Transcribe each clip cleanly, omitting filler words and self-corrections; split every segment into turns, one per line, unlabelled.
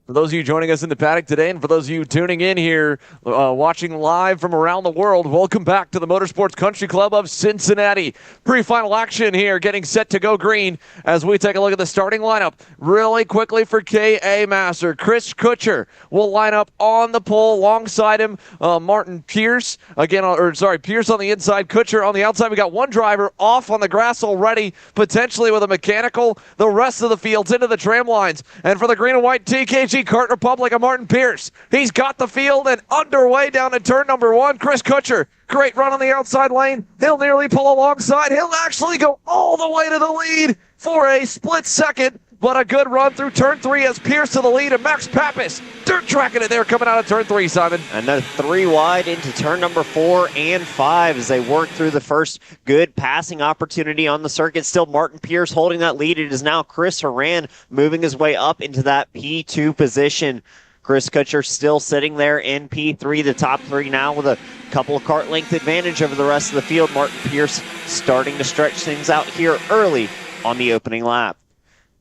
For those of you joining us in the paddock today, and for those of you tuning in here, watching live from around the world, welcome back to the Motorsports Country Club of Cincinnati. Pre-final action here, getting set to go green as we take a look at the starting lineup. Really quickly for KA Master, Chris Kutcher will line up on the pole alongside him. Martin Pierce, Pierce on the inside, Kutcher on the outside. We got one driver off on the grass already, potentially with a mechanical. The rest of the field's into the tram lines. And for the green and white TKG Kart Republic of Martin Pierce, he's got the field and underway down to turn number one. Chris Kutcher, great run on the outside lane. He'll nearly pull alongside. He'll actually go all the way to the lead for a split second, but a good run through turn three as Pierce to the lead, and Max Pappas dirt tracking it there coming out of turn three, Simon.
Another 3 wide into turn number 4 and 5 as they work through the first good passing opportunity on the circuit. Still Martin Pierce holding that lead. It is now Chris Horan moving his way up into that P2 position. Chris Kutcher still sitting there in P3, the top 3 now with a couple of kart length advantage over the rest of the field. Martin Pierce starting to stretch things out here early on the opening lap.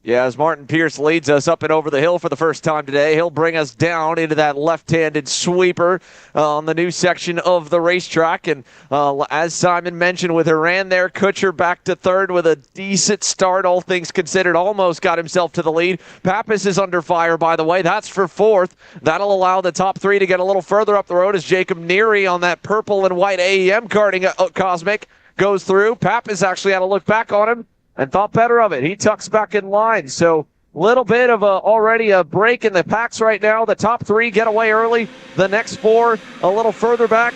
Yeah, as Martin Pierce leads us up and over the hill for the first time today, he'll bring us down into that left-handed sweeper on the new section of the racetrack. And as Simon mentioned, with Horan there, Kutcher back to third with a decent start, all things considered. Almost got himself to the lead. Pappas is under fire, by the way. That's for fourth. That'll allow the top 3 to get a little further up the road as Jacob Neary on that purple and white AEM karting Cosmic goes through. Pappas actually had a look back on him and thought better of it. He tucks back in line. So little bit of already a break in the packs right now. The top 3 get away early. The next 4 a little further back.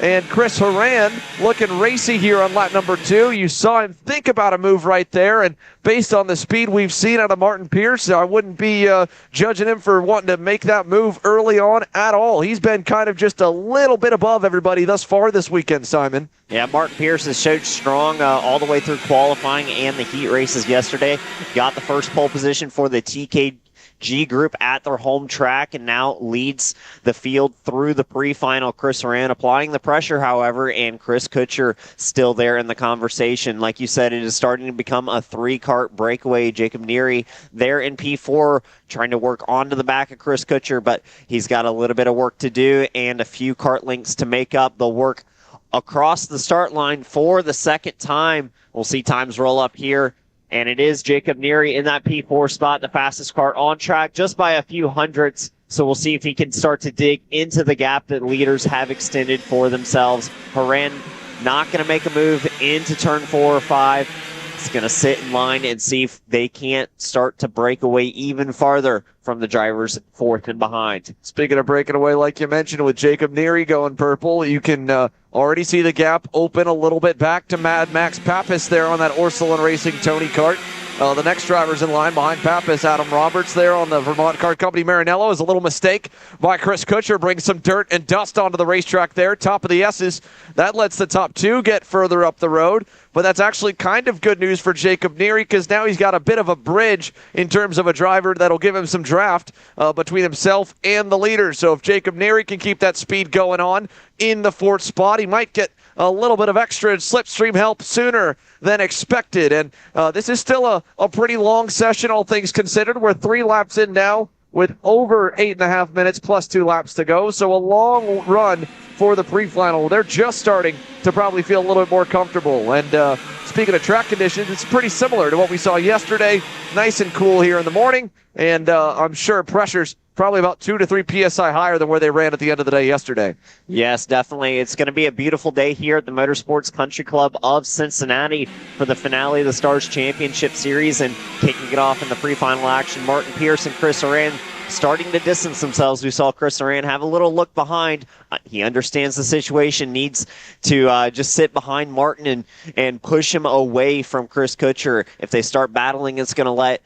And Chris Horan looking racy here on lap number 2. You saw him think about a move right there. And based on the speed we've seen out of Martin Pierce, I wouldn't be judging him for wanting to make that move early on at all. He's been kind of just a little bit above everybody thus far this weekend, Simon.
Yeah, Martin Pierce has showed strong all the way through qualifying and the heat races yesterday. Got the first pole position for the TKG group at their home track and now leads the field through the pre-final. Chris Horan applying the pressure, however, and Chris Kutcher still there in the conversation. Like you said, it is starting to become a 3-kart breakaway. Jacob Neary there in P4 trying to work onto the back of Chris Kutcher, but he's got a little bit of work to do and a few kart links to make up. They'll work across the start line for the second time. We'll see times roll up here. And it is Jacob Neary in that P4 spot, the fastest kart on track, just by a few hundredths. So we'll see if he can start to dig into the gap that leaders have extended for themselves. Horan not going to make a move into turn 4 or 5. He's going to sit in line and see if they can't start to break away even farther from the drivers fourth and behind.
Speaking of breaking away, like you mentioned, with Jacob Neary going purple, you can already see the gap open a little bit back to Mad Max Pappas there on that Ursuline Racing Tony kart. The next driver's in line behind Pappas, Adam Roberts there on the Vermont Kart Company Maranello. Is a little mistake by Chris Kutcher. Brings some dirt and dust onto the racetrack there. Top of the S's. That lets the top 2 get further up the road. But that's actually kind of good news for Jacob Neary because now he's got a bit of a bridge in terms of a driver that'll give him some draft between himself and the leader. So if Jacob Neary can keep that speed going on in the 4th spot, he might get a little bit of extra slipstream help sooner than expected. And this is still a pretty long session, all things considered. We're 3 laps in now with over 8.5 minutes plus 2 laps to go. So a long run for the pre-final. They're just starting to probably feel a little bit more comfortable. And speaking of track conditions, it's pretty similar to what we saw yesterday. Nice and cool here in the morning. And I'm sure pressure's probably about 2 to 3 PSI higher than where they ran at the end of the day yesterday.
Yes, definitely. It's going to be a beautiful day here at the Motorsports Country Club of Cincinnati for the finale of the Stars Championship Series, and kicking it off in the pre-final action, Martin Pierce and Chris Horan starting to distance themselves. We saw Chris Horan have a little look behind. He understands the situation, needs to just sit behind Martin and push him away from Chris Kutcher. If they start battling, it's going to let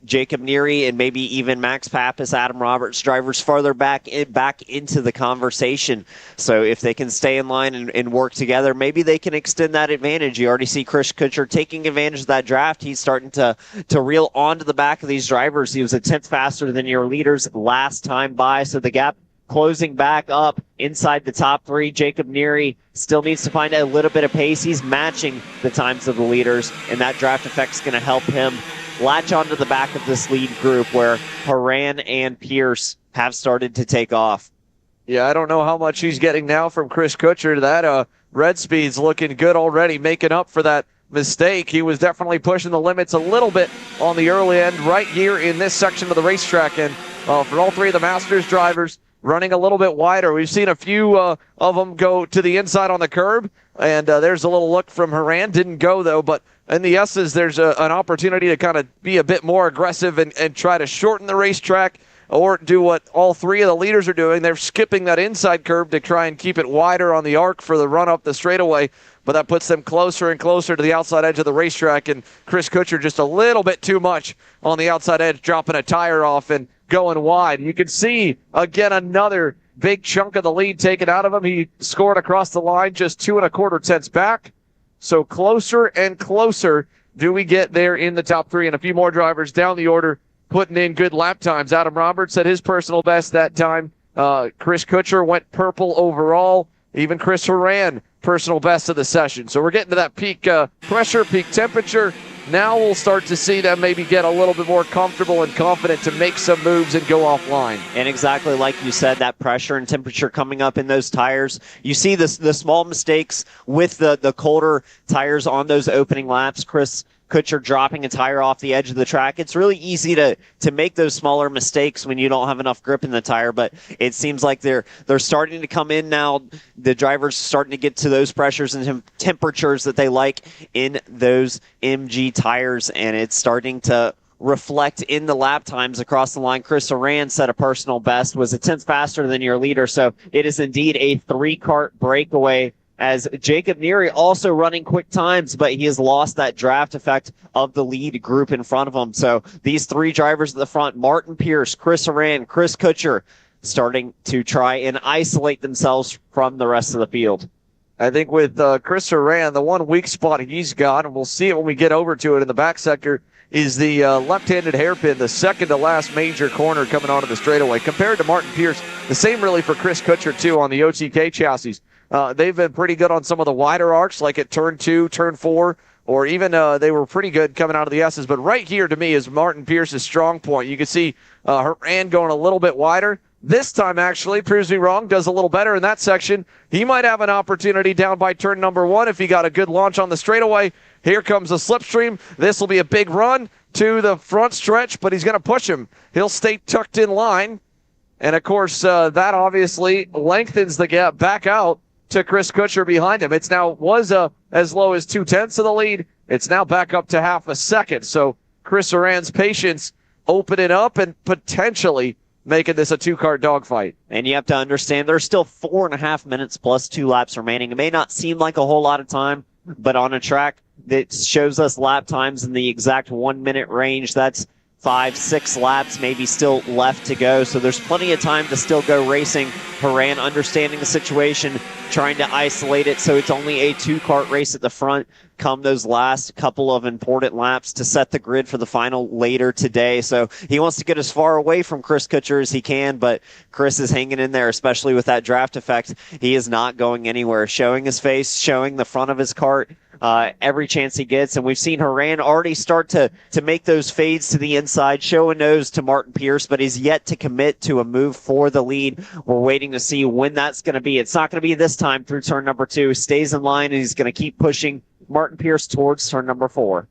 Jacob Neary and maybe even Max Pappas, Adam Roberts drivers farther back into the conversation. So if they can stay in line and work together, maybe they can extend that advantage. You already see Chris Kutcher taking advantage of that draft. He's starting to reel onto the back of these drivers. He was a 10th faster than your leaders last time by, so the gap closing back up inside the top 3. Jacob Neary still needs to find a little bit of pace. He's matching the times of the leaders, and that draft effect's going to help him latch onto the back of this lead group where Horan and Pierce have started to take off.
Yeah, I don't know how much he's getting now from Chris Kutcher. That Red Speed's looking good already, making up for that mistake. He was definitely pushing the limits a little bit on the early end right here in this section of the racetrack. And for all three of the Masters drivers, running a little bit wider. We've seen a few of them go to the inside on the curb, and there's a little look from Horan. Didn't go, though, but in the S's, there's an opportunity to kind of be a bit more aggressive and try to shorten the racetrack or do what all three of the leaders are doing. They're skipping that inside curb to try and keep it wider on the arc for the run up the straightaway, but that puts them closer and closer to the outside edge of the racetrack, and Chris Kutcher just a little bit too much on the outside edge, dropping a tire off and going wide. You can see, again, another big chunk of the lead taken out of him. He scored across the line just 2 1/4 tenths back. So closer and closer do we get there in the top three, and a few more drivers down the order putting in good lap times. Adam Roberts at his personal best that time. Chris Kutcher went purple overall. Even Chris Horan, personal best of the session. So we're getting to that peak pressure, peak temperature. Now we'll start to see them maybe get a little bit more comfortable and confident to make some moves and go offline.
And exactly like you said, that pressure and temperature coming up in those tires. You see the small mistakes with the colder tires on those opening laps. Chris Kutcher dropping a tire off the edge of the track. It's really easy to make those smaller mistakes when you don't have enough grip in the tire, but it seems like they're starting to come in now. The drivers starting to get to those pressures and temperatures that they like in those MG tires, and it's starting to reflect in the lap times across the line. Chris Horan set a personal best, was a tenth faster than your leader, so it is indeed a 3-kart breakaway, as Jacob Neary also running quick times, but he has lost that draft effect of the lead group in front of him. So these three drivers at the front, Martin Pierce, Chris Horan, Chris Kutcher, starting to try and isolate themselves from the rest of the field.
I think with Chris Horan, the one weak spot he's got, and we'll see it when we get over to it in the back sector, is the left-handed hairpin, the second to last major corner coming onto the straightaway. Compared to Martin Pierce, the same really for Chris Kutcher, too, on the OTK chassis. They've been pretty good on some of the wider arcs, like at turn 2, turn 4, or even they were pretty good coming out of the S's. But right here, to me, is Martin Pierce's strong point. You can see Horan going a little bit wider. This time, actually, proves me wrong, does a little better in that section. He might have an opportunity down by turn number 1 if he got a good launch on the straightaway. Here comes the slipstream. This will be a big run to the front stretch, but he's going to push him. He'll stay tucked in line. And, of course, that obviously lengthens the gap back out to Chris Kutcher behind him. It's now was as low as 2/10 of the lead. It's now back up to half a second. So Chris Horan's patience opening up and potentially making this a 2-kart dogfight.
And you have to understand there's still 4.5 minutes plus 2 laps remaining. It may not seem like a whole lot of time, but on a track that shows us lap times in the exact 1 minute range, that's 5-6 laps maybe still left to go. So there's plenty of time to still go racing. Horan understanding the situation, trying to isolate it so it's only a 2-kart race at the front come those last couple of important laps to set the grid for the final later today. So he wants to get as far away from Chris Kutcher as he can, but Chris is hanging in there, especially with that draft effect. He is not going anywhere, showing his face, showing the front of his kart every chance he gets. And we've seen Horan already start to make those fades to the inside, show a nose to Martin Pierce, but he's yet to commit to a move for the lead. We're waiting to see when that's going to be. It's not going to be this time through turn number 2. Stays in line, and he's going to keep pushing Martin Pierce towards turn number 4.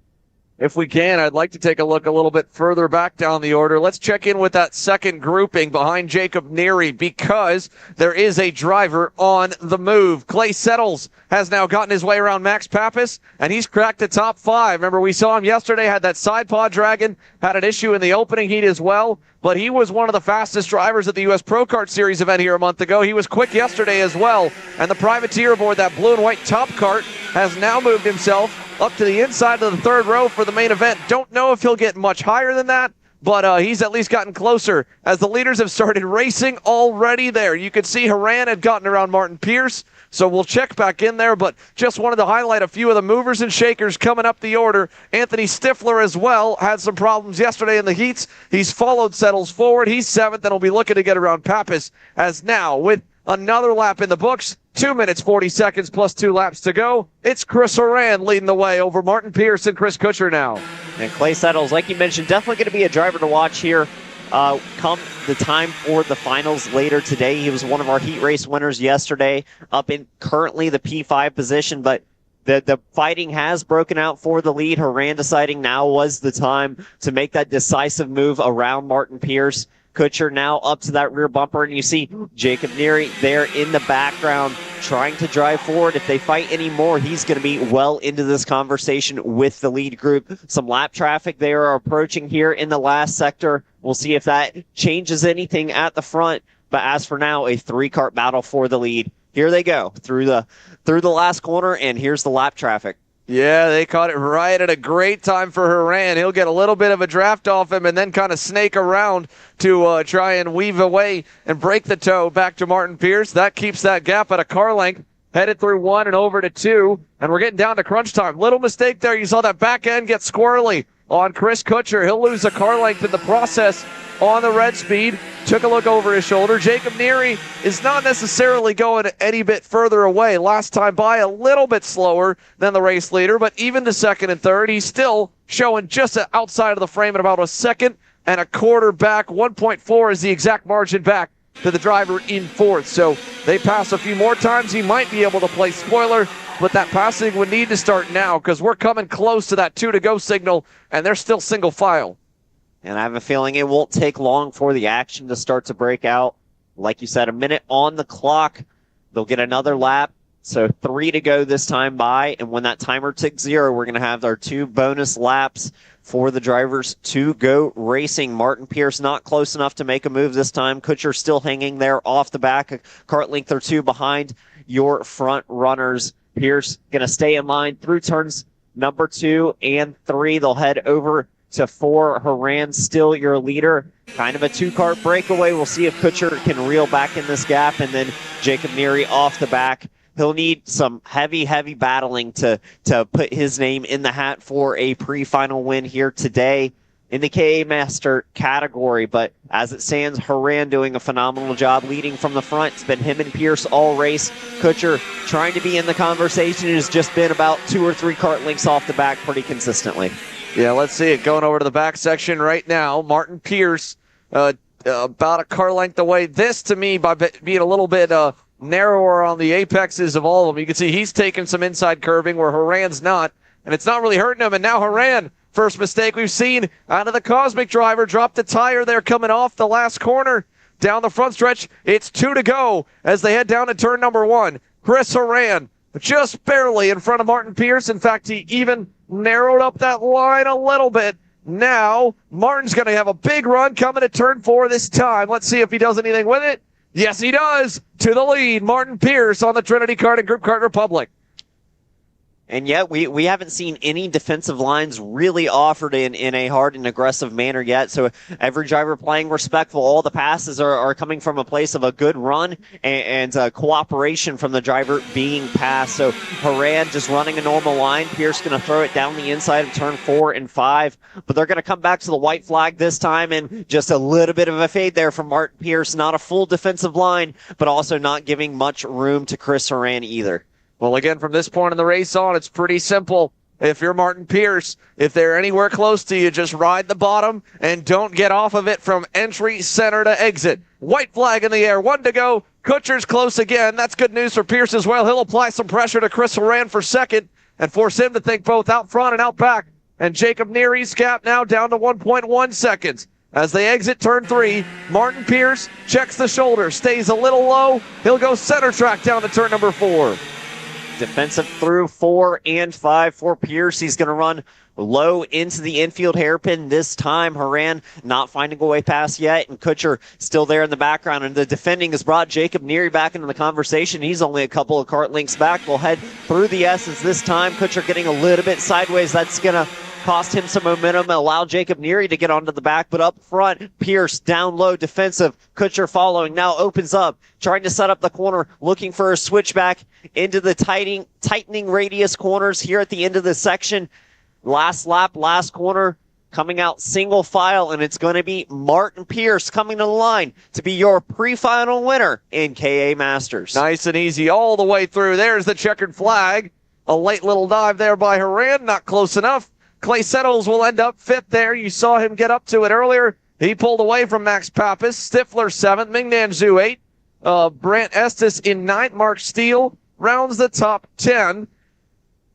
If we can, I'd like to take a look a little bit further back down the order. Let's check in with that second grouping behind Jacob Neary, because there is a driver on the move. Clay Settles has now gotten his way around Max Pappas, and he's cracked the top 5. Remember, we saw him yesterday, had that side pod dragon, had an issue in the opening heat as well, but he was one of the fastest drivers at the U.S. Pro Kart Series event here a month ago. He was quick yesterday as well, and the privateer aboard that blue and white top kart has now moved himself up to the inside of the third row for the main event. Don't know if he'll get much higher than that, but he's at least gotten closer as the leaders have started racing already there. You could see Horan had gotten around Martin Pierce, so we'll check back in there, but just wanted to highlight a few of the movers and shakers coming up the order. Anthony Stifler as well had some problems yesterday in the heats. He's followed Settles forward. He's 7th and will be looking to get around Pappas, as now with Another lap in the books. 2 minutes, 40 seconds plus 2 laps to go. It's Chris Horan leading the way over Martin Pierce and Chris Kutcher now.
And Clay Settles, like you mentioned, definitely going to be a driver to watch here come the time for the finals later today. He was one of our heat race winners yesterday, up in currently the P5 position, but the fighting has broken out for the lead. Horan deciding now was the time to make that decisive move around Martin Pierce. Kutcher now up to that rear bumper, and you see Jacob Neary there in the background trying to drive forward. If they fight anymore, he's going to be well into this conversation with the lead group. Some lap traffic they are approaching here in the last sector. We'll see if that changes anything at the front. But as for now, a 3-kart battle for the lead. Here they go through the last corner, and here's the lap traffic.
Yeah, they caught it right at a great time for Horan. He'll get a little bit of a draft off him and then kind of snake around to try and weave away and break the toe back to Martin Pierce. That keeps that gap at a car length. Headed through 1 and over to 2, and we're getting down to crunch time. Little mistake there. You saw that back end get squirrely on Chris Kutcher. He'll lose a car length in the process on the red speed. Took a look over his shoulder. Jacob Neary is not necessarily going any bit further away. Last time by, a little bit slower than the race leader, but even to second and third, he's still showing just outside of the frame at about a second and a quarter back. 1.4 is the exact margin back to the driver in fourth. So they pass a few more times. He might be able to play spoiler, but that passing would need to start now because we're coming close to that 2 to go signal, and they're still single file.
And I have a feeling it won't take long for the action to start to break out. Like you said, a minute on the clock. They'll get another lap. So 3 to go this time by. And when that timer ticks 0, we're going to have our 2 bonus laps for the drivers to go racing. Martin Pierce not close enough to make a move this time. Kutcher still hanging there off the back. A kart length or 2 behind your front runners. Pierce going to stay in line through turns number 2 and 3. They'll head over to 4. Horan still your leader. Kind of a 2-kart breakaway. We'll see if Kutcher can reel back in this gap. And then Jacob Neary off the back. He'll need some heavy battling to put his name in the hat for a pre-final win here today in the KA Master category. But as it stands, Horan doing a phenomenal job leading from the front. It's been him and Pierce all race. Kutcher trying to be in the conversation. It has just been about 2 or 3 kart lengths off the back pretty consistently.
Yeah, let's see it going over to the back section right now. Martin Pierce about a car length away. This, to me, by being a little bit narrower on the apexes of all of them, you can see he's taking some inside curving where Horan's not, and it's not really hurting him. And now Horan, first mistake we've seen out of the Cosmic driver, dropped the tire there coming off the last corner. Down the front stretch, it's 2 to go as they head down to turn number 1. Chris Horan just barely in front of Martin Pierce. In fact, he even narrowed up that line a little bit. Now, Martin's going to have a big run coming to turn 4 this time. Let's see if he does anything with it. Yes, he does. To the lead, Martin Pierce on the Trinity Kart and Group Kart Republic.
And yet we haven't seen any defensive lines really offered in a hard and aggressive manner yet. So every driver playing respectful. All the passes are coming from a place of a good run and cooperation from the driver being passed. So Horan just running a normal line. Pierce going to throw it down the inside of turn 4 and 5. But they're going to come back to the white flag this time, and just a little bit of a fade there from Martin Pierce. Not a full defensive line, but also not giving much room to Chris Horan either.
Well, again, from this point in the race on, it's pretty simple. If you're Martin Pierce, if they're anywhere close to you, just ride the bottom and don't get off of it from entry, center to exit. White flag in the air, 1 to go. Kutcher's close again. That's good news for Pierce as well. He'll apply some pressure to Chris Horan for second and force him to think both out front and out back. And Jacob Neary's gap now down to 1.1 seconds. As they exit turn 3, Martin Pierce checks the shoulder, stays a little low. He'll go center track down to turn number 4.
Defensive through 4 and 5 for Pierce. He's going to run low into the infield hairpin this time. Horan not finding a way past yet, and Kutcher still there in the background. And the defending has brought Jacob Neary back into the conversation. He's only a couple of kart lengths back. We'll head through the S's this time. Kutcher getting a little bit sideways. That's going to cost him some momentum and allow Jacob Neary to get onto the back. But up front, Pierce down low, defensive. Kutcher following, now opens up, trying to set up the corner, looking for a switchback into the tightening radius corners here at the end of the section. Last lap, last corner. coming out single file, and it's going to be Martin Pierce coming to the line to be your pre-final winner in KA Masters.
Nice and easy all the way through. There's the checkered flag. A late little dive there by Haran, not close enough. Clay Settles will end up 5th there. You saw him get up to it earlier. He pulled away from Max Pappas. Stifler 7th, Mingnan Zhu 8th. Brant Estes in 9th. Mark Steele rounds the top 10.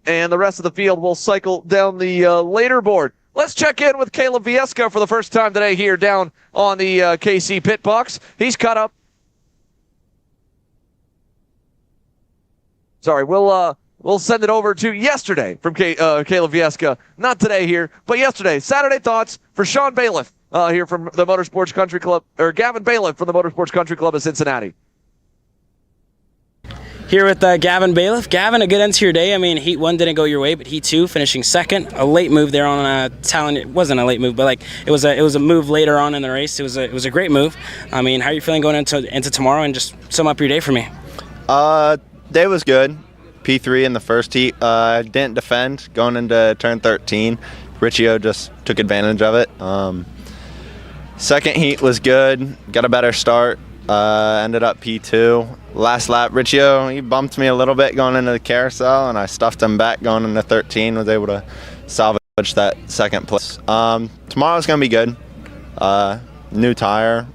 And the rest of the field will cycle down the leaderboard. Let's check in with Caleb Viesca for the first time today here down on the KC pit box. He's caught up. Sorry, we'll send it over to yesterday from Caleb Viesca. Not today here, but yesterday. Saturday thoughts for Sean Bailiff here from the Motorsports Country Club, or Gavin Bailiff from the Motorsports Country Club of Cincinnati.
Here with Gavin Bailiff. Gavin, a good end to your day. I mean, Heat 1 didn't go your way, but Heat 2 finishing 2nd. A late move there on Talon. It wasn't a late move, but it was a move later on in the race. It was a great move. I mean, how are you feeling going into tomorrow, and just sum up your day for me?
Day was good. P3 in the first heat. Didn't defend going into turn 13. Riccio just took advantage of it. Second heat was good. Got a better start. Ended up P2. Last lap, Riccio, he bumped me a little bit going into the carousel, and I stuffed him back going into 13. Was able to salvage that second place. Tomorrow's going to be good. New tire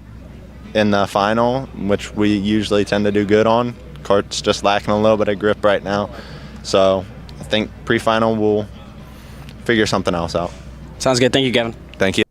in the final, which we usually tend to do good on. Kart's just lacking a little bit of grip right now. So I think pre-final we'll figure something else out.
Sounds good. Thank you, Gavin.
Thank you.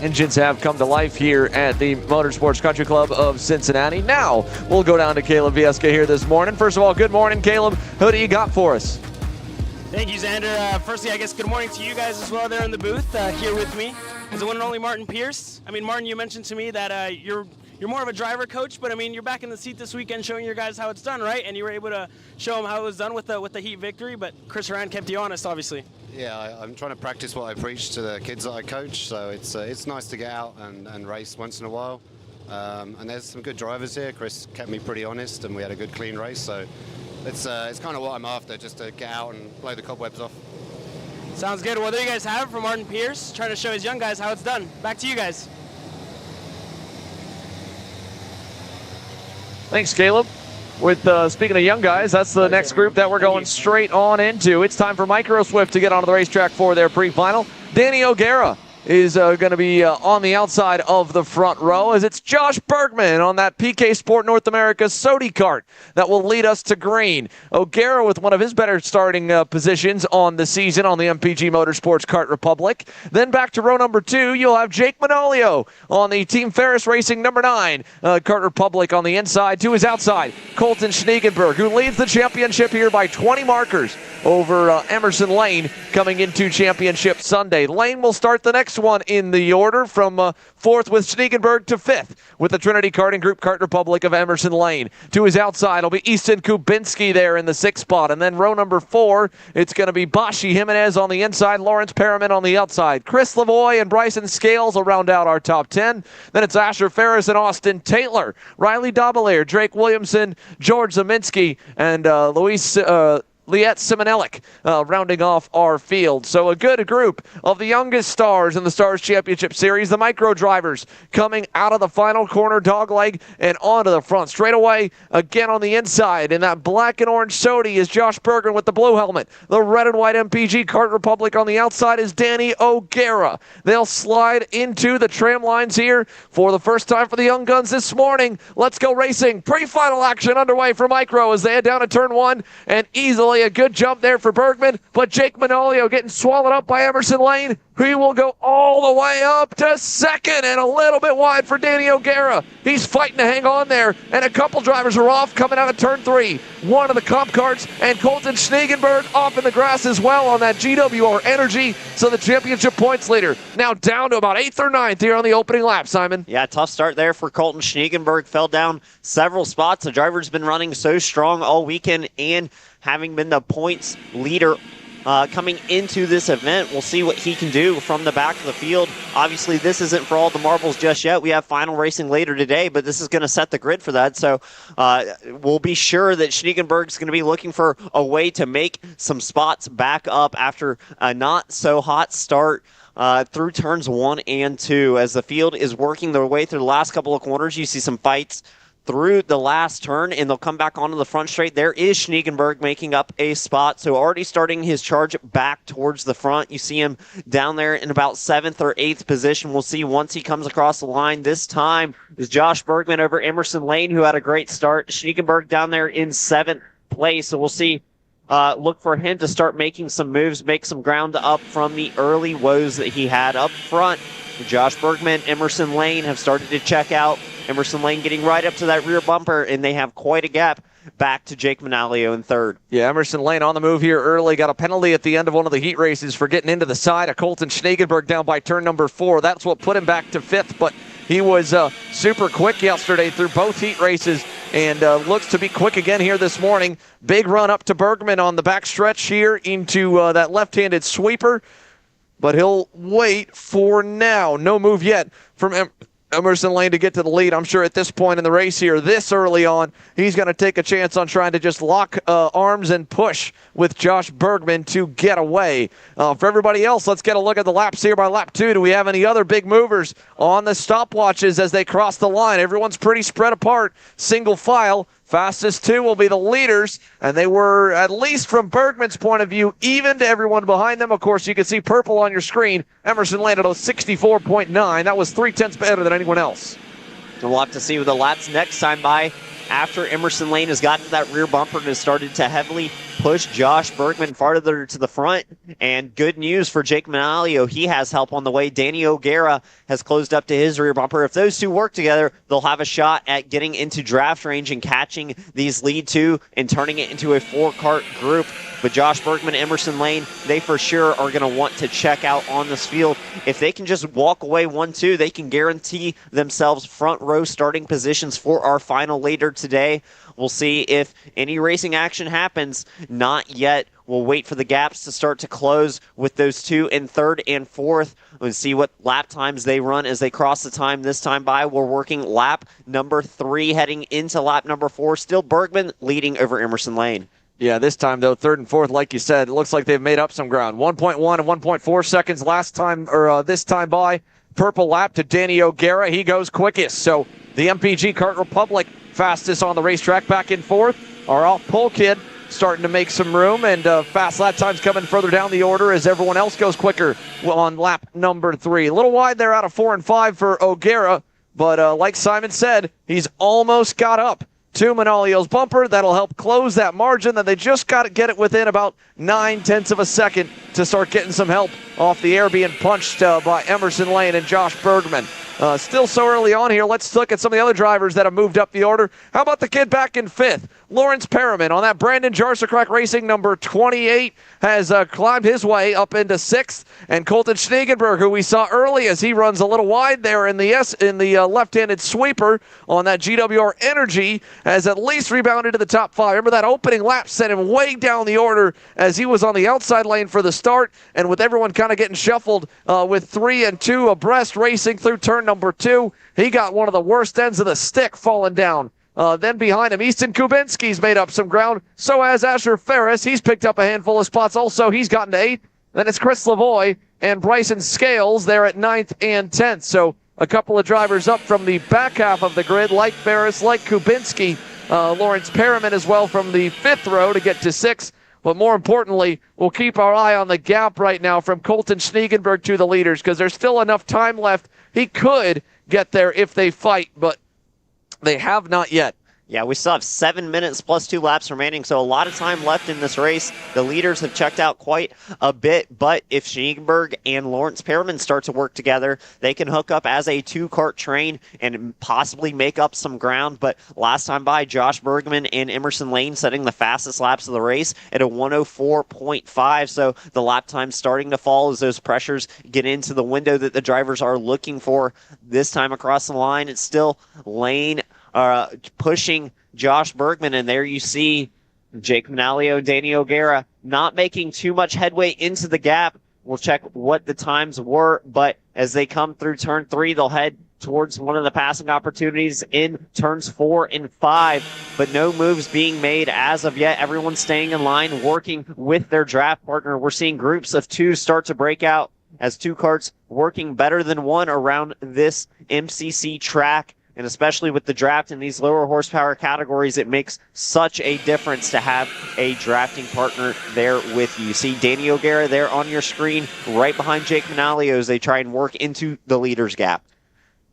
engines have come to life here at the Motorsports Country Club of Cincinnati. Now, we'll go down to Caleb Vieska here this morning. First of all, good morning, Caleb. Who do you got for us?
Thank you, Xander. Firstly, I guess good morning to you guys as well there in the booth. Here with me is the one and only Martin Pierce. I mean, Martin, you mentioned to me that you're more of a driver coach, but I mean, you're back in the seat this weekend showing your guys how it's done, right? And you were able to show them how it was done with the heat victory, but Chris Horan kept you honest, obviously.
Yeah, I'm trying to practice what I preach to the kids that I coach, so it's nice to get out and race once in a while. And there's some good drivers here. Chris kept me pretty honest, and we had a good, clean race, so it's kind of what I'm after, just to get out and blow the cobwebs off.
Sounds good. Well, there you guys have it from Martin Pierce, trying to show his young guys how it's done. Back to you guys.
Thanks, Caleb. With speaking of young guys, that's the next group that we're going straight on into. It's time for Micro Swift to get onto the racetrack for their pre-final. Danny O'Gara is going to be on the outside of the front row, as it's Josh Bergman on that PK Sport North America Sodi Kart that will lead us to green. O'Gara with one of his better starting positions on the season on the MPG Motorsports Kart Republic. Then back to row number 2, you'll have Jake Manolio on the Team Ferris Racing number 9 Kart Republic on the inside. To his outside, Colton Schneegenberg, who leads the championship here by 20 markers over Emerson Lane coming into Championship Sunday. Lane will start the next one in the order from 4th with Schneegenberg to 5th with the Trinity Karting Group Kart Republic of Emerson Lane. To his outside will be Easton Kubinski there in the 6th spot. And then row number 4, it's going to be Bashi Jimenez on the inside, Lawrence Perriman on the outside. Chris Lavoie and Bryson Scales will round out our top 10. Then it's Asher Ferris and Austin Taylor, Riley Dobelier, Drake Williamson, George Zeminski, and Luis Liette Simonelik rounding off our field. So a good group of the youngest stars in the Stars Championship Series. The micro drivers coming out of the final corner dogleg and onto the front. Straight away, again on the inside, in that black and orange Sodi is Josh Bergen with the blue helmet. The red and white MPG Kart Republic on the outside is Danny O'Gara. They'll slide into the tram lines here for the first time for the Young Guns this morning. Let's go racing. Pre-final action underway for micro as they head down to turn 1, and easily a good jump there for Bergman, but Jake Manolio getting swallowed up by Emerson Lane. He will go all the way up to 2nd and a little bit wide for Danny O'Gara. He's fighting to hang on there, and a couple drivers are off coming out of turn 3. One of the comp karts, and Colton Schneegenberg off in the grass as well on that GWR Energy. So the championship points leader now down to about 8th or 9th here on the opening lap, Simon.
Yeah, tough start there for Colton Schneegenberg. Fell down several spots. The driver's been running so strong all weekend and having been the points leader coming into this event. We'll see what he can do from the back of the field. Obviously, this isn't for all the marbles just yet. We have final racing later today, but this is going to set the grid for that. So we'll be sure that Schneegenberg's going to be looking for a way to make some spots back up after a not-so-hot start through turns 1 and 2. As the field is working their way through the last couple of corners, you see some fights through the last turn, and they'll come back onto the front straight. There is Schneegenberg making up a spot, so already starting his charge back towards the front. You see him down there in about 7th or 8th position. We'll see once he comes across the line. This time is Josh Bergman over Emerson Lane, who had a great start. Schneegenberg down there in 7th place, so we'll see. Look for him to start making some moves, make some ground up from the early woes that he had up front. Josh Bergman, Emerson Lane have started to check out. Emerson Lane getting right up to that rear bumper, and they have quite a gap back to Jake Manolio in 3rd.
Yeah, Emerson Lane on the move here early. Got a penalty at the end of one of the heat races for getting into the side of Colton Schneegenberg down by turn number 4. That's what put him back to 5th, but he was super quick yesterday through both heat races and looks to be quick again here this morning. Big run up to Bergman on the back stretch here into that left-handed sweeper, but he'll wait for now. No move yet from Emerson Lane to get to the lead. I'm sure at this point in the race here, this early on, he's going to take a chance on trying to just lock arms and push with Josh Bergman to get away. For everybody else, let's get a look at the laps here by lap 2. Do we have any other big movers on the stopwatches as they cross the line? Everyone's pretty spread apart, single file. Fastest 2 will be the leaders, and they were, at least from Bergman's point of view, even to everyone behind them. Of course, you can see purple on your screen. Emerson Lane at a 64.9. That was 0.3 better than anyone else.
And we'll have to see what the laps next time by after Emerson Lane has gotten to that rear bumper and has started to heavily push Josh Bergman farther to the front. And good news for Jake Manalio, he has help on the way. Danny O'Gara has closed up to his rear bumper. If those two work together, they'll have a shot at getting into draft range and catching these lead two and turning it into a 4-kart group. But Josh Bergman, Emerson Lane, they for sure are going to want to check out on this field. If they can just walk away 1-2, they can guarantee themselves front row starting positions for our final later today. We'll see if any racing action happens. Not yet. We'll wait for the gaps to start to close with those two in third and fourth. We'll see what lap times they run as they cross the time this time by. We're working lap number 3 heading into lap number 4. Still Bergman leading over Emerson Lane.
Yeah, this time, though, third and fourth, like you said, it looks like they've made up some ground. 1.1 and 1.4 seconds last time, or this time by. Purple lap to Danny O'Gara. He goes quickest. So the MPG Kart Republic fastest on the racetrack back in fourth. Our off-pole kid starting to make some room, and fast lap times coming further down the order as everyone else goes quicker on lap number 3. A little wide there out of 4 and 5 for O'Gara, but like Simon said, he's almost got up to Manalio's bumper. That'll help close that margin. Then they just got to get it within about 0.9 of a second to start getting some help off the air being punched by Emerson Lane and Josh Bergman. Still so early on here. Let's look at some of the other drivers that have moved up the order. How about the kid back in 5th? Lawrence Perriman on that Brandon Jarsacrack Racing number 28 has climbed his way up into 6th. And Colton Schneegenberg, who we saw early as he runs a little wide there in the left-handed sweeper on that GWR Energy, has at least rebounded to the top 5. Remember that opening lap sent him way down the order as he was on the outside lane for the start, and with everyone kind of getting shuffled with 3 and 2 abreast racing through turn number 2, he got one of the worst ends of the stick falling down. Then behind him, Easton Kubinski's made up some ground. So has Asher Ferris. He's picked up a handful of spots also. He's gotten to 8th. Then it's Chris Lavoie and Bryson Scales there at 9th and 10th. So a couple of drivers up from the back half of the grid, like Ferris, like Kubinski. Lawrence Perriman as well from the 5th row to get to 6th. But more importantly, we'll keep our eye on the gap right now from Colton Schneegenberg to the leaders, because there's still enough time left. He could get there if they fight, but they have not yet.
Yeah, we still have 7 minutes plus 2 laps remaining, so a lot of time left in this race. The leaders have checked out quite a bit, but if Schneegenberg and Lawrence Perriman start to work together, they can hook up as a 2-kart train and possibly make up some ground. But last time by, Josh Bergman and Emerson Lane setting the fastest laps of the race at a 104.5, so the lap time starting to fall as those pressures get into the window that the drivers are looking for. This time across the line, it's still Lane pushing Josh Bergman, and there you see Jake Manalio, Danny O'Gara not making too much headway into the gap. We'll check what the times were, but as they come through turn 3, they'll head towards one of the passing opportunities in turns 4 and 5, but no moves being made as of yet. Everyone's staying in line, working with their draft partner. We're seeing groups of 2 start to break out as 2 karts working better than 1 around this MCC track. And especially with the draft in these lower horsepower categories, it makes such a difference to have a drafting partner there with you. See Danny O'Gara there on your screen, right behind Jake Manalio as they try and work into the leaders gap.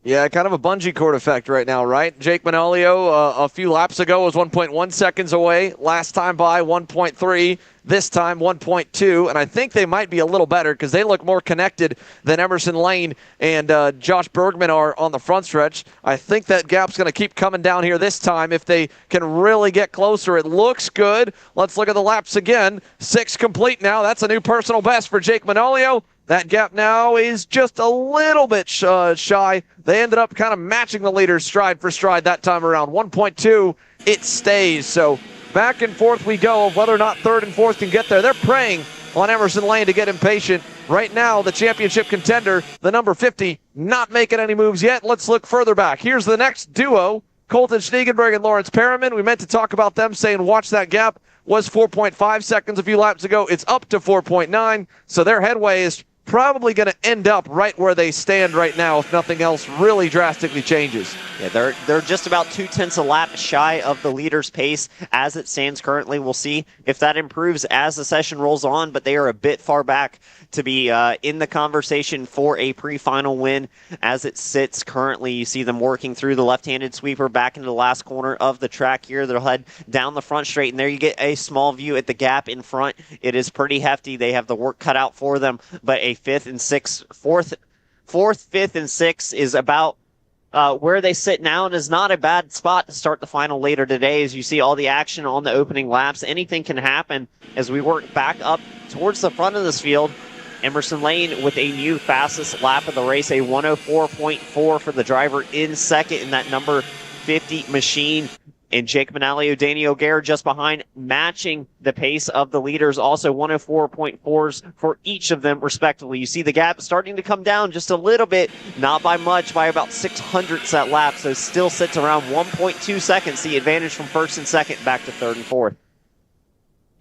Yeah, kind of a bungee cord effect right now, right? Jake Manalio a few laps ago was 1.1 seconds away. Last time by 1.3. This time 1.2. And I think they might be a little better because they look more connected than Emerson Lane and Josh Bergman are on the front stretch. I think that gap's going to keep coming down here this time if they can really get closer. It looks good. Let's look at the laps again. 6 complete now. That's a new personal best for Jake Manalio. That gap now is just a little bit shy. They ended up kind of matching the leaders stride for stride that time around. 1.2, it stays. So back and forth we go of whether or not 3rd and 4th can get there. They're preying on Emerson Lane to get impatient. Right now, the championship contender, the number 50, not making any moves yet. Let's look further back. Here's the next duo, Colton Schneegenberg and Lawrence Perriman. We meant to talk about them, saying watch that gap. Was 4.5 seconds a few laps ago. It's up to 4.9, so their headway is probably going to end up right where they stand right now if nothing else really drastically changes.
Yeah, they're just about 0.2 a lap shy of the leader's pace as it stands currently. We'll see if that improves as the session rolls on, but they are a bit far back to be in the conversation for a pre-final win as it sits currently. You see them working through the left-handed sweeper back into the last corner of the track here. They'll head down the front straight, and there you get a small view at the gap in front. It is pretty hefty. They have the work cut out for them, but a fourth, fifth, and sixth is about where they sit now, and is not a bad spot to start the final later today. As you see all the action on the opening laps, anything can happen as we work back up towards the front of this field. Emerson Lane with a new fastest lap of the race, a 104.4 for the driver in second in that number 50 machine. And Jake Manalio, Danny O'Gara just behind, matching the pace of the leaders. Also 104.4s for each of them, respectively. You see the gap starting to come down just a little bit, not by much, by about 600ths that lap. So still sits around 1.2 seconds, the advantage from first and second back to third and fourth.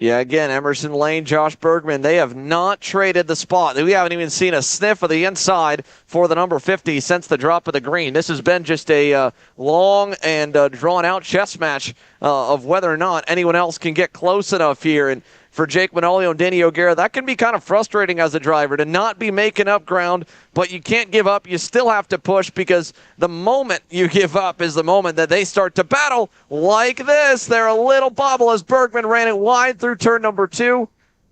Yeah, again, Emerson Lane, Josh Bergman, they have not traded the spot. We haven't even seen a sniff of the inside for the number 50 since the drop of the green. This has been just a long and drawn-out chess match of whether or not anyone else can get close enough here. And for Jake Manolio and Danny O'Gara, that can be kind of frustrating as a driver to not be making up ground, but you can't give up. You still have to push, because the moment you give up is the moment that they start to battle like this. They're a little bobble as Bergman ran it wide through turn number 2.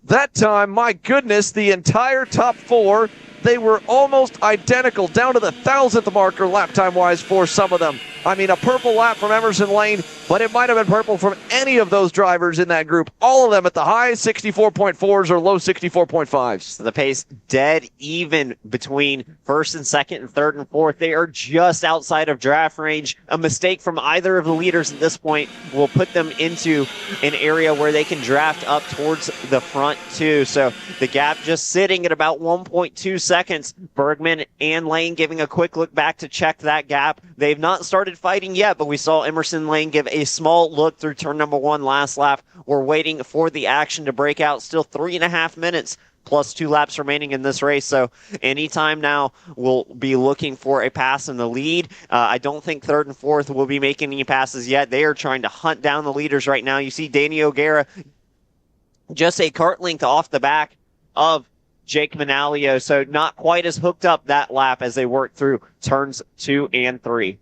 That time, my goodness, the entire top 4, they were almost identical, down to the 1,000th marker lap time-wise for some of them. I mean, a purple lap from Emerson Lane, but it might have been purple from any of those drivers in that group. All of them at the high 64.4s or low 64.5s.
So the pace dead even between first and second and third and fourth. They are just outside of draft range. A mistake from either of the leaders at this point will put them into an area where they can draft up towards the front too. So the gap just sitting at about 1.2 seconds. Bergman and Lane giving a quick look back to check that gap. They've not started fighting yet, but we saw Emerson Lane give a small look through turn number 1 last lap. We're waiting for the action to break out. Still 3.5 minutes plus 2 laps remaining in this race. So anytime now we'll be looking for a pass in the lead. I don't think third and fourth will be making any passes yet. They are trying to hunt down the leaders right now. You see Danny O'Gara just a kart length off the back of Jake Manalio. So not quite as hooked up that lap as they work through turns 2 and 3.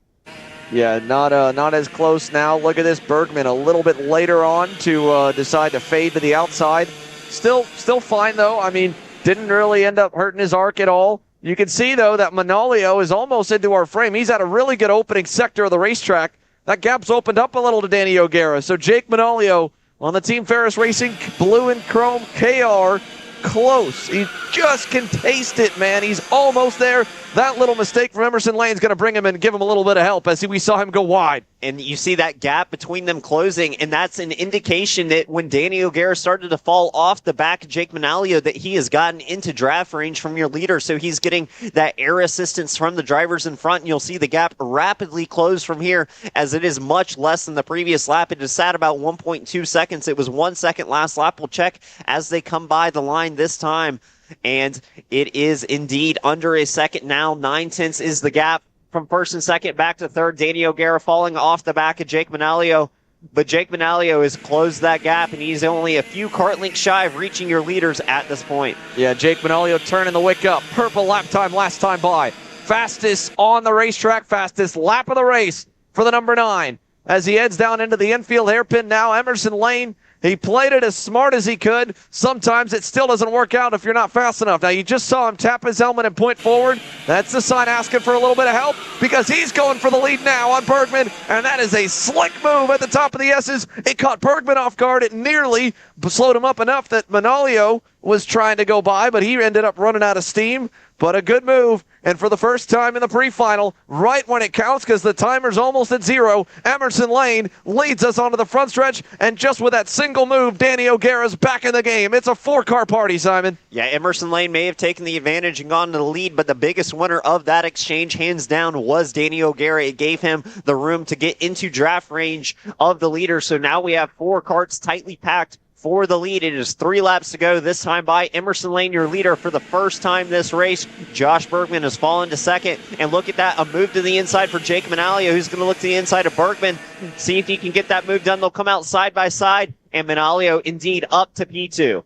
Yeah, not as close now. Look at this, Bergman a little bit later on to decide to fade to the outside. Still fine, though. I mean, didn't really end up hurting his arc at all. You can see, though, that Manalio is almost into our frame. He's at a really good opening sector of the racetrack. That gap's opened up a little to Danny O'Gara. So Jake Manalio on the Team Ferris Racing Blue and Chrome KR, close. He just can taste it, man. He's almost there. That little mistake from Emerson Lane is going to bring him and give him a little bit of help as we saw him go wide.
And you see that gap between them closing, and that's an indication that when Danny O'Gara started to fall off the back of Jake Manalio, that he has gotten into draft range from your leader, so he's getting that air assistance from the drivers in front, and you'll see the gap rapidly close from here, as it is much less than the previous lap. It is sat about 1.2 seconds. It was 1 second last lap. We'll check as they come by the line this time, and it is indeed under a second now. 9/10 is the gap from first and second back to third. Danny O'Gara falling off the back of Jake Manalio, but Jake Manalio has closed that gap, and he's only a few kart lengths shy of reaching your leaders at this point.
Yeah, Jake Manalio turning the wick up. Purple lap time last time by. Fastest on the racetrack, fastest lap of the race for the number 9. As he heads down into the infield hairpin now, Emerson Lane, he played it as smart as he could. Sometimes it still doesn't work out if you're not fast enough. Now, you just saw him tap his helmet and point forward. That's the sign asking for a little bit of help, because he's going for the lead now on Bergman, and that is a slick move at the top of the S's. It caught Bergman off guard. It nearly slowed him up enough that Manalio was trying to go by, but he ended up running out of steam. But a good move, and for the first time in the pre-final, right when it counts because the timer's almost at 0, Emerson Lane leads us onto the front stretch, and just with that single move, Danny O'Gara's back in the game. It's a 4-car party, Simon.
Yeah, Emerson Lane may have taken the advantage and gone to the lead, but the biggest winner of that exchange, hands down, was Danny O'Gara. It gave him the room to get into draft range of the leader, so now we have 4 carts tightly packed for the lead. It is 3 laps to go this time by. Emerson Lane, your leader for the first time this race. Josh Bergman has fallen to second. And look at that, a move to the inside for Jake Manalio, who's going to look to the inside of Bergman. See if he can get that move done. They'll come out side by side. And Manalio indeed up to P2.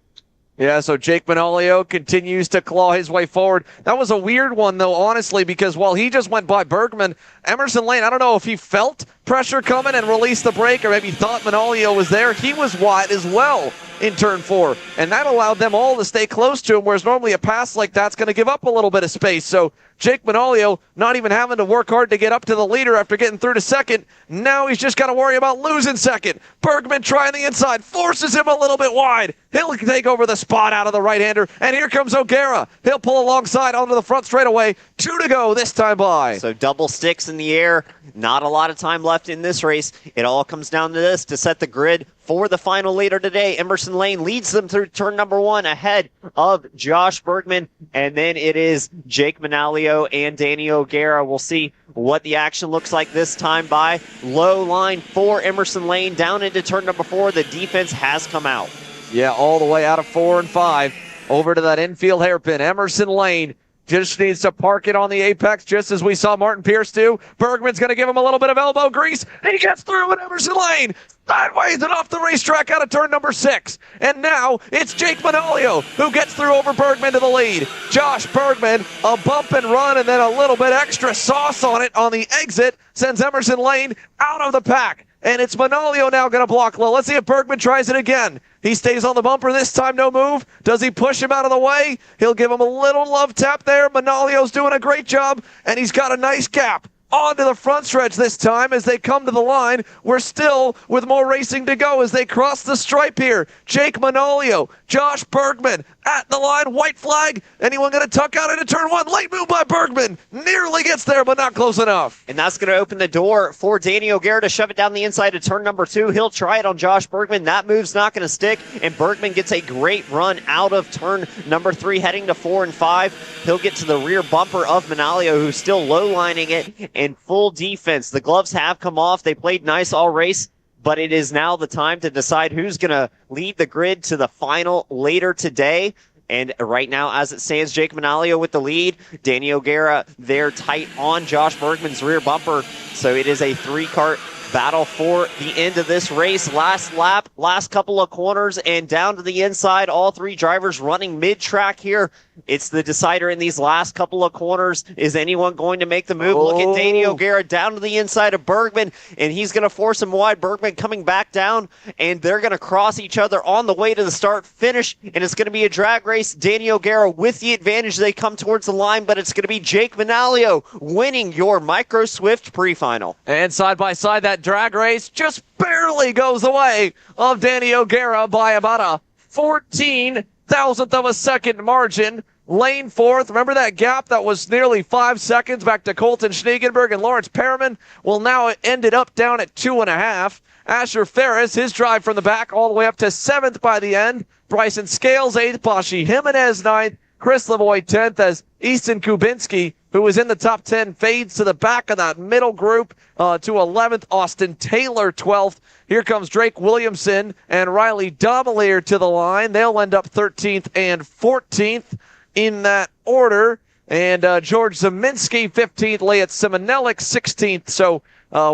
Yeah, so Jake Manalio continues to claw his way forward. That was a weird one, though, honestly, because while he just went by Bergman, Emerson Lane, I don't know if he felt pressure coming and released the brake or maybe thought Manalio was there. He was wide as well in turn 4, and that allowed them all to stay close to him, whereas normally a pass like that's going to give up a little bit of space. So Jake Manalio not even having to work hard to get up to the leader after getting through to second. Now he's just got to worry about losing second. Bergman trying the inside, forces him a little bit wide. He'll take over the spot out of the right-hander, and here comes O'Gara. He'll pull alongside onto the front straightaway. 2 to go this time by.
So double sticks in the air. Not a lot of time left in this race. It all comes down to this to set the grid for the final leader today. Emerson Lane leads them through turn number 1 ahead of Josh Bergman. And then it is Jake Manalio and Danny O'Gara. We'll see what the action looks like this time by. Low line for Emerson Lane down into turn number 4. The defense has come out.
Yeah, all the way out of 4 and 5 over to that infield hairpin. Emerson Lane just needs to park it on the apex, just as we saw Martin Pierce do. Bergman's going to give him a little bit of elbow grease. He gets through in Emerson Lane. Sideways and off the racetrack out of turn number 6. And now it's Jake Manalio who gets through over Bergman to the lead. Josh Bergman, a bump and run and then a little bit extra sauce on it on the exit sends Emerson Lane out of the pack. And it's Manalio now going to block low. Let's see if Bergman tries it again. He stays on the bumper this time, no move. Does he push him out of the way? He'll give him a little love tap there. Manalio's doing a great job, and he's got a nice gap onto the front stretch this time as they come to the line. We're still with more racing to go as they cross the stripe here. Jake Manalio, Josh Bergman at the line, white flag. Anyone going to tuck out into turn 1? Late move by Bergman. Nearly gets there, but not close enough.
And that's going to open the door for Danny O'Gara to shove it down the inside of turn number 2. He'll try it on Josh Bergman. That move's not going to stick, and Bergman gets a great run out of turn number 3, heading to 4 and 5. He'll get to the rear bumper of Manalio, who's still low-lining it in full defense. The gloves have come off. They played nice all race, but it is now the time to decide who's going to lead the grid to the final later today. And right now, as it stands, Jake Manalio with the lead. Danny O'Gara there tight on Josh Bergman's rear bumper. So it is a 3-kart battle for the end of this race. Last lap, last couple of corners, and down to the inside. All 3 drivers running mid-track here. It's the decider in these last couple of corners. Is anyone going to make the move? Look at Danny O'Gara down to the inside of Bergman, and he's going to force him wide. Bergman coming back down, and they're going to cross each other on the way to the start finish, and it's going to be a drag race. Danny O'Gara with the advantage. They come towards the line, but it's going to be Jake Manalio winning your Micro Swift pre-final.
And side by side, that drag race just barely goes the way of Danny O'Gara by about a 14,000th of a second margin. Lane 4th. Remember that gap that was nearly 5 seconds back to Colton Schneegenberg and Lawrence Perriman? Well, now it ended up down at 2.5. Asher Ferris, his drive from the back all the way up to 7th by the end. Bryson Scales 8th. Bashi Jimenez 9th. Chris Lavoie 10th as Easton Kubinski, who was in the top 10, fades to the back of that middle group to 11th. Austin Taylor 12th. Here comes Drake Williamson and Riley Domelier to the line. They'll end up 13th and 14th in that order. And George Zeminski 15th. Leot Simonelik 16th. So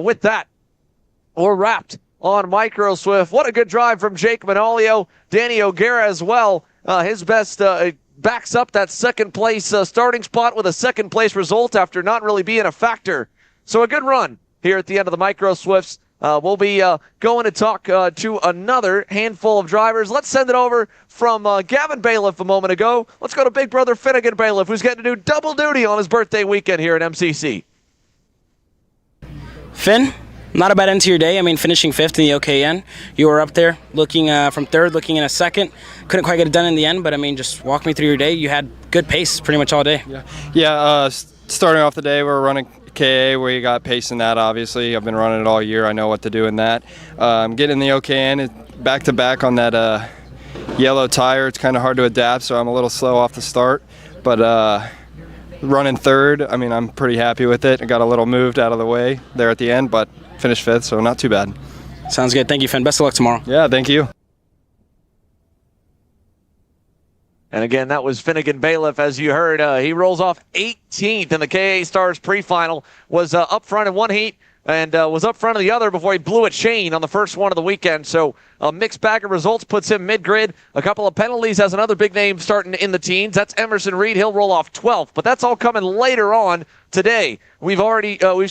with that, we're wrapped on Micro Swift. What a good drive from Jake Manalio. Danny O'Gara as well. His best backs up that second place starting spot with a second place result after not really being a factor. So a good run here at the end of the Micro Swifts. We'll be going to talk to another handful of drivers. Let's send it over from Gavin Bailiff a moment ago. Let's go to Big Brother Finnegan Bailiff, who's getting to do double duty on his birthday weekend here at MCC.
Finn, not a bad end to your day. I mean, finishing 5th in the OKN. You were up there looking from 3rd, looking in a 2nd. Couldn't quite get it done in the end, but I mean, just walk me through your day. You had good pace pretty much all day.
Yeah. Starting off the day, we were running KA where you got pace in that, obviously. I've been running it all year. I know what to do in that. Getting the OKN back-to-back on that yellow tire, it's kind of hard to adapt, so I'm a little slow off the start. But running 3rd, I mean, I'm pretty happy with it. I got a little moved out of the way there at the end, but finished 5th, so not too bad.
Sounds good. Thank you, Finn. Best of luck tomorrow.
Yeah, thank you.
And again, that was Finnegan Bailiff, as you heard. He rolls off 18th in the KA Stars pre-final, was up front in one heat, and was up front of the other before he blew a chain on the first one of the weekend. So a mixed bag of results puts him mid-grid. A couple of penalties has another big name starting in the teens. That's Emerson Reed. He'll roll off 12th, but that's all coming later on today. We've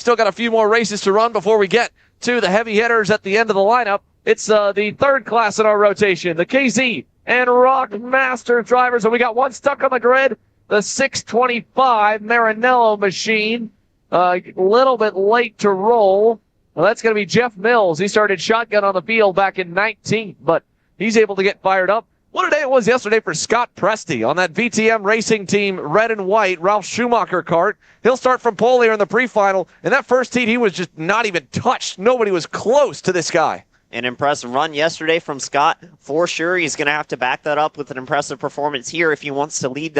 still got a few more races to run before we get to the heavy hitters at the end of the lineup. It's the third class in our rotation, the KZ and Rock Masters drivers, and we got one stuck on the grid, the 625 Maranello machine. A little bit late to roll. Well, that's going to be Jeff Mills. He started shotgun on the field back in 19th, but he's able to get fired up. What a day it was yesterday for Scott Presti on that VTM racing team, red and white, Ralph Schumacher kart. He'll start from pole here in the pre-final. In that first heat, he was just not even touched. Nobody was close to this guy.
An impressive run yesterday from Scott. For sure, he's going to have to back that up with an impressive performance here if he wants to lead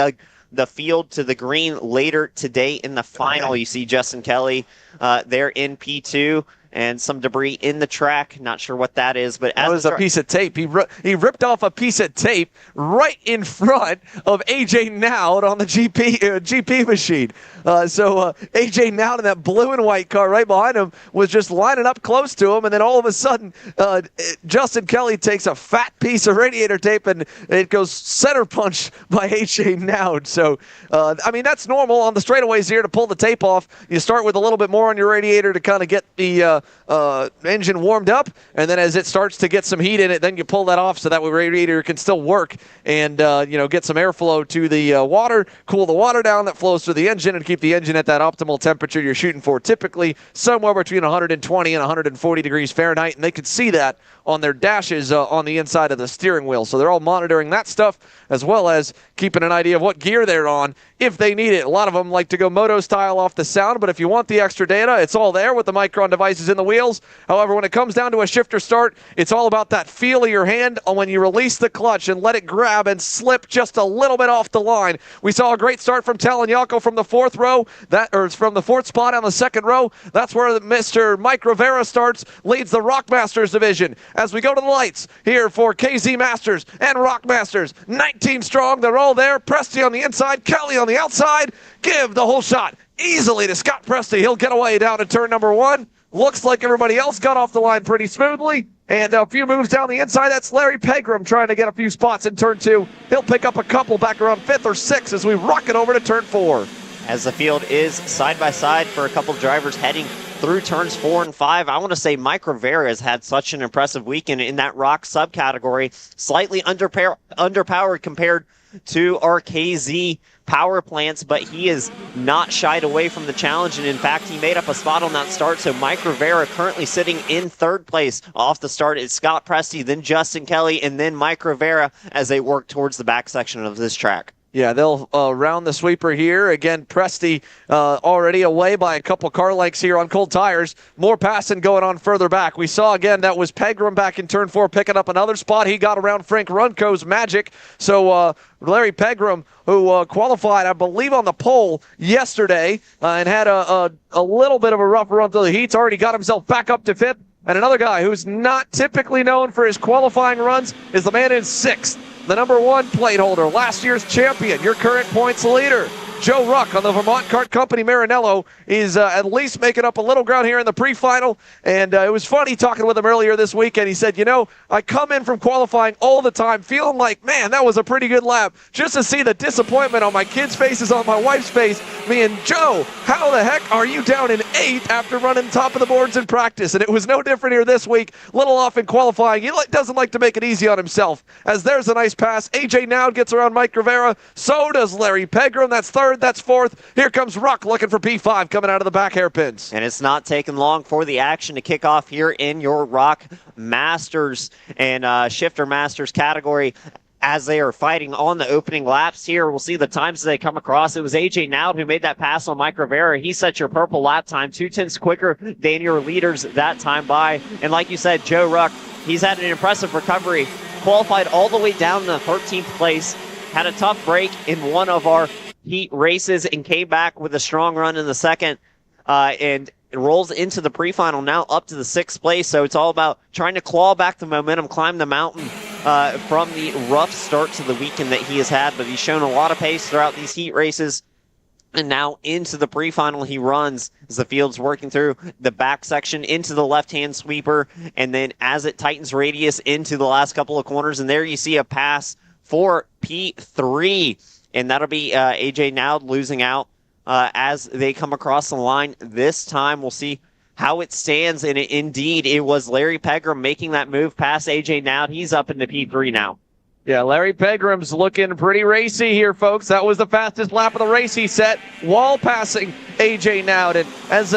the field to the green later today in the final. You see Justin Kelly there in P2 and some debris in the track. Not sure what that is, but
that was a piece of tape. He ripped off a piece of tape right in front of AJ Nowd on the GP machine. So AJ Nowd in that blue and white car right behind him was just lining up close to him, and then all of a sudden Justin Kelly takes a fat piece of radiator tape and it goes center punch by AJ Nowd. So I mean, that's normal on the straightaways here to pull the tape off. You start with a little bit more on your radiator to kind of get the engine warmed up, and then as it starts to get some heat in it, then you pull that off so that radiator can still work and get some airflow to the water, cool the water down that flows through the engine, and keep the engine at that optimal temperature you're shooting for, typically somewhere between 120 and 140 degrees Fahrenheit, and they could see that on their dashes on the inside of the steering wheel. So they're all monitoring that stuff as well as keeping an idea of what gear they're on if they need it. A lot of them like to go moto style off the sound, but if you want the extra data, it's all there with the Micron devices in the wheels. However, when it comes down to a shifter start, it's all about that feel of your hand when you release the clutch and let it grab and slip just a little bit off the line. We saw a great start from Talanyako from the fourth row, from the fourth spot on the second row. That's where Mr. Mike Rivera starts, leads the Rock Masters division. As we go to the lights here for KZ Masters and Rock Masters, 19 strong, they're all there. Presti on the inside, Kelly on the outside. Give the whole shot easily to Scott Presti. He'll get away down to turn number one. Looks like everybody else got off the line pretty smoothly. And a few moves down the inside. That's Larry Pegram trying to get a few spots in turn two. He'll pick up a couple back around fifth or sixth as we rocket over to turn four.
As the field is side by side for a couple drivers heading through turns 4 and 5. I want to say Mike Rivera has had such an impressive weekend in that rock subcategory. Slightly underpowered compared to our KZ power plants, but he is not shied away from the challenge, and in fact he made up a spot on that start. So Mike Rivera currently sitting in third place off the start. It's Scott Presti, then Justin Kelly, and then Mike Rivera as they work towards the back section of this track.
Yeah, they'll round the sweeper here. Again, Presti already away by a couple car lengths here on cold tires. More passing going on further back. We saw, again, that was Pegram back in turn 4 picking up another spot. He got around Frank Runco's magic. So Larry Pegram, who qualified, I believe, on the pole yesterday and had a little bit of a rough run through the heats, already got himself back up to 5th. And another guy who's not typically known for his qualifying runs is the man in 6th. The number 1 plate holder, last year's champion, your current points leader. Joe Ruck on the Vermont Kart Company Maranello is at least making up a little ground here in the pre-final. And it was funny talking with him earlier this week, and he said, I come in from qualifying all the time feeling like, man, that was a pretty good lap. Just to see the disappointment on my kids' faces, on my wife's face, me and Joe, how the heck are you down in 8th after running top of the boards in practice? And it was no different here this week. Little off in qualifying. He doesn't like to make it easy on himself. As there's a nice pass. AJ Nowd gets around Mike Rivera. So does Larry Pegram. That's 3rd. That's 4th. Here comes Ruck looking for P5 coming out of the back hairpins.
And it's not taking long for the action to kick off here in your Rock Masters and Shifter Masters category. As they are fighting on the opening laps here, we'll see the times as they come across. It was AJ Nowd who made that pass on Mike Rivera. He set your purple lap time 2/10 quicker than your leaders that time by. And like you said, Joe Ruck, he's had an impressive recovery. Qualified all the way down to 13th place. Had a tough break in one of our heat races and came back with a strong run in the second. And it rolls into the pre-final now up to the 6th place. So it's all about trying to claw back the momentum, climb the mountain, from the rough start to the weekend that he has had, but he's shown a lot of pace throughout these heat races. And now into the pre-final he runs as the field's working through the back section into the left-hand sweeper, and then as it tightens radius into the last couple of corners, and there you see a pass for P3, and that'll be AJ Nowd losing out as they come across the line. This time we'll see how it stands, and indeed it was Larry Pegram making that move past AJ Nowd. He's up into P3 now.
Yeah, Larry Pegram's looking pretty racy here, folks. That was the fastest lap of the race he set while passing AJ Nowd. And as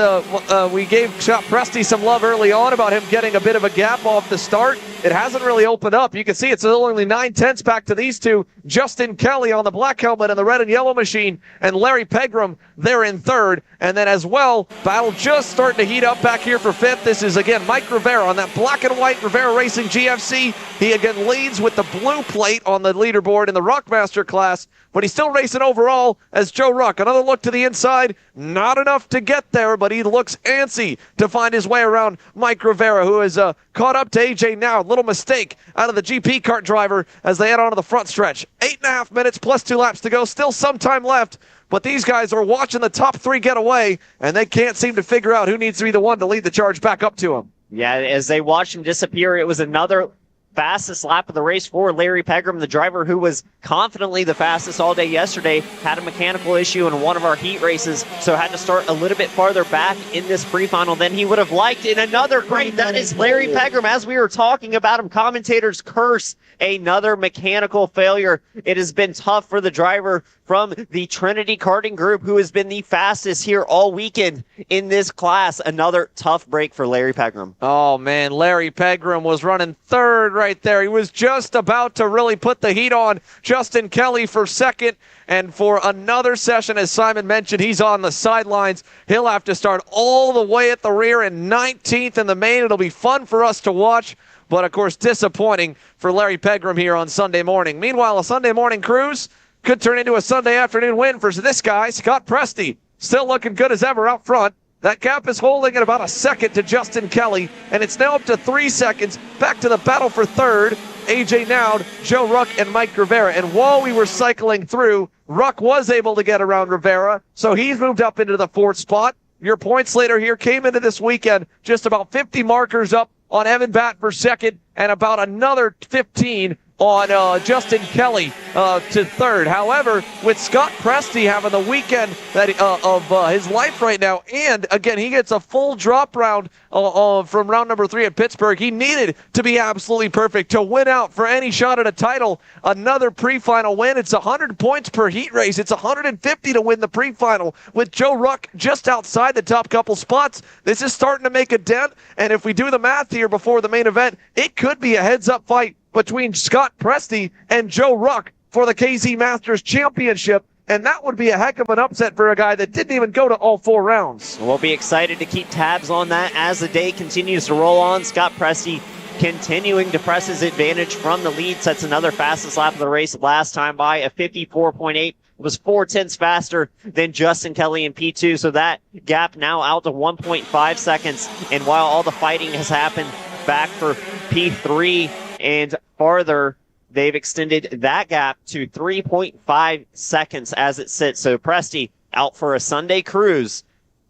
we gave Scott Presti some love early on about him getting a bit of a gap off the start, it hasn't really opened up. You can see it's only 9/10 back to these two. Justin Kelly on the black helmet and the red and yellow machine, and Larry Pegram there in third. And then as well, battle just starting to heat up back here for fifth. This is again Mike Rivera on that black and white Rivera Racing GFC. He again leads with the blue plate on the leaderboard in the Rockmaster class, but he's still racing overall as Joe Ruck. Another look to the inside, not enough to get there, but he looks antsy to find his way around Mike Rivera, who is caught up to AJ now. Little mistake out of the GP kart driver as they head on to the front stretch. 8.5 minutes plus 2 laps to go, still some time left, but these guys are watching the top three get away, and they can't seem to figure out who needs to be the one to lead the charge back up to him.
Yeah, as they watch him disappear, it was another fastest lap of the race for Larry Pegram, the driver who was confidently the fastest all day yesterday, had a mechanical issue in one of our heat races, so had to start a little bit farther back in this pre-final than he would have liked. In another great, that is Larry Pegram. As we were talking about him, commentators curse another mechanical failure. It has been tough for the driver from the Trinity Karting Group, who has been the fastest here all weekend in this class. Another tough break for Larry Pegram.
Oh, man, Larry Pegram was running third right there. He was just about to really put the heat on Justin Kelly for second. And for another session, as Simon mentioned, he's on the sidelines. He'll have to start all the way at the rear in 19th in the main. It'll be fun for us to watch, but of course disappointing for Larry Pegram here on Sunday morning. Meanwhile, a Sunday morning cruise could turn into a Sunday afternoon win for this guy, Scott Presti. Still looking good as ever out front. That gap is holding at about a second to Justin Kelly, and it's now up to 3 seconds. Back to the battle for third. AJ Nowd, Joe Ruck, and Mike Rivera. And while we were cycling through, Ruck was able to get around Rivera, so he's moved up into the fourth spot. Your points later here came into this weekend just about 50 markers up on Evan Batt for second, and about another 15 on Justin Kelly to third. However, with Scott Presti having the weekend that of his life right now, and again, he gets a full drop round from round number 3 at Pittsburgh. He needed to be absolutely perfect to win out for any shot at a title. Another pre-final win. It's 100 points per heat race. It's 150 to win the pre-final. With Joe Ruck just outside the top couple spots, this is starting to make a dent, and if we do the math here before the main event, it could be a heads-up fight between Scott Presti and Joe Ruck for the KZ Masters Championship, and that would be a heck of an upset for a guy that didn't even go to all 4 rounds.
We'll be excited to keep tabs on that as the day continues to roll on. Scott Presti continuing to press his advantage from the lead, sets another fastest lap of the race last time by a 54.8. Was 0.4 faster than Justin Kelly in P2, so that gap now out to 1.5 seconds. And while all the fighting has happened back for P3 and farther, they've extended that gap to 3.5 seconds as it sits. So Presti out for a Sunday cruise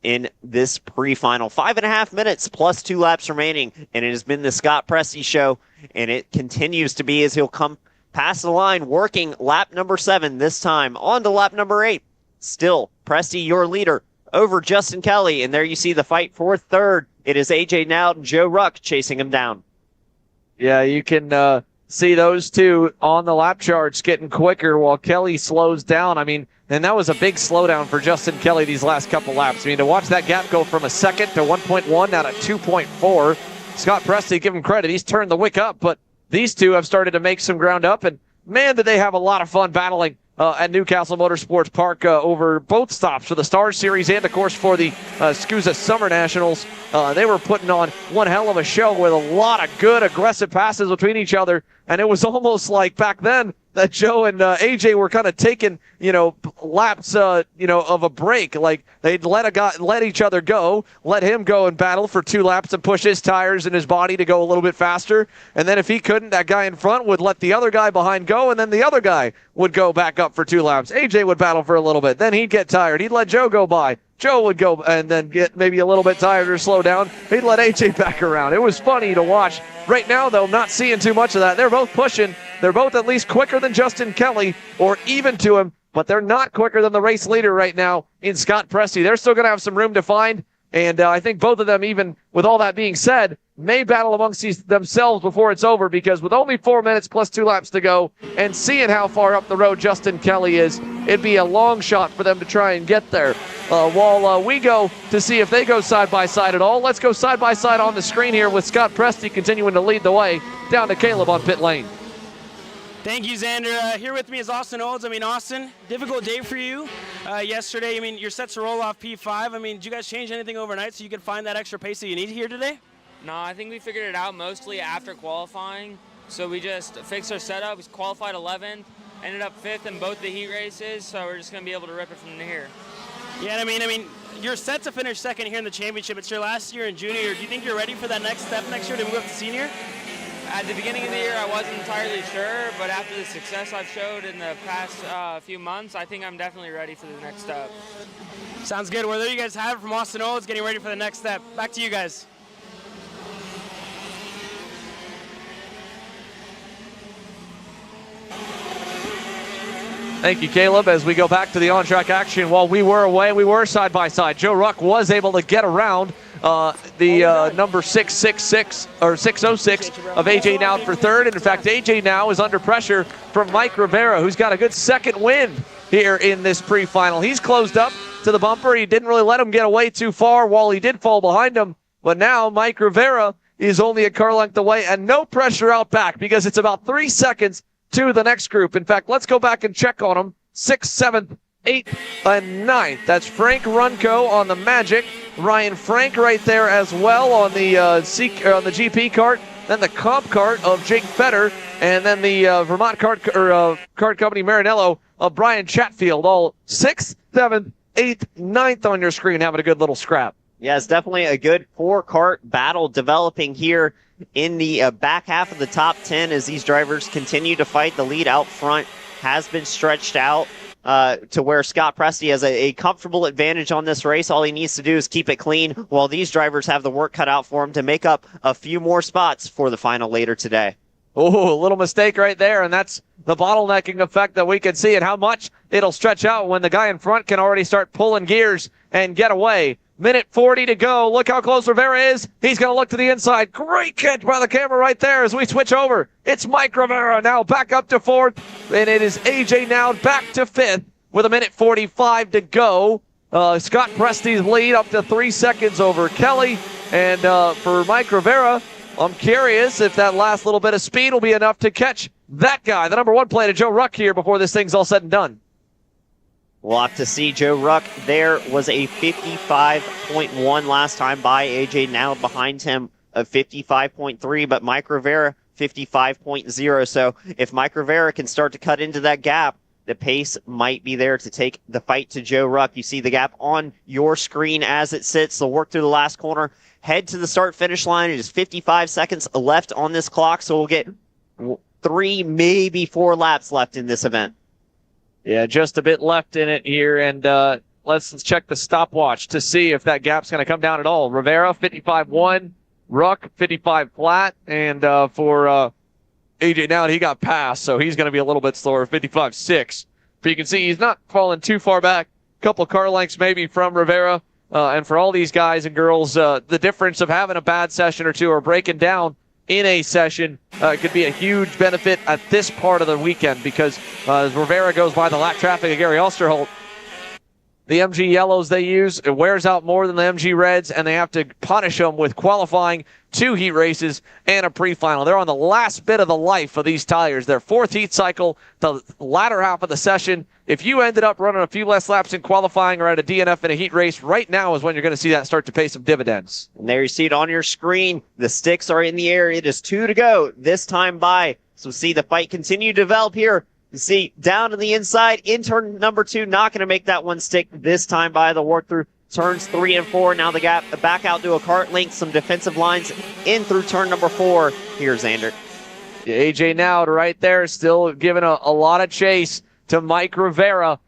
in this pre-final. 5.5 minutes plus 2 laps remaining, and it has been the Scott Presti show, and it continues to be as he'll come past the line, working lap number 7 this time, on to lap number 8. Still, Presti, your leader, over Justin Kelly, and there you see the fight for third. It is AJ Nowd and Joe Ruck chasing him down.
Yeah, you can see those two on the lap charts getting quicker while Kelly slows down. I mean, and that was a big slowdown for Justin Kelly these last couple laps. I mean, to watch that gap go from a second to 1.1 now to 2.4. Scott Presti, give him credit, he's turned the wick up, but these two have started to make some ground up, and man, did they have a lot of fun battling at Newcastle Motorsports Park over both stops for the Star Series and, of course, for the SCUSA Summer Nationals. They were putting on one hell of a show with a lot of good, aggressive passes between each other, and it was almost like back then that Joe and AJ were kind of taking, laps, of a break. Like they'd let each other go, let him go and battle for 2 laps and push his tires and his body to go a little bit faster. And then if he couldn't, that guy in front would let the other guy behind go, and then the other guy would go back up for 2 laps. AJ would battle for a little bit. Then he'd get tired. He'd let Joe go by. Joe would go and then get maybe a little bit tired or slow down. He'd let AJ back around. It was funny to watch. Right now, though, not seeing too much of that. They're both pushing. They're both at least quicker than Justin Kelly or even to him, but they're not quicker than the race leader right now in Scott Presti. They're still going to have some room to find, and I think both of them, even with all that being said, may battle amongst themselves before it's over, because with only 4 minutes plus 2 laps to go and seeing how far up the road Justin Kelly is, it'd be a long shot for them to try and get there. While we go to see if they go side by side at all, let's go side by side on the screen here with Scott Presti continuing to lead the way down to Caleb on pit lane.
Thank you, Xander. Here with me is Austin Olds. Austin, difficult day for you yesterday. You're set to roll off P5. Did you guys change anything overnight so you could find that extra pace that you need here today?
No, I think we figured it out mostly after qualifying. So we just fixed our setup. We qualified 11th, ended up 5th in both the heat races. So we're just going to be able to rip it from here.
Yeah, you're set to finish second here in the championship. It's your last year in junior. Do you think you're ready for that next step next year to move up to senior?
At the beginning of the year, I wasn't entirely sure, but after the success I've showed in the past few months, I think I'm definitely ready for the next step.
Sounds good. Well, there you guys have it from Austin Olds, getting ready for the next step. Back to you guys.
Thank you, Caleb. As we go back to the on-track action, while we were away, we were side by side. Joe Ruck was able to get around the number 666 or 606 of AJ Now for third. And in fact, AJ Now is under pressure from Mike Rivera, who's got a good second win here in this pre-final. He's closed up to the bumper. He didn't really let him get away too far while he did fall behind him. But now Mike Rivera is only a car length away, and no pressure out back because it's about 3 seconds to the next group. In fact, let's go back and check on them. 6th, 7th, 8th, and 9th. That's Frank Runco on the Magic. Ryan Frank right there as well on the GP kart. Then the comp kart of Jake Fetter, and then the Vermont kart company Marinello of Brian Chatfield. All 6th, 7th, 8th, 9th on your screen, having a good little scrap.
Yeah, it's definitely a good 4-kart battle developing here in the back half of the top 10 as these drivers continue to fight. The lead out front has been stretched out to where Scott Presti has a comfortable advantage on this race. All he needs to do is keep it clean while these drivers have the work cut out for him to make up a few more spots for the final later today.
Oh, a little mistake right there, and that's the bottlenecking effect that we can see, and how much it'll stretch out when the guy in front can already start pulling gears and get away. Minute 40 to go. Look how close Rivera is. He's going to look to the inside. Great catch by the camera right there as we switch over. It's Mike Rivera now back up to 4th, and it is AJ Now back to 5th with a minute 45 to go. Scott Presti's lead up to 3 seconds over Kelly, and for Mike Rivera, I'm curious if that last little bit of speed will be enough to catch that guy, the number 1 plate of Joe Ruck here before this thing's all said and done.
We'll have to see. Joe Ruck there was a 55.1 last time by AJ Now, behind him a 55.3, but Mike Rivera 55.0. So if Mike Rivera can start to cut into that gap, the pace might be there to take the fight to Joe Ruck. You see the gap on your screen as it sits. They'll work through the last corner, head to the start-finish line. It is 55 seconds left on this clock, so we'll get 3, maybe 4 laps left in this event.
Yeah, just a bit left in it here, and let's check the stopwatch to see if that gap's going to come down at all. Rivera, 55.1, Ruck, 55 flat, and for AJ Now, he got passed, so he's going to be a little bit slower, 55.6. But you can see he's not falling too far back, a couple car lengths maybe from Rivera, and for all these guys and girls, the difference of having a bad session or two or breaking down in a session could be a huge benefit at this part of the weekend, because as Rivera goes by the lap traffic of Gary Osterholt, the MG yellows they use, it wears out more than the MG reds, and they have to punish them with qualifying 2 heat races and a pre-final. They're on the last bit of the life of these tires. Their 4th heat cycle, the latter half of the session. If you ended up running a few less laps in qualifying or at a DNF in a heat race, right now is when you're going to see that start to pay some dividends.
And there you see it on your screen. The sticks are in the air. It is 2 to go this time by. So see the fight continue to develop here You see, down to the inside, in turn number 2, not going to make that one stick this time by the work through turns 3 and 4. Now the gap back out to a kart link, some defensive lines in through turn number 4. Here's Xander.
AJ Nowd right there, still giving a lot of chase to Mike Rivera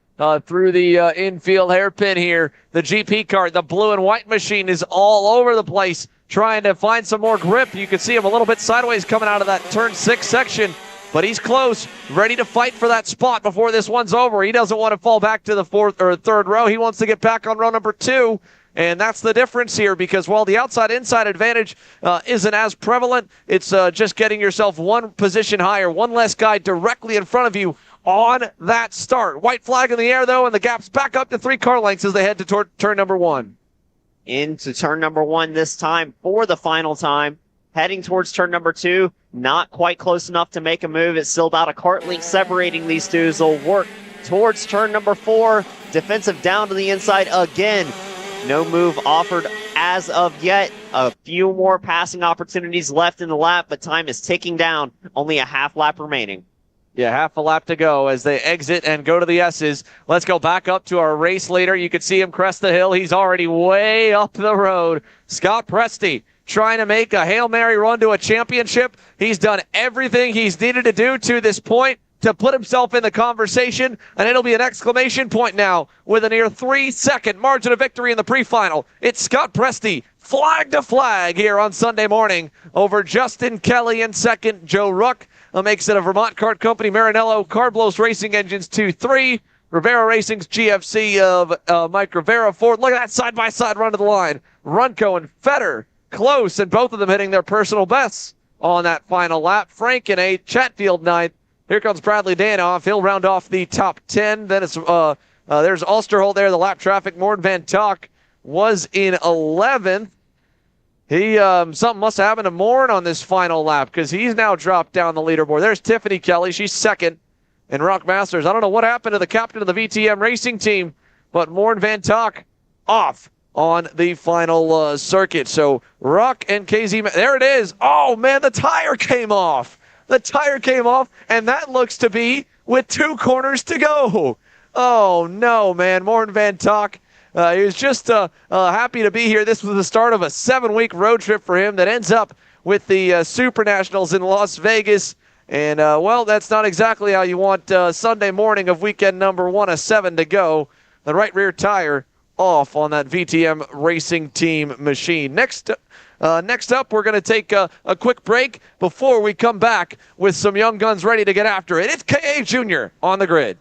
through the infield hairpin here. The GP kart, the blue and white machine, is all over the place trying to find some more grip. You can see him a little bit sideways coming out of that turn 6 section, but he's close, ready to fight for that spot before this one's over. He doesn't want to fall back to the 4th or 3rd row. He wants to get back on row number 2. And that's the difference here, because while the outside-inside advantage isn't as prevalent, it's just getting yourself one position higher, one less guy directly in front of you on that start. White flag in the air, though, and the gap's back up to 3 car lengths as they head to turn number 1.
Into turn number 1 this time for the final time. Heading towards turn number 2, not quite close enough to make a move. It's still about a kart length separating these two. They'll work towards turn number 4. Defensive down to the inside again. No move offered as of yet. A few more passing opportunities left in the lap, but time is ticking down. Only a half lap remaining.
Yeah, half a lap to go as they exit and go to the S's. Let's go back up to our race leader. You can see him crest the hill. He's already way up the road. Scott Presti trying to make a Hail Mary run to a championship. He's done everything he's needed to do to this point to put himself in the conversation, and it'll be an exclamation point now with a near 3-second margin of victory in the pre-final. It's Scott Presti, flag to flag here on Sunday morning over Justin Kelly in second. Joe Ruck makes it a Vermont Kart Company Maranello Carblos Racing Engines 2-3. Rivera Racing's GFC of Mike Rivera fourth. Look at that side-by-side run to the line. Runco and Fetter close, and both of them hitting their personal bests on that final lap. Frank in 8th, Chatfield 9th. Here comes Bradley Danoff. He'll round off the top 10. Then it's there's Alsterholt there, the lap traffic. Morten Van Talk was in 11th. He something must have happened to Morn on this final lap, because he's now dropped down the leaderboard. There's Tiffany Kelly. She's second. And Rock Masters, I don't know what happened to the captain of the VTM racing team, but Morn Van Talk off on the final circuit. So Rock and KZ, there it is. Oh, man, the tire came off. The tire came off, and that looks to be with 2 corners to go. Oh, no, man. Morten Van Talk, he was just happy to be here. This was the start of a 7-week road trip for him that ends up with the Super Nationals in Las Vegas. And, well, that's not exactly how you want Sunday morning of weekend number 1 of 7 to go. The right rear tire off on that VTM racing team machine. Next up, we're going to take a quick break before we come back with some young guns ready to get after it. It's K.A. Jr. on the grid.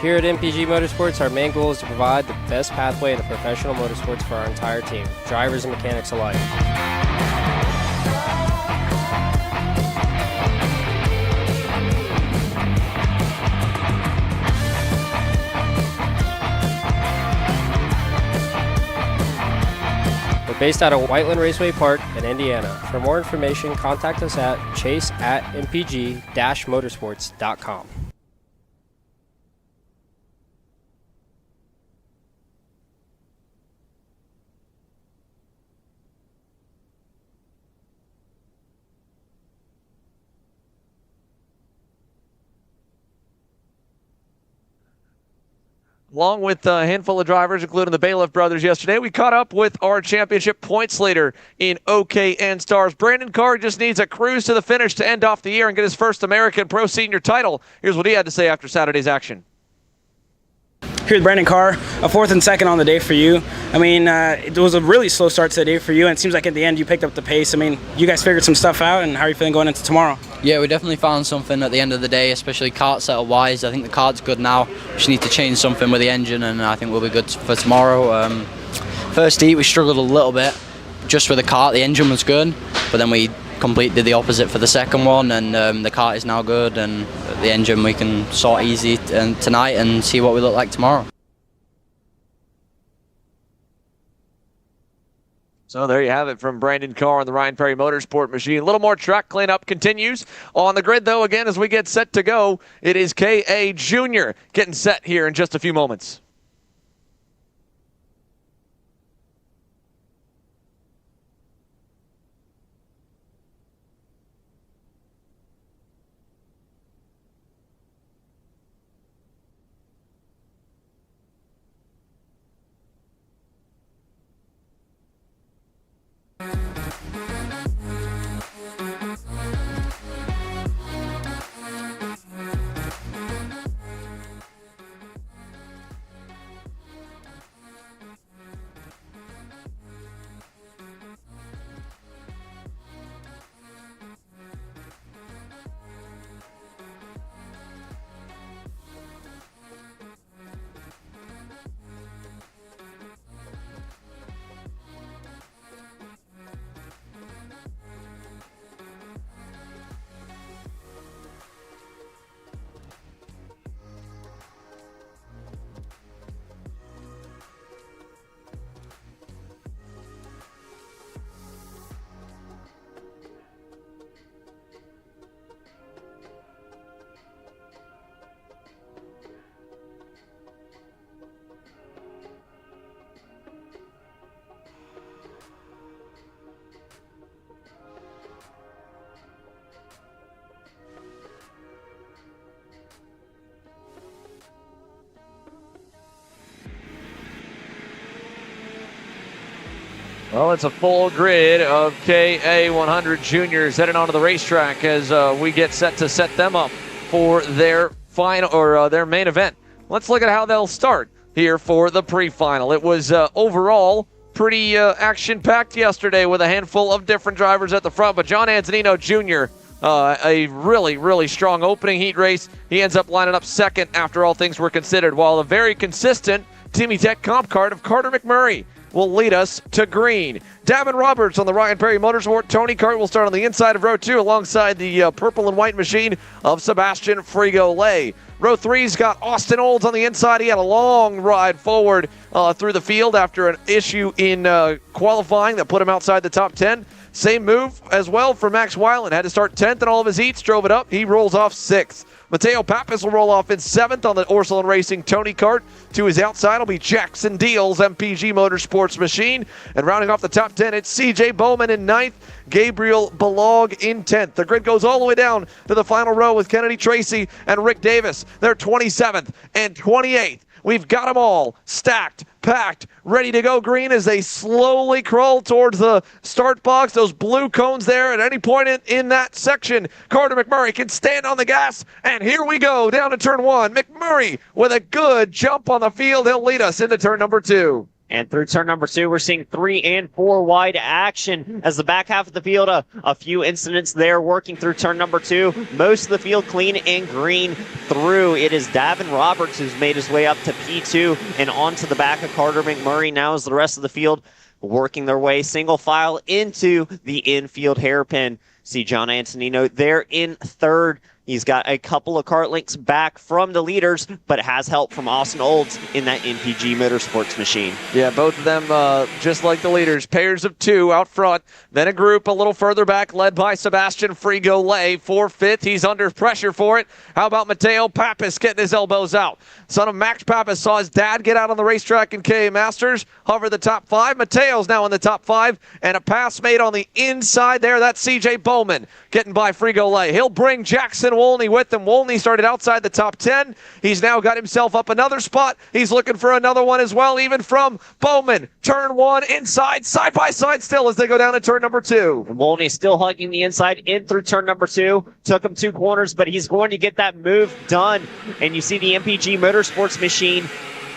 Here at MPG Motorsports, our main goal is to provide the best pathway into professional motorsports for our entire team, drivers and mechanics alike. We're based out of Whiteland Raceway Park in Indiana. For more information, contact us at chase@mpg-motorsports.com.
along with a handful of drivers, including the Bailiff brothers yesterday. We caught up with our championship points leader in OKN Stars. Brandon Carr just needs a cruise to the finish to end off the year and get his first American Pro Senior title. Here's what he had to say after Saturday's action.
Here's Brandon Carr, a 4th and 2nd on the day for you. I mean, it was a really slow start to the day for you, and it seems like at the end you picked up the pace. I mean, you guys figured some stuff out, and how are you feeling going into tomorrow?
Yeah, we definitely found something at the end of the day, especially kart setup-wise. I think the kart's good now. We just need to change something with the engine, and I think we'll be good for tomorrow. First heat, we struggled a little bit just with the kart. The engine was good, but then we did the opposite for the second one, and the kart is now good, and the engine we can sort easy tonight and see what we look like tomorrow.
So there you have it from Brandon Carr on the Ryan Perry Motorsport machine. A little more track cleanup continues. On the grid, though, again, as we get set to go, it is K.A. Jr. getting set here in just a few moments. Well, it's a full grid of KA100 juniors heading onto the racetrack as we get set to set them up for their final or their main event. Let's look at how they'll start here for the pre-final. It was overall pretty action-packed yesterday with a handful of different drivers at the front, but John Antonino Jr., a really, really strong opening heat race. He ends up lining up second after all things were considered, while a very consistent Timmy Tech comp card of Carter McMurray will lead us to green. Davin Roberts on the Ryan Perry Motorsport Tony Kart will start on the inside of row 2 alongside the purple and white machine of Sebastian Frigo-Lay. Row 3's got Austin Olds on the inside. He had a long ride forward through the field after an issue in qualifying that put him outside the top 10. Same move as well for Max Weiland. Had to start 10th in all of his heats, drove it up. He rolls off 6th. Mateo Pappas will roll off in 7th on the Orsolin Racing Tony Kart. To his outside will be Jackson Deals MPG Motorsports machine. And rounding off the top 10, it's CJ Bowman in 9th, Gabriel Balog in 10th. The grid goes all the way down to the final row with Kennedy Tracy and Rick Davis. They're 27th and 28th. We've got them all stacked, packed, ready to go green as they slowly crawl towards the start box. Those blue cones there at any point in that section. Carter McMurray can stand on the gas, and here we go down to turn 1. McMurray with a good jump on the field. He'll lead us into turn number 2.
And through turn number 2, we're seeing 3 and 4 wide action as the back half of the field, a few incidents there working through turn number 2. Most of the field clean and green through. It is Davin Roberts who's made his way up to P2 and onto the back of Carter McMurray. Now is the rest of the field working their way single file into the infield hairpin. See John Antonino there in 3rd. He's got a couple of kart links back from the leaders, but has help from Austin Olds in that MPG Motorsports machine.
Yeah, both of them, just like the leaders, pairs of 2 out front. Then a group a little further back, led by Sebastian Frigo-Lay for 5th. He's under pressure for it. How about Mateo Pappas getting his elbows out? Son of Max Pappas saw his dad get out on the racetrack in KA Masters, hover the top 5. Mateo's now in the top 5, and a pass made on the inside there. That's CJ Bowman getting by Frigo-Lay. He'll bring Jackson Wolney with him. Wolney started outside the top 10. He's now got himself up another spot. He's looking for another one as well, even from Bowman. Turn 1 inside, side by side still as they go down to turn number 2.
Wolney still hugging the inside in through turn number 2. Took him 2 corners, but he's going to get that move done. And you see the MPG Motorsports machine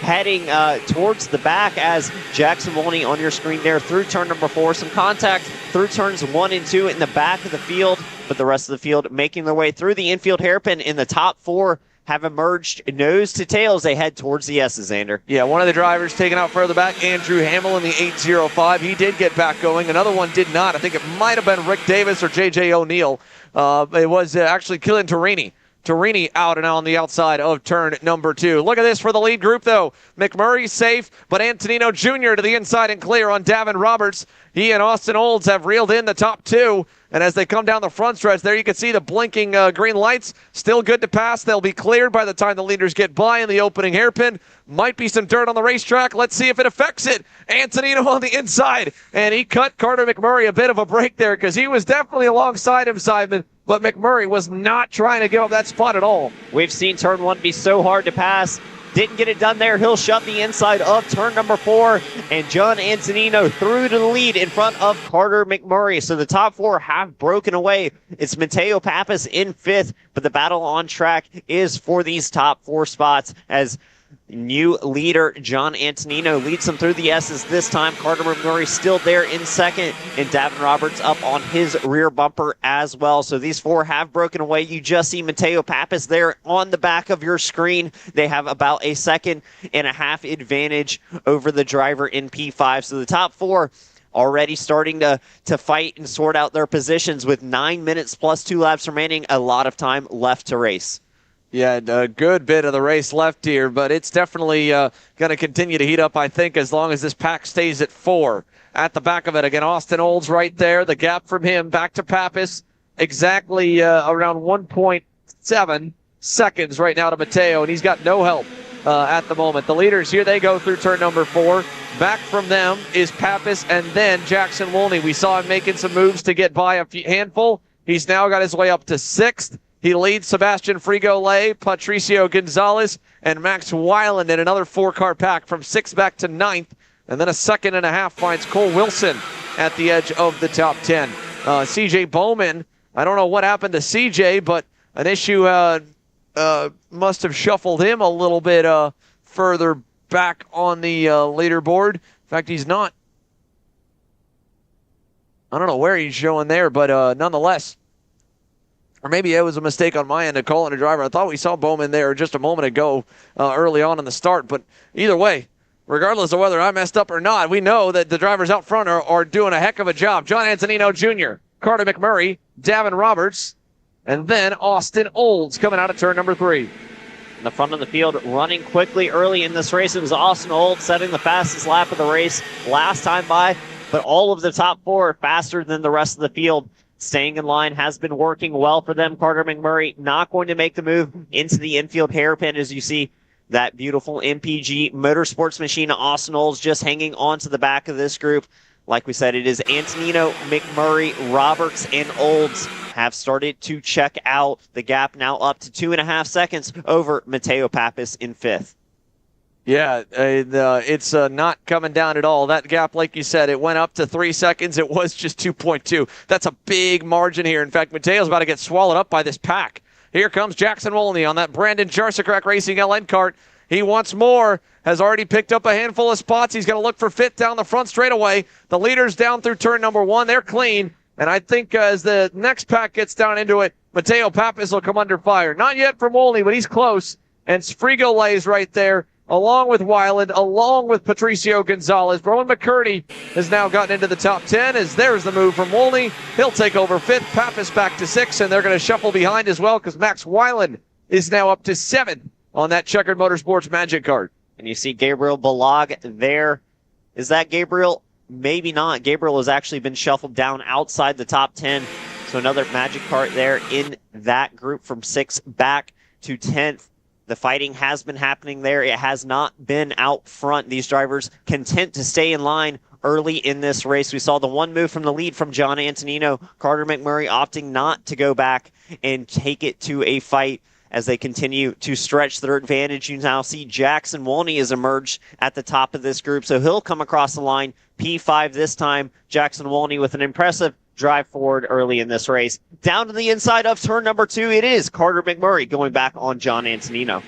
heading towards the back as Jackson Wolney on your screen there through turn number 4. Some contact through turns 1 and 2 in the back of the field, but the rest of the field making their way through the infield hairpin. In the top 4 have emerged nose to tail as they head towards the S's, Xander.
Yeah, one of the drivers taken out further back, Andrew Hamill in the 805. He did get back going. Another one did not. I think it might have been Rick Davis or J.J. O'Neill. It was actually Killian Torini. Torini out and on the outside of turn number 2. Look at this for the lead group, though. McMurray safe, but Antonino Jr. to the inside and clear on Davin Roberts. He and Austin Olds have reeled in the top 2. And as they come down the front stretch, there you can see the blinking green lights. Still good to pass. They'll be cleared by the time the leaders get by in the opening hairpin. Might be some dirt on the racetrack. Let's see if it affects it. Antonino on the inside. And he cut Carter McMurray a bit of a break there because he was definitely alongside him, Simon. But McMurray was not trying to give up that spot at all.
We've seen turn 1 be so hard to pass. Didn't get it done there. He'll shove the inside of turn number 4. And John Antonino through to the lead in front of Carter McMurray. So the top 4 have broken away. It's Mateo Pappas in 5th, but the battle on track is for these top 4 spots as new leader John Antonino leads them through the S's this time. Carter McMurray still there in 2nd, and Davin Roberts up on his rear bumper as well. So these 4 have broken away. You just see Mateo Pappas there on the back of your screen. They have about a 1.5-second advantage over the driver in P5. So the top 4 already starting to fight and sort out their positions with 9 minutes plus 2 laps remaining. A lot of time left to race.
Yeah, a good bit of the race left here, but it's definitely going to continue to heat up, I think, as long as this pack stays at 4. At the back of it, again, Austin Olds right there. The gap from him back to Pappas, exactly around 1.7 seconds right now to Mateo, and he's got no help at the moment. The leaders, here they go through turn number 4. Back from them is Pappas and then Jackson Wolney. We saw him making some moves to get by a handful. He's now got his way up to 6th. He leads Sebastian Frigolay, Patricio Gonzalez, and Max Weiland in another 4-car pack from 6th back to 9th. And then a 2.5 finds Cole Wilson at the edge of the top 10. CJ Bowman, I don't know what happened to CJ, but an issue must have shuffled him a little bit further back on the leaderboard. In fact, he's not. I don't know where he's showing there, but nonetheless. Or maybe it was a mistake on my end of calling a driver. I thought we saw Bowman there just a moment ago early on in the start. But either way, regardless of whether I messed up or not, we know that the drivers out front are doing a heck of a job. John Antonino Jr., Carter McMurray, Davin Roberts, and then Austin Olds coming out of turn number 3.
In the front of the field, running quickly early in this race. It was Austin Olds setting the fastest lap of the race last time by. But all of the top 4 are faster than the rest of the field. Staying in line has been working well for them. Carter McMurray not going to make the move into the infield hairpin as you see that beautiful MPG Motorsports machine. Austin Olds just hanging on to the back of this group. Like we said, it is Antonino, McMurray, Roberts, and Olds have started to check out. The gap now up to 2.5 seconds over Mateo Pappas in 5th.
Yeah, it's not coming down at all. That gap, like you said, it went up to 3 seconds. It was just 2.2. That's a big margin here. In fact, Mateo's about to get swallowed up by this pack. Here comes Jackson Wolney on that Brandon Jarsacrack Racing LN kart. He wants more, has already picked up a handful of spots. He's going to look for 5th down the front straightaway. The leaders down through turn number 1. They're clean. And I think as the next pack gets down into it, Mateo Pappas will come under fire. Not yet from Wolney, but he's close. And Frigolay is right there, along with Weiland, along with Patricio Gonzalez. Rowan McCurdy has now gotten into the top 10 as there's the move from Wolney. He'll take over 5th, Pappas back to 6th, and they're going to shuffle behind as well because Max Weiland is now up to 7 on that Checkered Motorsports Magic card.
And you see Gabriel Balag there. Is that Gabriel? Maybe not. Gabriel has actually been shuffled down outside the top 10. So another Magic cart there in that group from 6th back to 10th. The fighting has been happening there. It has not been out front. These drivers content to stay in line early in this race. We saw the one move from the lead from John Antonino. Carter McMurray opting not to go back and take it to a fight as they continue to stretch their advantage. You now see Jackson Wolney has emerged at the top of this group, so he'll come across the line. P5 this time. Jackson Wolney with an impressive drive forward early in this race. Down to the inside of turn number 2, it is Carter McMurray going back on John Antonino.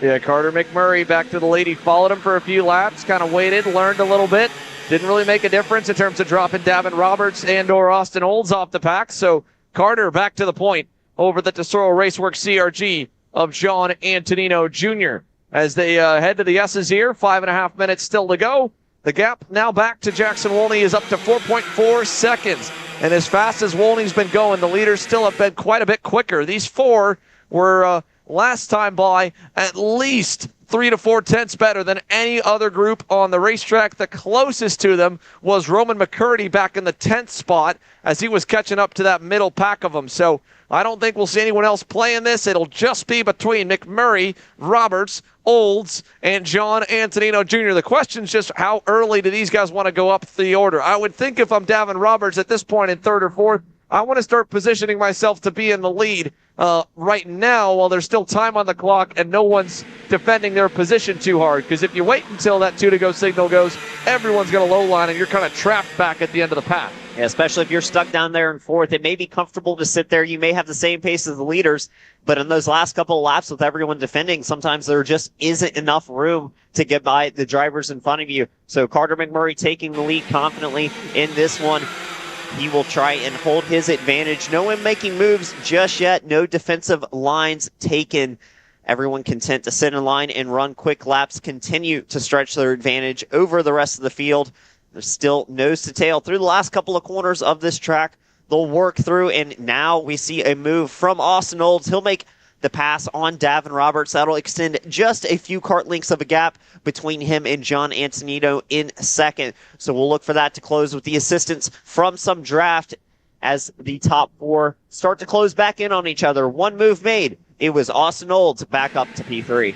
Yeah, Carter McMurray back to the lead. He followed him for a few laps, kind of waited, learned a little bit. Didn't really make a difference in terms of dropping Davin Roberts and or Austin Olds off the pack. So Carter back to the point over the Tesoro Raceworks CRG of John Antonino Jr. As they head to the S's here, 5.5 minutes still to go. The gap now back to Jackson Wolney is up to 4.4 seconds. And as fast as Wolney's been going, the leaders still have been quite a bit quicker. These four were last time by at least 3 to 4 tenths better than any other group on the racetrack. The closest to them was Roman McCurdy back in the 10th spot as he was catching up to that middle pack of them. So I don't think we'll see anyone else playing this. It'll just be between McMurray, Roberts, Olds, and John Antonino Jr. The question's just how early do these guys want to go up the order? I would think if I'm Davin Roberts at this point in 3rd or 4th, I want to start positioning myself to be in the lead right now while there's still time on the clock and no one's defending their position too hard. Because if you wait until that 2 to go signal goes, everyone's going to low line and you're kind of trapped back at the end of the path.
Yeah, especially if you're stuck down there in 4th. It may be comfortable to sit there. You may have the same pace as the leaders, but in those last couple of laps with everyone defending, sometimes there just isn't enough room to get by the drivers in front of you. So Carter McMurray taking the lead confidently in this one. He will try and hold his advantage. No one making moves just yet. No defensive lines taken. Everyone content to sit in line and run quick laps, continue to stretch their advantage over the rest of the field. There's still nose to tail through the last couple of corners of this track. They'll work through, and now we see a move from Austin Olds. He'll make the pass on Davin Roberts. That'll extend just a few kart lengths of a gap between him and John Antonino in 2nd. So we'll look for that to close with the assistance from some draft as the top 4 start to close back in on each other. One move made. It was Austin Olds back up to P3.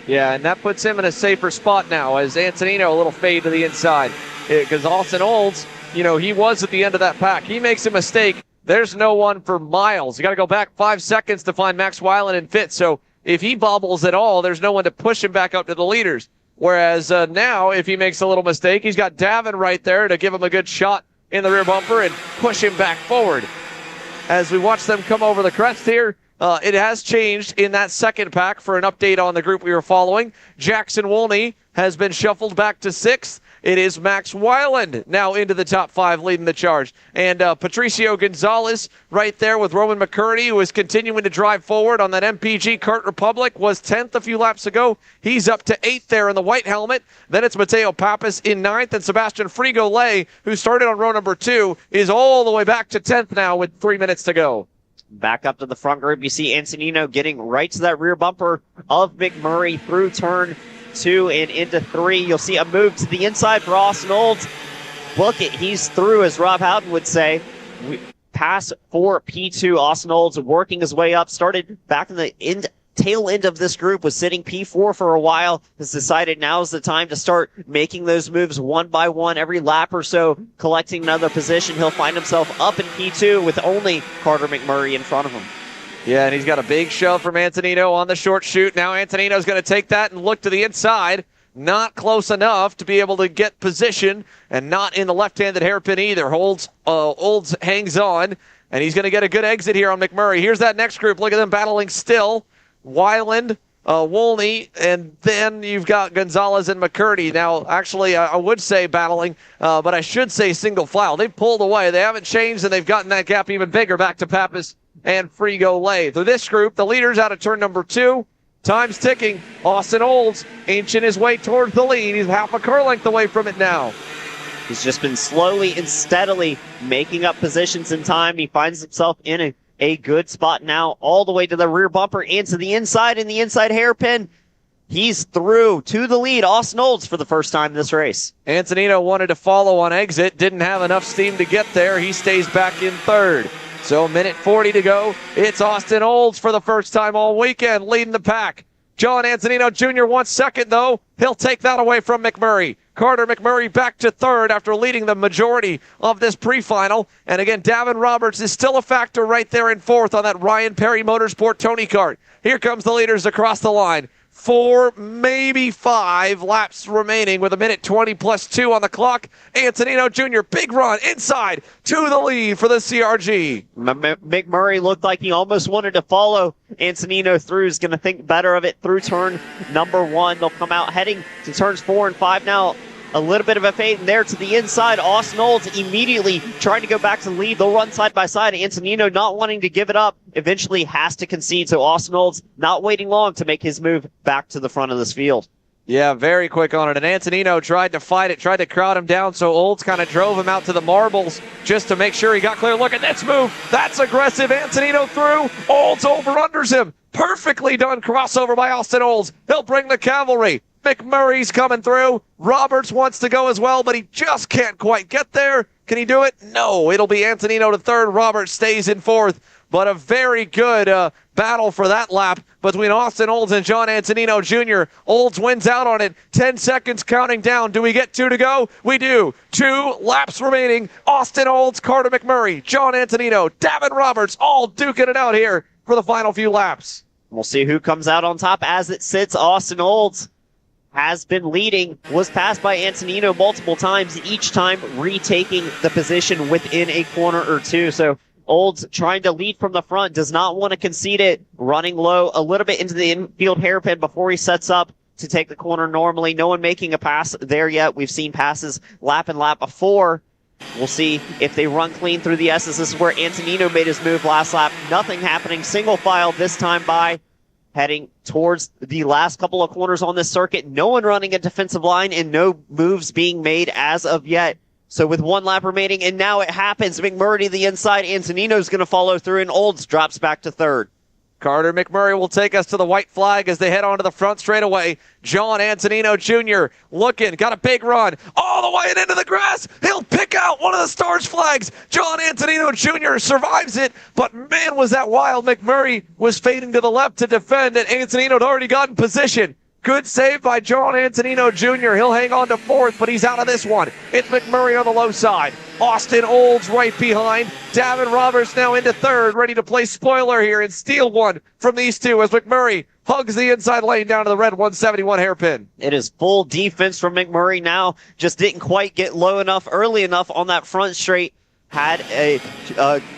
Yeah, and that puts him in a safer spot now as Antonino a little fade to the inside. Because Austin Olds, he was at the end of that pack. He makes a mistake. There's no one for miles. You got to go back 5 seconds to find Max Weiland and Fitz. So if he bobbles at all, there's no one to push him back up to the leaders. Whereas now, if he makes a little mistake, he's got Davin right there to give him a good shot in the rear bumper and push him back forward. As we watch them come over the crest here, it has changed in that 2nd pack for an update on the group we were following. Jackson Wolney has been shuffled back to 6th. It is Max Weiland now into the top 5 leading the charge. And Patricio Gonzalez right there with Roman McCurdy, who is continuing to drive forward on that MPG Kart Republic, was 10th a few laps ago. He's up to 8th there in the white helmet. Then it's Mateo Pappas in 9th, and Sebastian Frigolay, who started on row number 2, is all the way back to 10th now with 3 minutes to go.
Back up to the front group, you see Antonino getting right to that rear bumper of McMurray through turn 2 and into 3. You'll see a move to the inside for Austin Olds. Book it. He's through, as Rob Howden would say. Pass for P2. Austin Olds working his way up. Started back in the tail end of this group, was sitting P4 for a while. Has decided now is the time to start making those moves one by one. Every lap or so, collecting another position. He'll find himself up in P2 with only Carter McMurray in front of him.
Yeah, and he's got a big shove from Antonino on the short chute. Now Antonino's going to take that and look to the inside. Not close enough to be able to get position, and not in the left-handed hairpin either. Olds hangs on, and he's going to get a good exit here on McMurray. Here's that next group. Look at them battling still. Weiland, Wolney, and then you've got Gonzalez and McCurdy. Now, actually, I would say battling, but I should say single file. They've pulled away. They haven't changed, and they've gotten that gap even bigger back to Pappas and Frigolay. Through this group, the leaders out of turn number 2. Time's ticking. Austin Olds inching his way towards the lead. He's half a car length away from it now.
He's just been slowly and steadily making up positions in time. He finds himself in a good spot now, all the way to the rear bumper and to the inside in the inside hairpin. He's through to the lead. Austin Olds for the first time this race.
Antonino wanted to follow on exit. Didn't have enough steam to get there. He stays back in 3rd. So 1:40 to go. It's Austin Olds for the first time all weekend leading the pack. John Antonino Jr. wants 2nd, though. He'll take that away from McMurray. Carter McMurray back to third after leading the majority of this pre-final. And again, Davin Roberts is still a factor right there in fourth on that Ryan Perry Motorsport Tony Kart. Here comes the leaders across the line. 4, maybe 5 laps remaining with 1:20 plus 2 on the clock. Antonino Jr., big run inside to the lead for the CRG.
McMurray looked like he almost wanted to follow Antonino through. He's going to think better of it through turn number 1. They'll come out heading to turns 4 and 5 now. A little bit of a fade in there to the inside. Austin Olds immediately trying to go back to the lead. They'll run side by side. Antonino not wanting to give it up, eventually has to concede. So Austin Olds not waiting long to make his move back to the front of this field.
Yeah, very quick on it. And Antonino tried to fight it, tried to crowd him down, so Olds kind of drove him out to the marbles just to make sure he got clear. Look at this move. That's aggressive. Antonino through. Olds over-unders him. Perfectly done crossover by Austin Olds. He'll bring the cavalry. McMurray's coming through. Roberts wants to go as well, but he just can't quite get there. Can he do it? No. It'll be Antonino to third. Roberts stays in fourth. But a very good battle for that lap between Austin Olds and John Antonino Jr. Olds wins out on it. 10 seconds counting down. Do we get 2 to go? We do. 2 laps remaining. Austin Olds, Carter McMurray, John Antonino, Davin Roberts, all duking it out here for the final few laps.
We'll see who comes out on top. As it sits, Austin Olds has been leading, was passed by Antonino multiple times, each time retaking the position within a corner or 2. So Olds trying to lead from the front, does not want to concede it, running low a little bit into the infield hairpin before he sets up to take the corner normally. No one making a pass there yet. We've seen passes lap and lap before. We'll see if they run clean through the S's. This is where Antonino made his move last lap. Nothing happening. Single file this time by. Heading towards the last couple of corners on this circuit. No one running a defensive line and no moves being made as of yet. So with 1 lap remaining, and now it happens. McMurray to the inside. Antonino's going to follow through, and Olds drops back to third.
Carter McMurray will take us to the white flag as they head onto the front straightaway. John Antonino Jr. looking, got a big run all the way into the grass. He'll pick out one of the stars flags. John Antonino Jr. survives it, but man, was that wild. McMurray was fading to the left to defend, and Antonino had already got in position. Good save by John Antonino Jr. He'll hang on to fourth, but he's out of this one. It's McMurray on the low side. Austin Olds right behind. Davin Roberts now into third, ready to play spoiler here and steal one from these two as McMurray hugs the inside lane down to the red 171 hairpin.
It is full defense from McMurray now. Just didn't quite get low enough, early enough on that front straight. Had a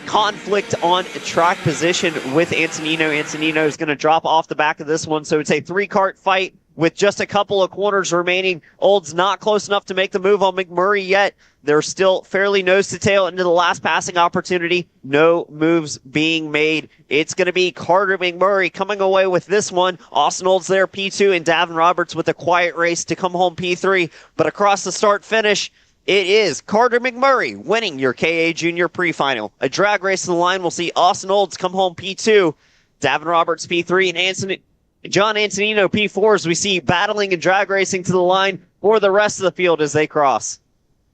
conflict on track position with Antonino. Antonino is going to drop off the back of this one, so it's a 3-kart fight with just a couple of corners remaining. Olds not close enough to make the move on McMurray yet. They're still fairly nose to tail into the last passing opportunity. No moves being made. It's going to be Carter McMurray coming away with this one. Austin Olds there, P2, and Davin Roberts with a quiet race to come home P3. But across the start-finish, it is Carter McMurray winning your KA Junior pre-final. A drag race to the line. We'll see Austin Olds come home P2, Davin Roberts P3, and John Antonino P4 as we see battling and drag racing to the line for the rest of the field as they cross.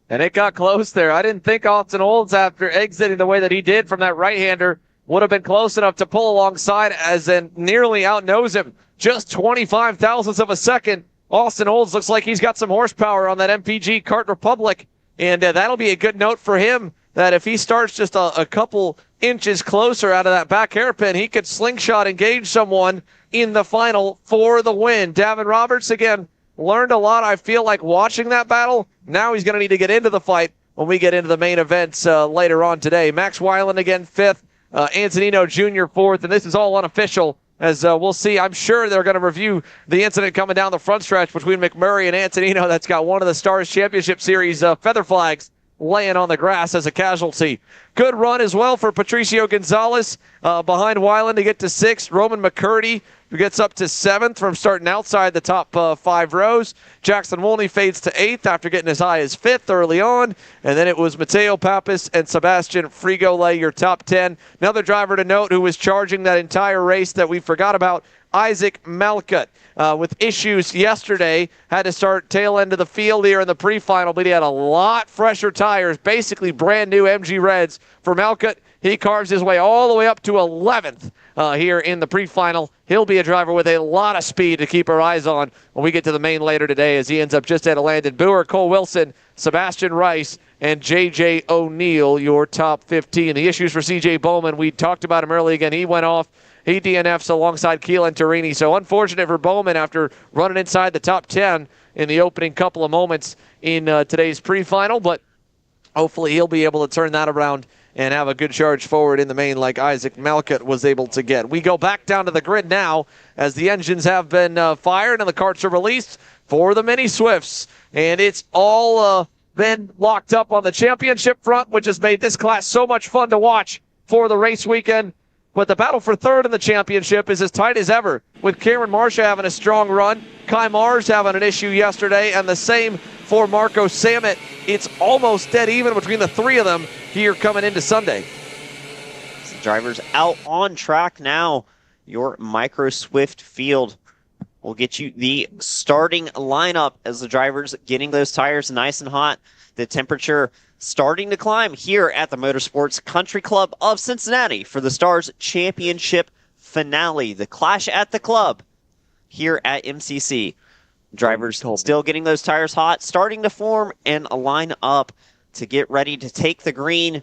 And it got close there. I didn't think Austin Olds, after exiting the way that he did from that right-hander, would have been close enough to pull alongside as in nearly outnose him. Just 25 thousandths of a second. Austin Olds looks like he's got some horsepower on that MPG Kart Republic, and that'll be a good note for him that if he starts just a couple inches closer out of that back hairpin, he could slingshot engage someone in the final for the win. Davin Roberts, again, learned a lot, I feel like, watching that battle. Now he's going to need to get into the fight when we get into the main events later on today. Max Weiland again, 5th. Antonino Jr. 4th, and this is all unofficial. As we'll see, I'm sure they're going to review the incident coming down the front stretch between McMurray and Antonino. That's got one of the Stars Championship Series feather flags laying on the grass as a casualty. Good run as well for Patricio Gonzalez behind Weiland to get to 6th. Roman McCurdy, who gets up to 7th from starting outside the top 5 rows. Jackson Wolney fades to 8th after getting as high as 5th early on. And then it was Mateo Pappas and Sebastian Frigole, your top 10. Another driver to note who was charging that entire race that we forgot about, Isaac Malcutt, with issues yesterday. Had to start tail end of the field here in the pre-final, but he had a lot fresher tires, basically brand new MG Reds for Malcutt. He carves his way all the way up to 11th here in the pre-final. He'll be a driver with a lot of speed to keep our eyes on when we get to the main later today, as he ends up just ahead of Landon Boer, Cole Wilson, Sebastian Rice, and J.J. O'Neill, your top 15. The issues for C.J. Bowman, we talked about him early again. He went off. He DNFs alongside Keelan Torini. So unfortunate for Bowman after running inside the top 10 in the opening couple of moments in today's pre-final. But hopefully he'll be able to turn that around and have a good charge forward in the main like Isaac Malkut was able to get. We go back down to the grid now as the engines have been fired and the karts are released for the Mini Swifts. And it's all been locked up on the championship front, which has made this class so much fun to watch for the race weekend. But the battle for third in the championship is as tight as ever, with Cameron Marsha having a strong run, Kai Mars having an issue yesterday, and the same for Marco Samet. It's almost dead even between the three of them here coming into Sunday.
So drivers out on track now. Your Micro Swift field will get you the starting lineup as the drivers getting those tires nice and hot. The temperature starting to climb here at the Motorsports Country Club of Cincinnati for the Stars Championship finale. The Clash at the Club here at MCC. Drivers still getting those tires hot, starting to form and line up to get ready to take the green.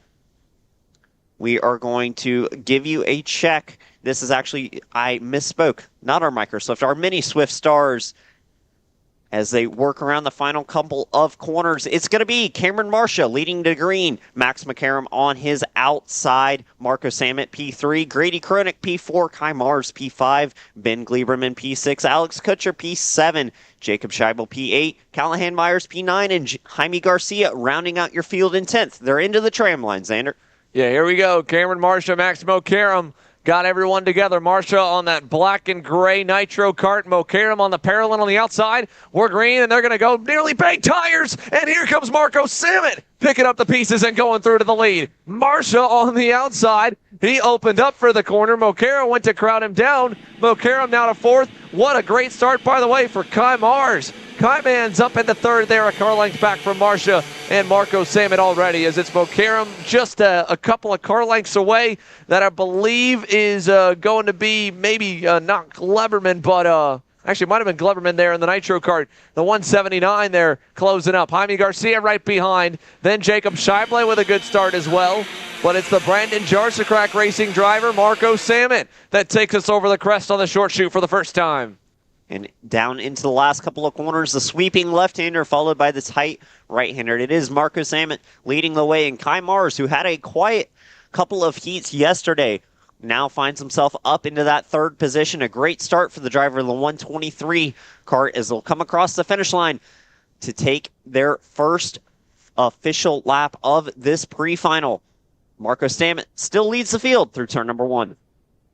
We are going to give you a check. This is actually, I misspoke, not our Microsoft, our Mini Swift Stars. As they work around the final couple of corners, it's going to be Cameron Marsha leading to green. Max McCarram on his outside. Marco Samet, P3. Grady Kroenig, P4. Kai Mars, P5. Ben Gleberman, P6. Alex Kutcher, P7. Jacob Scheibel, P8. Callahan Myers, P9. And Jaime Garcia rounding out your field in 10th. They're into the tram line, Xander.
Yeah, here we go. Cameron Marsha, Max McCarram. Got everyone together. Marsha on that black and gray nitro kart. Mokaram on the parallel on the outside. We're green, and they're going to go nearly big tires. And here comes Marco Samet picking up the pieces and going through to the lead. Marsha on the outside. He opened up for the corner. Mokaram went to crowd him down. Mokaram now to fourth. What a great start, by the way, for Kai Mars. Kai Man's up into third there, a car length back from Marsha and Marco Samet already, as it's Mokaram just a couple of car lengths away. That I believe is going to be maybe not Gleberman, but actually might have been Gleberman there in the nitro kart. The 179 there closing up. Jaime Garcia right behind. Then Jacob Scheibele with a good start as well. But it's the Brandon Jarsacrack Racing driver, Marco Samet, that takes us over the crest on the short chute for the first time.
And down into the last couple of corners, the sweeping left-hander followed by the tight right-hander. It is Marco Samet leading the way, and Kai Mars, who had a quiet couple of heats yesterday, now finds himself up into that third position. A great start for the driver of the 123 kart as they'll come across the finish line to take their first official lap of this pre-final. Marco Samet still leads the field through turn number 1.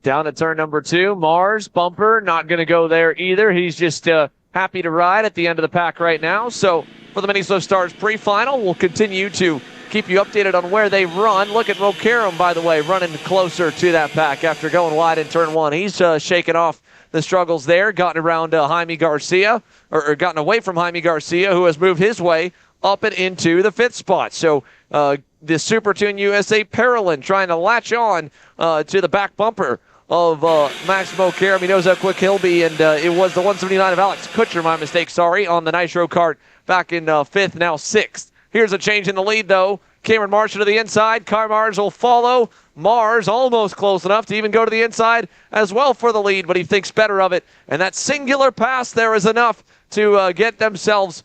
Down to turn number 2, Mars, bumper, not going to go there either. He's just happy to ride at the end of the pack right now. So for the Mini Swift Stars pre-final, we'll continue to keep you updated on where they run. Look at Mokaram, by the way, running closer to that pack after going wide in turn 1. He's shaken off the struggles there, gotten around Jaime Garcia, or gotten away from Jaime Garcia, who has moved his way up and into the 5th spot. So the Super Tune USA Paralyn trying to latch on to the back bumper of Max Mokaram. He knows how quick he'll be, and it was the 179 of Alex Kutcher, my mistake, sorry, on the nitro kart back in 5th, now 6th. Here's a change in the lead, though. Cameron Marsha to the inside. Kai Mars will follow. Mars almost close enough to even go to the inside as well for the lead, but he thinks better of it. And that singular pass there is enough to get themselves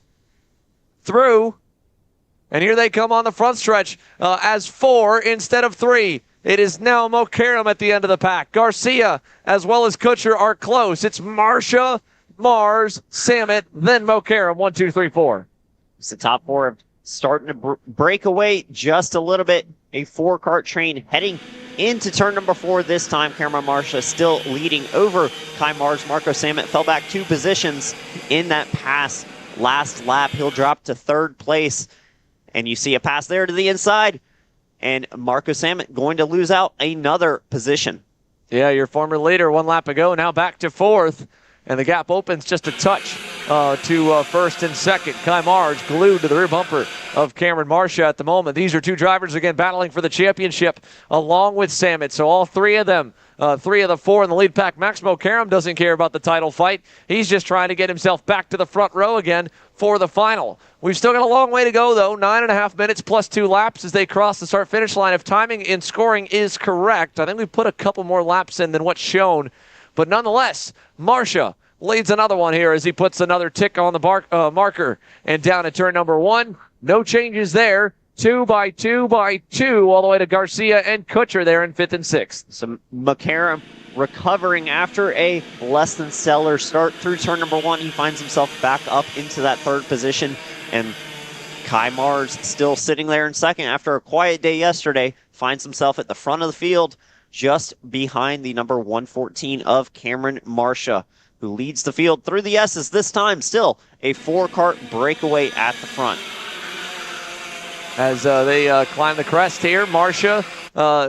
through. And here they come on the front stretch as 4 instead of 3. It is now Mokaram at the end of the pack. Garcia as well as Kutcher are close. It's Marsha, Mars, Samet, then Mokaram. 1, 2, 3, 4.
It's the top 4 starting to break away just a little bit. A 4-kart train heading into turn number 4 this time. Cameron Marsha still leading over Kai Mars. Marco Samet fell back 2 positions in that pass last lap. He'll drop to 3rd place. And you see a pass there to the inside. And Marco Samet going to lose out another position.
Yeah, your former leader 1 lap ago, now back to 4th. And the gap opens just a touch to first and second. Kai Mars glued to the rear bumper of Cameron Marcia at the moment. These are two drivers, again, battling for the championship along with Samet. So all three of them, three of the four in the lead pack. Maximo Karam doesn't care about the title fight. He's just trying to get himself back to the front row again for the final. We've still got a long way to go, though. 9.5 minutes plus 2 laps as they cross the start-finish line. If timing and scoring is correct, I think we've put a couple more laps in than what's shown. But nonetheless, Marcia leads another one here as he puts another tick on the marker. And down at turn number 1, no changes there. 2 by 2 by 2 all the way to Garcia and Kutcher there in 5th and 6th.
So McCarron recovering after a less than stellar start through turn number 1. He finds himself back up into that 3rd position. And Kai Mars still sitting there in 2nd after a quiet day yesterday. Finds himself at the front of the field just behind the number 114 of Cameron Marcia, who leads the field through the S's. This time still a 4-kart breakaway at the front.
As they climb the crest here, Marcia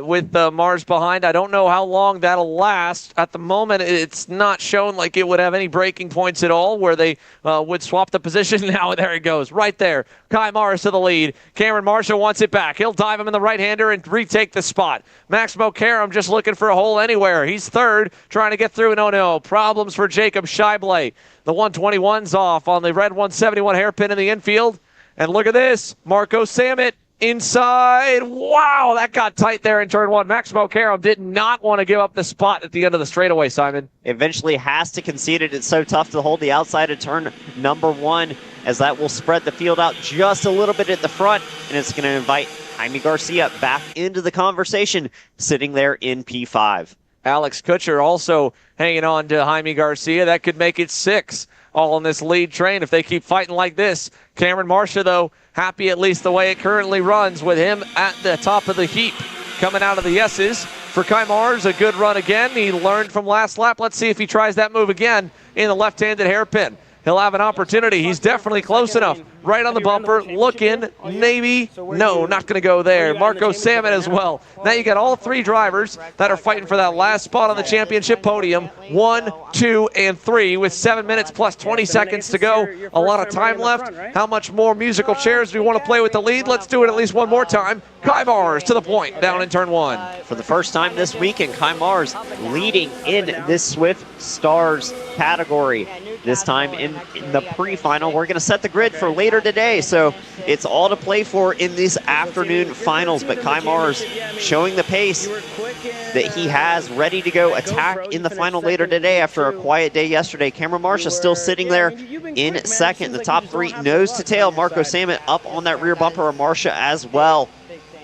with Mars behind. I don't know how long that'll last. At the moment, it's not shown like it would have any breaking points at all where they would swap the position. Now there it goes, right there. Kai Mars to the lead. Cameron Marcia wants it back. He'll dive him in the right-hander and retake the spot. Maximo Karam just looking for a hole anywhere. He's 3rd, trying to get through. No. Problems for Jacob Scheible. The 121's off on the red 171 hairpin in the infield. And look at this, Marco Samet inside. Wow, that got tight there in turn 1. Maximo Karam did not want to give up the spot at the end of the straightaway, Simon.
Eventually has to concede it. It's so tough to hold the outside of turn number 1, as that will spread the field out just a little bit at the front, and it's going to invite Jaime Garcia back into the conversation, sitting there in P5.
Alex Kutcher also hanging on to Jaime Garcia. That could make it 6. All on this lead train if they keep fighting like this. Cameron Marcia, though, happy at least the way it currently runs with him at the top of the heap. Coming out of the S's for Kai Mars, a good run again. He learned from last lap. Let's see if he tries that move again in the left-handed hairpin. He'll have an opportunity. He's definitely close enough. Right on the bumper, looking, maybe. No, not going to go there. Marco Samet as well. Now you got all 3 drivers that are fighting for that last spot on the championship podium. 1, 2, and 3 with 7 minutes plus 20 seconds to go. A lot of time left. How much more musical chairs do we want to play with the lead? Let's do it at least one more time. Kai Mars to the point down in turn 1.
For the first time this weekend, Kai Mars leading in this Swift Stars category. This time in the pre-final. We're going to set the grid for later today, so it's all to play for in these afternoon finals. But Kai Mars showing the pace that he has, ready to go attack in the final later today after a quiet day yesterday. Cameron Marcia still sitting there in 2nd. The top 3 nose to tail. Marco Samet up on that rear bumper of Marcia as well.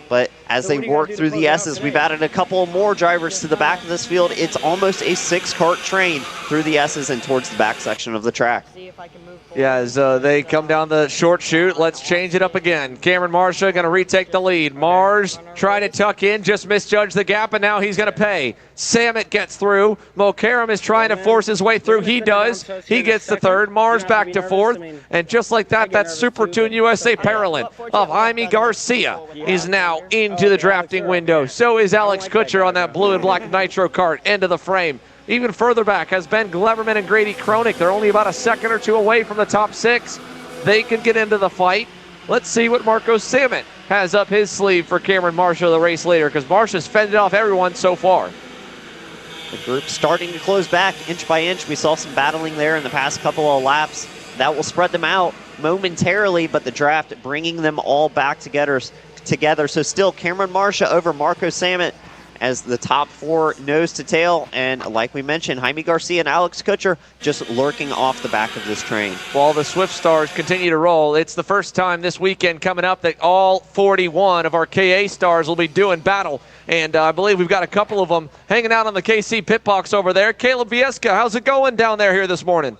But as they work through the S's, we've added a couple more drivers to the back of this field. It's almost a 6-kart train through the S's and towards the back section of the track.
Yeah, as they come down the short chute, let's change it up again. Cameron Marcia going to retake the lead. Mars trying to tuck in, just misjudged the gap, and now he's going to pay. Samet gets through. Mo Karam is trying to force his way through. He does. He gets to 3rd. Mars back to 4th. And just like that, that Super Tune USA Paralymp of Jaime Garcia is now into the drafting window. So is Alex Kutcher on that blue and black Nitro kart, end of the frame. Even further back has Ben Gleverman and Grady Kroenig. They're only about a second or 2 away from the top 6. They can get into the fight. Let's see what Marco Samet has up his sleeve for Cameron Marcia, the race leader, because Marcia's fended off everyone so far.
The group starting to close back inch by inch. We saw some battling there in the past couple of laps. That will spread them out momentarily, but the draft bringing them all back together. So still Cameron Marcia over Marco Samet as the top 4 nose to tail. And like we mentioned, Jaime Garcia and Alex Kutcher just lurking off the back of this train.
While the Swift Stars continue to roll, it's the first time this weekend coming up that all 41 of our KA stars will be doing battle. And I believe we've got a couple of them hanging out on the KC pit box over there. Caleb Vieska, how's it going down there here this morning?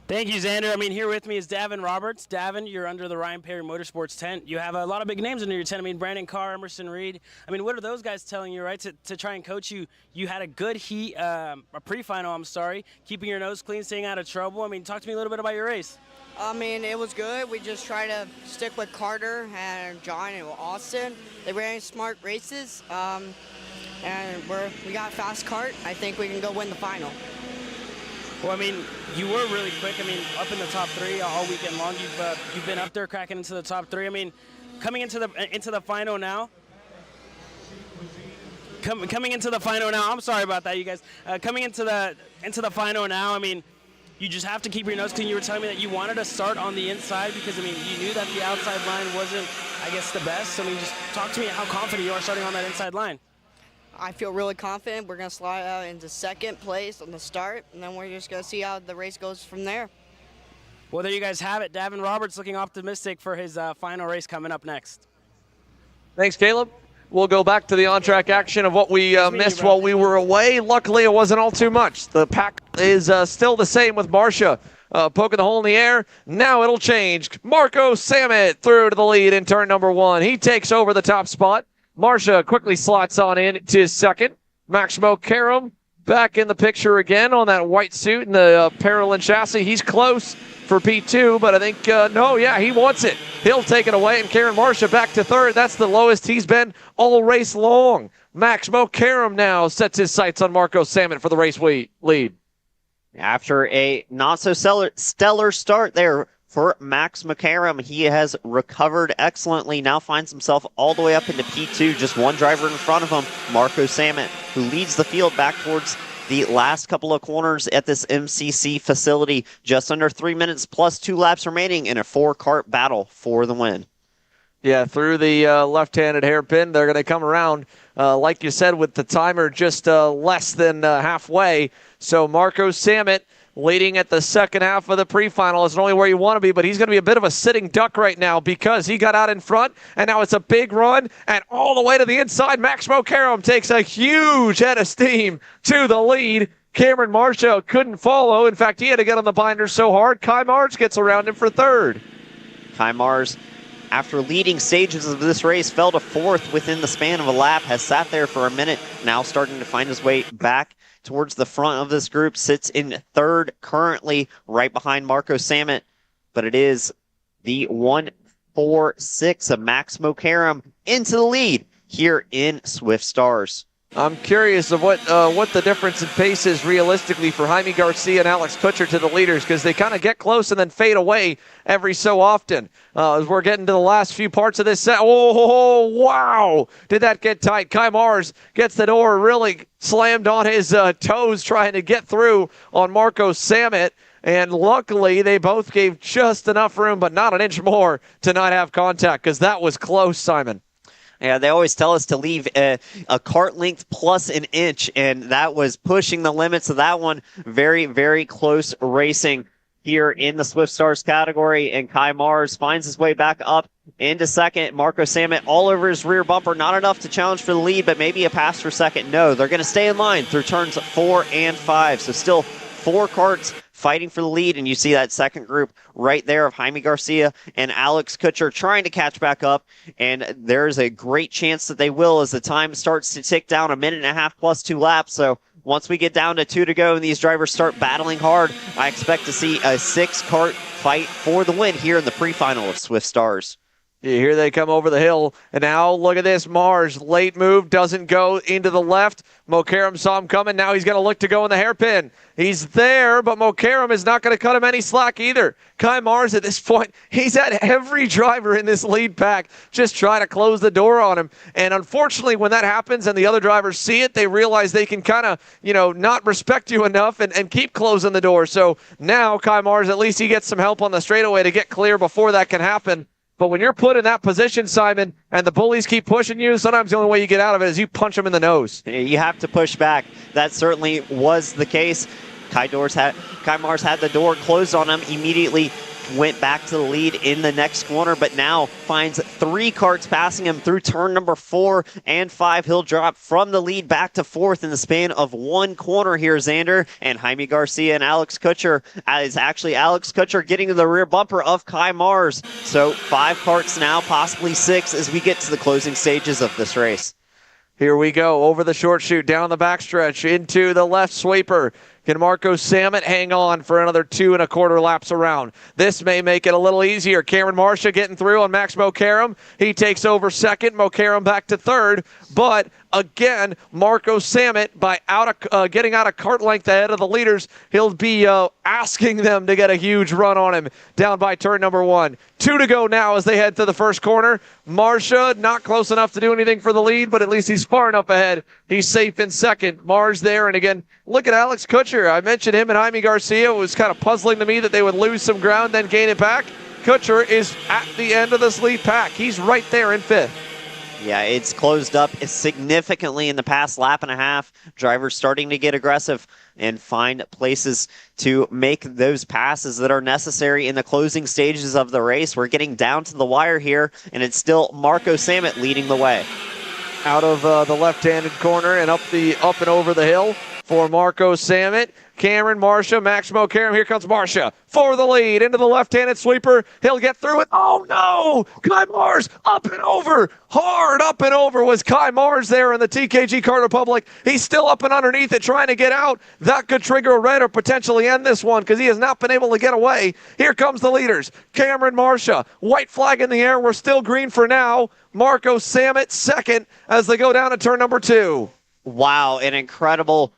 Thank you, Xander. I mean, here with me is Davin Roberts. Davin, you're under the Ryan Perry Motorsports tent. You have a lot of big names under your tent. I mean, Brandon Carr, Emerson Reed. I mean, what are those guys telling you, right, to try and coach you? You had a good heat, a pre-final, I'm sorry, keeping your nose clean, staying out of trouble. I mean, talk to me a little bit about your race.
I mean, it was good. We just tried to stick with Carter and John and Austin. They ran smart races, and we got a fast kart. I think we can go win the final.
Well, I mean, you were really quick. I mean, up in the top 3 all weekend long. You've been up there cracking into the top 3. I mean, coming into the final now. Coming into the final now. I'm sorry about that, you guys. Coming into the final now. I mean, you just have to keep your nose clean. You were telling me that you wanted to start on the inside because, I mean, you knew that the outside line wasn't, I guess, the best. So, I mean, just talk to me how confident you are starting on that inside line.
I feel really confident. We're going to slide out into second place on the start, and then we're just going to see how the race goes from there.
Well, there you guys have it. Davin Roberts looking optimistic for his final race coming up next.
Thanks, Caleb. We'll go back to the on-track action of what we missed while we were away. Luckily, it wasn't all too much. The pack is still the same with Marcia poking the hole in the air. Now it'll change. Marco Samet through to the lead in turn number 1. He takes over the top spot. Marcia quickly slots on in to second. Maximo Karam back in the picture again on that white suit and the Paralyn chassis. He's close for P2, but I think, he wants it. He'll take it away, and Karen Marcia back to third. That's the lowest he's been all race long. Maximo Karam now sets his sights on Marco Samet for the race lead.
After a not-so-stellar start there for Max McCarrum, he has recovered excellently, now finds himself all the way up into P2, just one driver in front of him, Marco Samet, who leads the field back towards the last couple of corners at this MCC facility. Just under 3 minutes plus 2 laps remaining in a 4-kart battle for the win.
Yeah, through the left-handed hairpin, they're going to come around, like you said, with the timer just less than halfway. So Marco Samet leading at the second half of the pre-final isn't only where you want to be, but he's going to be a bit of a sitting duck right now because he got out in front, and now it's a big run, and all the way to the inside, Maximo Karam takes a huge head of steam to the lead. Cameron Marshall couldn't follow. In fact, he had to get on the binder so hard, Kai Mars gets around him for third.
Kai Mars, after leading stages of this race, fell to fourth within the span of a lap, has sat there for a minute, now starting to find his way back towards the front of this group, sits in third currently, right behind Marco Samet. But it is the 1-4-6 of Maximo Karam into the lead here in Swift Stars.
I'm curious of what the difference in pace is realistically for Jaime Garcia and Alex Kutcher to the leaders, because they kind of get close and then fade away every so often. As we're getting to the last few parts of this set. Oh, wow! Did that get tight? Kai Mars gets the door really slammed on his toes trying to get through on Marco Samet. And luckily, they both gave just enough room, but not an inch more to not have contact, because that was close, Simon.
Yeah, they always tell us to leave a kart length plus an inch, and that was pushing the limits of that one. Very, very close racing here in the Swift Stars category, and Kai Mars finds his way back up into second. Marco Samet all over his rear bumper. Not enough to challenge for the lead, but maybe a pass for second. No, they're going to stay in line through turns 4 and 5, so still 4 karts fighting for the lead, and you see that second group right there of Jaime Garcia and Alex Kutcher trying to catch back up, and there's a great chance that they will as the time starts to tick down, 1.5 minutes plus 2 laps. So once we get down to 2 to go and these drivers start battling hard, I expect to see a 6-kart fight for the win here in the pre-final of Swift Stars.
Here they come over the hill, and now look at this. Mars, late move, doesn't go into the left. Mokaram saw him coming. Now he's going to look to go in the hairpin. He's there, but Mokaram is not going to cut him any slack either. Kai Mars at this point, he's had every driver in this lead pack just try to close the door on him. And unfortunately, when that happens and the other drivers see it, they realize they can kind of, not respect you enough and keep closing the door. So now Kai Mars, at least he gets some help on the straightaway to get clear before that can happen. But when you're put in that position, Simon, and the bullies keep pushing you, sometimes the only way you get out of it is you punch them in the nose.
You have to push back. That certainly was the case. Kai Mars had the door closed on him, immediately went back to the lead in the next corner, but now finds 3 karts passing him through turn number 4 and 5. He'll drop from the lead back to 4th in the span of 1 corner here, Xander. And Jaime Garcia and Alex Kutcher, is actually Alex Kutcher getting to the rear bumper of Kai Mars. So 5 karts now, possibly 6 as we get to the closing stages of this race.
Here we go, over the short chute, down the backstretch, into the left sweeper. Can Marco Samet hang on for another 2 1/4 laps around? This may make it a little easier. Cameron Marcia getting through on Max Mokaram. He takes over second. Mokaram back to third. But again, Marco Samet, by getting out of kart length ahead of the leaders, he'll be asking them to get a huge run on him down by turn number 1. 2 to go now as they head to the first corner. Marcia not close enough to do anything for the lead, but at least he's far enough ahead. He's safe in second. Mars there, and again, look at Alex Kutcher. I mentioned him and Jaime Garcia. It was kind of puzzling to me that they would lose some ground, then gain it back. Kutcher is at the end of this lead pack. He's right there in 5th.
Yeah, it's closed up significantly in the past lap and a half. Drivers starting to get aggressive and find places to make those passes that are necessary in the closing stages of the race. We're getting down to the wire here, and it's still Marco Samet leading the way.
Out of the left-handed corner and up and over the hill for Marco Samet. Cameron Marcia, Max Mokaram. Here comes Marcia for the lead into the left-handed sweeper. He'll get through it. Oh no! Kai Mars up and over. Hard up and over was Kai Mars there in the TKG Kart Republic. He's still up and underneath it trying to get out. That could trigger a red or potentially end this one because he has not been able to get away. Here comes the leaders. Cameron Marcia, white flag in the air. We're still green for now. Marco Samet second as they go down to turn number 2.
Wow, an incredible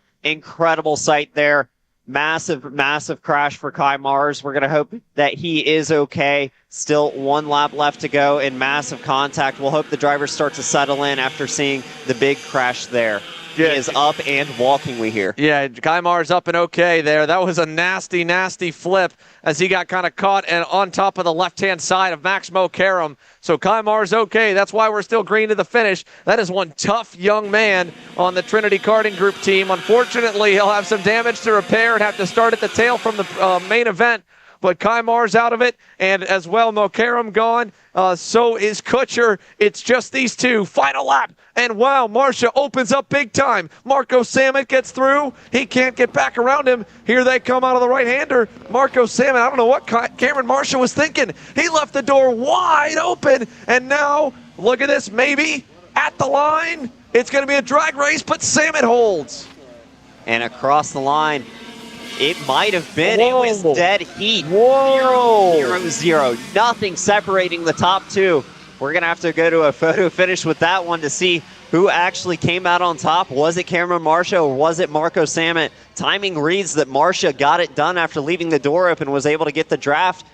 sight there. Massive crash for Kai Mars. We're going to hope that he is okay. Still 1 lap left to go in massive contact. We'll hope the drivers start to settle in after seeing the big crash there. Yeah. He is up and walking, we hear.
Yeah, Kai Mars up and okay there. That was a nasty flip as he got kind of caught and on top of the left-hand side of Max Mokaram. So Kai Mars okay. That's why we're still green to the finish. That is one tough young man on the Trinity Karting Group team. Unfortunately, he'll have some damage to repair and have to start at the tail from the main event. But Kai Mars out of it, and as well, Mokaram gone. So is Kutcher. It's just these two. Final lap. And wow, Marcia opens up big time. Marco Samet gets through. He can't get back around him. Here they come out of the right-hander. Marco Samet, I don't know what Cameron Marcia was thinking. He left the door wide open. And now, look at this, maybe at the line. It's going to be a drag race, but Samet holds.
And across the line, it might have been.
Whoa.
It was dead heat.
Whoa.
0-0. Nothing separating the top 2. We're going to have to go to a photo finish with that one to see who actually came out on top. Was it Cameron Marcia or was it Marco Samet? Timing reads that Marcia got it done after leaving the door open, was able to get the draft,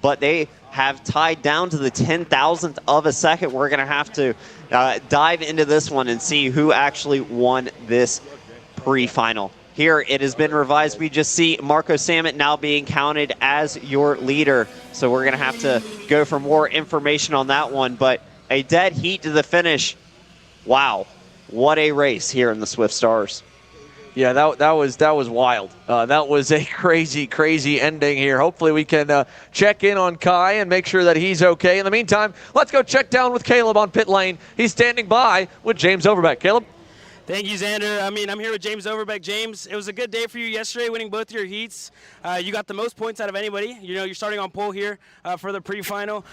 but they have tied down to the 10,000th of a second. We're going to have to dive into this one and see who actually won this pre-final. Here it has been revised. We just see Marco Samet now being counted as your leader. So we're going to have to go for more information on that one. But a dead heat to the finish. Wow. What a race here in the Swift Stars.
Yeah, that was wild. That was a crazy ending here. Hopefully we can check in on Kai and make sure that he's okay. In the meantime, let's go check down with Caleb on pit lane. He's standing by with James Overbeck. Caleb?
Thank you, Xander. I'm here with James Overbeck. James, it was a good day for you yesterday, winning both your heats. You got the most points out of anybody. You know, you're starting on pole here for the pre-final.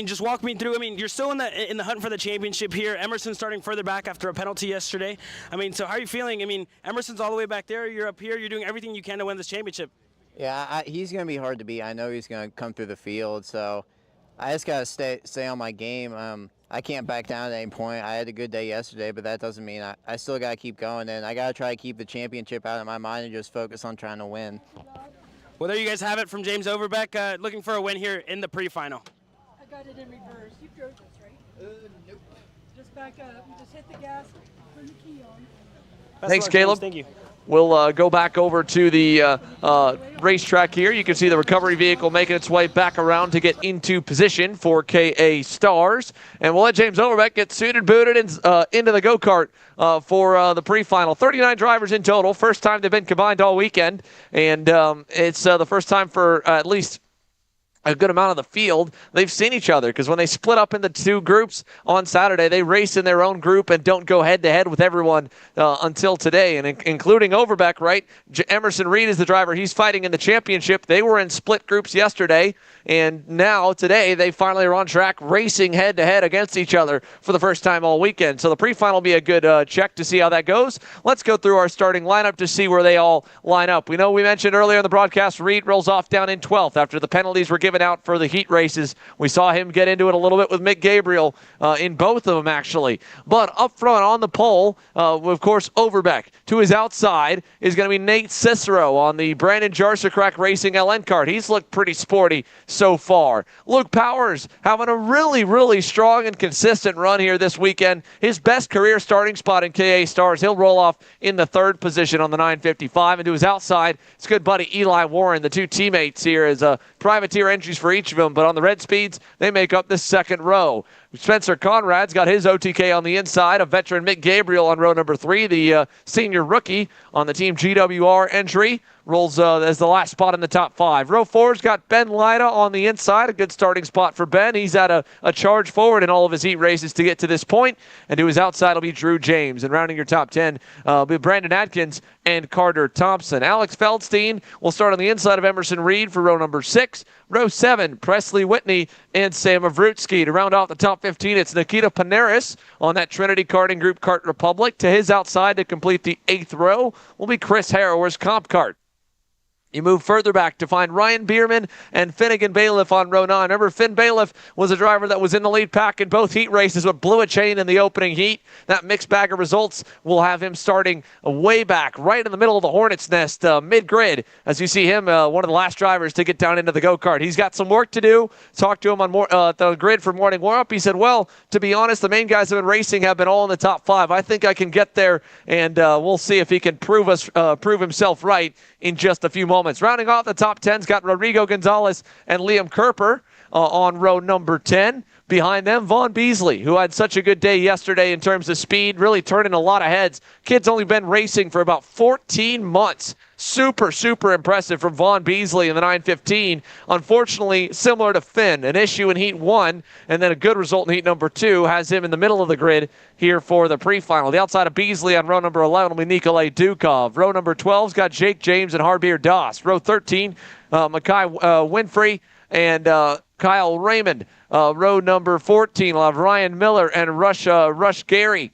Just walk me through. You're still in the hunt for the championship here. Emerson's starting further back after a penalty yesterday. So how are you feeling? Emerson's all the way back there. You're up here. You're doing everything you can to win this championship.
Yeah, he's going to be hard to beat. I know he's going to come through the field, so I just got to stay on my game. I can't back down at any point. I had a good day yesterday, but that doesn't mean I still got to keep going, and I got to try to keep the championship out of my mind and just focus on trying to win.
Well, there you guys have it from James Overbeck, looking for a win here in the pre-final.
I got it in reverse. You drove this, right? Nope. Just back up. You just hit the gas, turn the key on.
Thanks, Caleb.
Thank you.
We'll go back over to the racetrack here. You can see the recovery vehicle making its way back around to get into position for KA Stars. And we'll let James Overbeck get suited, booted, and into the go-kart for the pre-final. 39 drivers in total. First time they've been combined all weekend. And it's the first time for at least a good amount of the field, they've seen each other, because when they split up into two groups on Saturday, they race in their own group and don't go head-to-head with everyone until today, and including Overbeck, right? Emerson Reed is the driver. He's fighting in the championship. They were in split groups yesterday, and now today they finally are on track racing head-to-head against each other for the first time all weekend. So the pre-final will be a good check to see how that goes. Let's go through our starting lineup to see where they all line up. We know we mentioned earlier in the broadcast, Reed rolls off down in 12th after the penalties were given out for the heat races. We saw him get into it a little bit with Mick Gabriel in both of them, actually. But up front on the pole, of course, Overbeck. To his outside is going to be Nate Cicero on the Brandon Jarsacrack Racing LN kart. He's looked pretty sporty so far. Luke Powers having a really, really strong and consistent run here this weekend. His best career starting spot in KA Stars. He'll roll off in the 3rd position on the 955. And to his outside, it's good buddy Eli Warren. The two teammates here as privateer entries for each of them, but on the red speeds, they make up the 2nd row. Spencer Conrad's got his OTK on the inside. A veteran Mick Gabriel on row number 3. The senior rookie on the Team GWR entry rolls as the last spot in the top 5. Row 4's got Ben Lida on the inside. A good starting spot for Ben. He's at a charge forward in all of his heat races to get to this point. And to his outside will be Drew James. And rounding your top 10 will be Brandon Adkins and Carter Thompson. Alex Feldstein will start on the inside of Emerson Reed for row number 6. Row 7, Presley Whitney and Sam Avrutsky. To round off the top 15, it's Nikita Paneris on that Trinity Karting Group Kart Republic. To his outside to complete the 8th row will be Chris Harrower's Comp Kart. You move further back to find Ryan Bierman and Finnegan Bailiff on row 9. Remember, Finn Bailiff was a driver that was in the lead pack in both heat races, but blew a chain in the opening heat. That mixed bag of results will have him starting way back, right in the middle of the Hornet's Nest, mid-grid, as you see him, one of the last drivers to get down into the go-kart. He's got some work to do. Talked to him on the grid for morning warm-up. He said, well, to be honest, the main guys who have been racing have been all in the top 5. I think I can get there, and we'll see if he can prove himself right in just a few moments. Rounding off the top 10's got Rodrigo Gonzalez and Liam Kerper on row number 10. Behind them, Vaughn Beasley, who had such a good day yesterday in terms of speed, really turning a lot of heads. Kid's only been racing for about 14 months. Super, super impressive from Vaughn Beasley in the 915. Unfortunately, similar to Finn, an issue in Heat 1, and then a good result in Heat number 2 has him in the middle of the grid here for the pre-final. The outside of Beasley on row number 11 will be Nikolay Dukov. Row number 12's got Jake James and Harbier Doss. Row 13, Mackay Winfrey and Kyle Raymond. Row number 14 will have Ryan Miller and Rush Gary.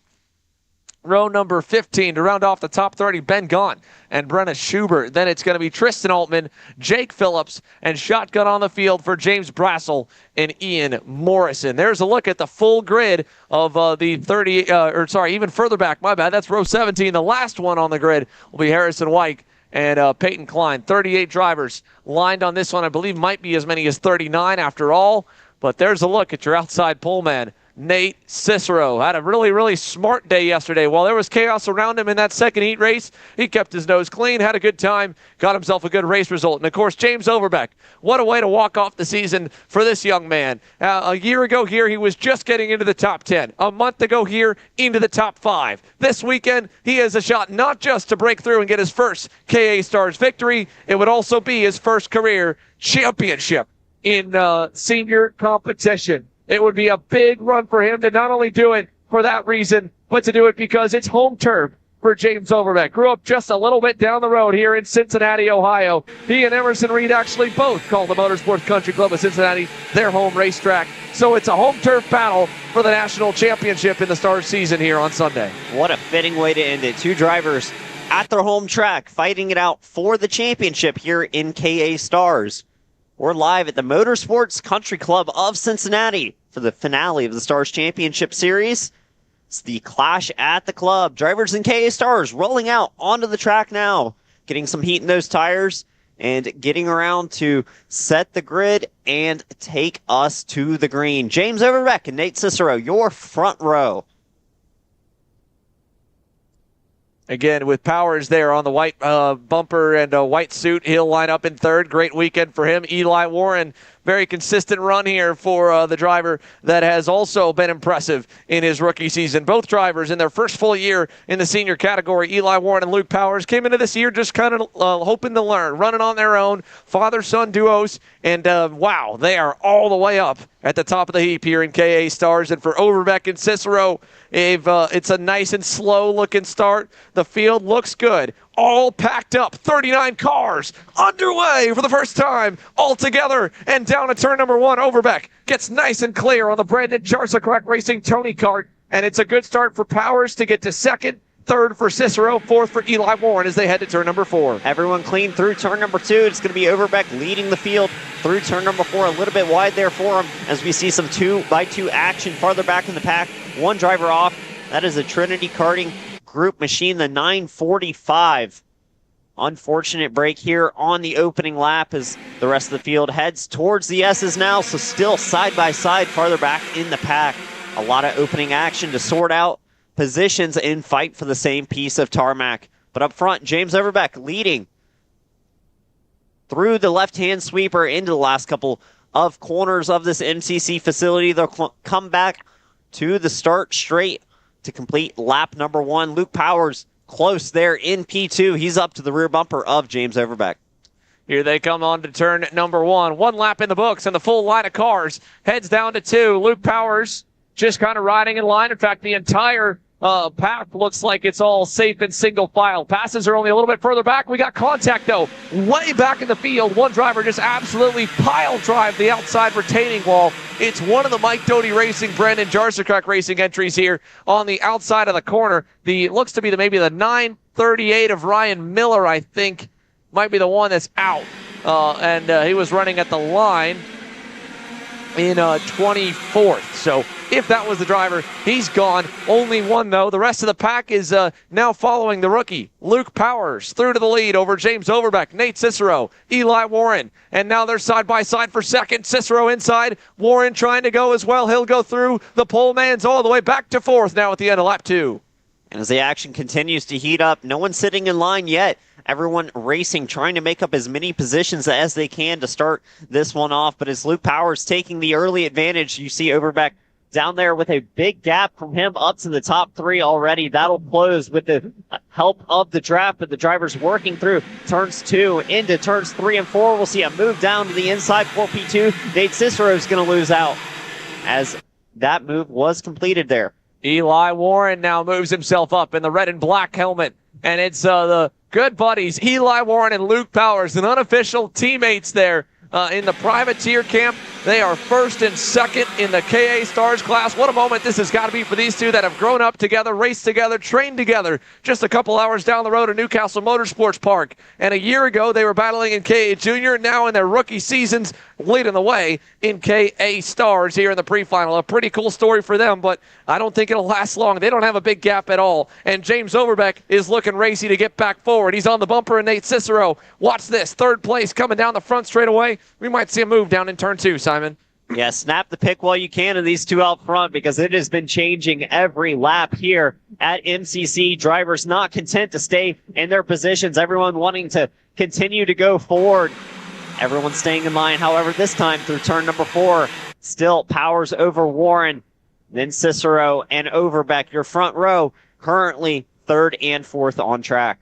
Row number 15 to round off the top 30, Ben Gaunt and Brenna Schubert. Then it's going to be Tristan Altman, Jake Phillips, and shotgun on the field for James Brassel and Ian Morrison. There's a look at the full grid of the 30, even further back, my bad, that's row 17. The last one on the grid will be Harrison White and Peyton Klein. 38 drivers lined on this one. I believe might be as many as 39 after all. But there's a look at your outside pole man, Nate Cicero. Had a really, really smart day yesterday. While there was chaos around him in that second heat race, he kept his nose clean, had a good time, got himself a good race result. And, of course, James Overbeck. What a way to walk off the season for this young man. A year ago here, he was just getting into the top 10. A month ago here, into the top 5. This weekend, he has a shot not just to break through and get his first KA Stars victory, it would also be his first career championship in senior competition. It would be a big run for him to not only do it for that reason, but to do it because it's home turf for James Overbeck. Grew up just a little bit down the road here in Cincinnati, Ohio. He and Emerson Reed actually both call the Motorsports Country Club of Cincinnati their home racetrack. So it's a home turf battle for the national championship in the Stars season here on Sunday.
What a fitting way to end it. Two drivers at their home track fighting it out for the championship here in KA Stars. We're live at the Motorsports Country Club of Cincinnati for the finale of the Stars Championship Series. It's the clash at the club. Drivers in KA Stars rolling out onto the track now, getting some heat in those tires and getting around to set the grid and take us to the green. James Overbeck and Nate Cicero, your front row.
Again, with Powers there on the white bumper and a white suit, he'll line up in third. Great weekend for him. Eli Warren, very consistent run here for the driver that has also been impressive in his rookie season. Both drivers in their first full year in the senior category, Eli Warren and Luke Powers, came into this year just kind of hoping to learn, running on their own, father-son duos, and wow, they are all the way up at the top of the heap here in KA Stars. And for Overbeck and Cicero, it's a nice and slow-looking start. The field looks good. All packed up, 39 cars underway for the first time all together. And down to turn number 1, Overbeck gets nice and clear on the Brandon Jarsacrack Racing Tony Kart. And it's a good start for Powers to get to second, third for Cicero, fourth for Eli Warren as they head to turn number 4.
Everyone clean through turn number 2. It's going to be Overbeck leading the field through turn number 4. A little bit wide there for him as we see some 2x2 action farther back in the pack. One driver off. That is a Trinity Karting Group machine, the 945. Unfortunate break here on the opening lap as the rest of the field heads towards the S's now, so still side by side farther back in the pack. A lot of opening action to sort out positions and fight for the same piece of tarmac. But up front, James Overbeck leading through the left-hand sweeper into the last couple of corners of this MCC facility. They'll come back to the start straight to complete lap number 1. Luke Powers close there in P2. He's up to the rear bumper of James Overbeck.
Here they come on to turn number 1. 1 lap in the books, and the full line of cars heads down to 2. Luke Powers just kind of riding in line. In fact, the entire path looks like it's all safe and single file. Passes are only a little bit further back. We got contact, though, way back in the field. One driver just absolutely pile drive the outside retaining wall. It's one of the Mike Doty Racing, Brandon Jarsacrack Racing entries here on the outside of the corner. Looks to be maybe the 938 of Ryan Miller, I think, might be the one that's out. And he was running at the line in 24th. So if that was the driver, he's gone. Only one, though. The rest of the pack is now following the rookie, Luke Powers, through to the lead over James Overbeck, Nate Cicero, Eli Warren. And now they're side by side for second. Cicero inside. Warren trying to go as well. He'll go through. The pole man's all the way back to fourth now at the end of lap 2.
And as the action continues to heat up, no one's sitting in line yet. Everyone racing, trying to make up as many positions as they can to start this one off. But as Luke Powers taking the early advantage, you see Overbeck down there with a big gap from him up to the top 3 already. That'll close with the help of the draft, but the driver's working through turns 2 into turns 3 and 4. We'll see a move down to the inside for P2. Nate Cicero is going to lose out as that move was completed there.
Eli Warren now moves himself up in the red and black helmet. And it's the good buddies, Eli Warren and Luke Powers, and unofficial teammates there in the privateer camp. They are first and second in the KA Stars class. What a moment this has got to be for these two that have grown up together, raced together, trained together just a couple hours down the road at Newcastle Motorsports Park. And a year ago, they were battling in KA Junior. Now in their rookie seasons, leading the way in KA Stars here in the pre-final. A pretty cool story for them, but I don't think it'll last long. They don't have a big gap at all. And James Overbeck is looking racy to get back forward. He's on the bumper, and Nate Cicero. Watch this. Third place coming down the front straight away. We might see a move down in turn 2, Simon.
Yeah, snap the pick while you can of these two out front because it has been changing every lap here at MCC. Drivers not content to stay in their positions. Everyone wanting to continue to go forward. Everyone staying in line. However, this time through turn number 4, still Powers over Warren, then Cicero and Overbeck. Your front row currently 3rd and 4th on track.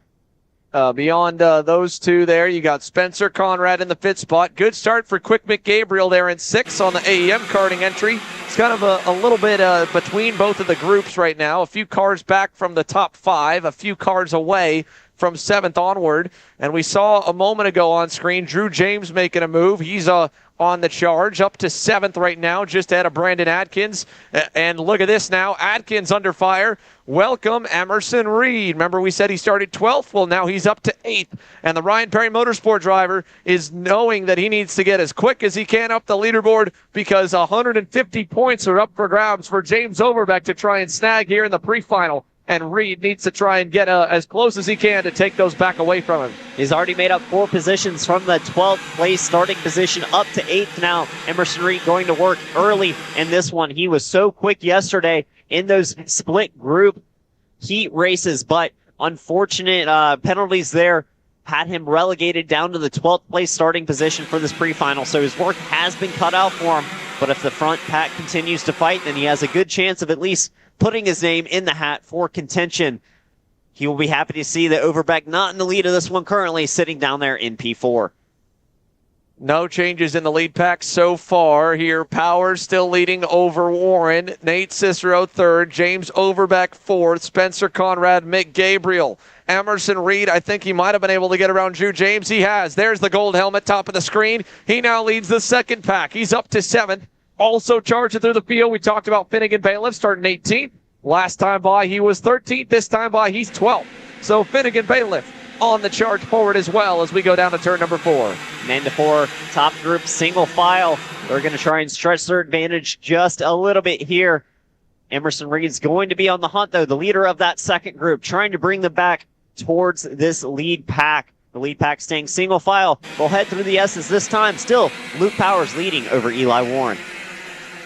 Beyond those two there, you got Spencer Conrad in the 5th spot. Good start for Quick McGabriel there in 6th on the AEM karting entry. It's kind of a little bit between both of the groups right now. A few cars back from the top 5, a few cars away from 7th onward. And we saw a moment ago on screen Drew James making a move. He's on the charge, up to 7th right now, just ahead of Brandon Adkins. And look at this now, Adkins under fire. Welcome Emerson Reed. Remember we said he started 12th? Well, now he's up to 8th. And the Ryan Perry Motorsport driver is knowing that he needs to get as quick as he can up the leaderboard because 150 points are up for grabs for James Overbeck to try and snag here in the pre-final. And Reed needs to try and get as close as he can to take those back away from him.
He's already made up 4 positions from the 12th place starting position up to 8th now. Emerson Reed going to work early in this one. He was so quick yesterday in those split group heat races, but unfortunate penalties there had him relegated down to the 12th place starting position for this pre-final. So his work has been cut out for him. But if the front pack continues to fight, then he has a good chance of at least putting his name in the hat for contention. He will be happy to see that Overbeck not in the lead of this one currently, sitting down there in P4.
No changes in the lead pack so far here. Powers still leading over Warren. Nate Cicero third. James Overbeck fourth. Spencer Conrad, Mick Gabriel. Emerson Reed, I think he might have been able to get around Drew James. He has. There's the gold helmet, top of the screen. He now leads the second pack. He's up to 7th. Also charging through the field. We talked about Finnegan Bailiff starting 18th. Last time by, he was 13th. This time by, he's 12th. So Finnegan Bailiff on the charge forward as well as we go down to turn number 4.
Man to 4, top group, single file. They're going to try and stretch their advantage just a little bit here. Emerson Reed's going to be on the hunt, though, the leader of that second group, trying to bring them back towards this lead pack. The lead pack staying single file. They'll head through the S's this time. Still, Luke Powers leading over Eli Warren.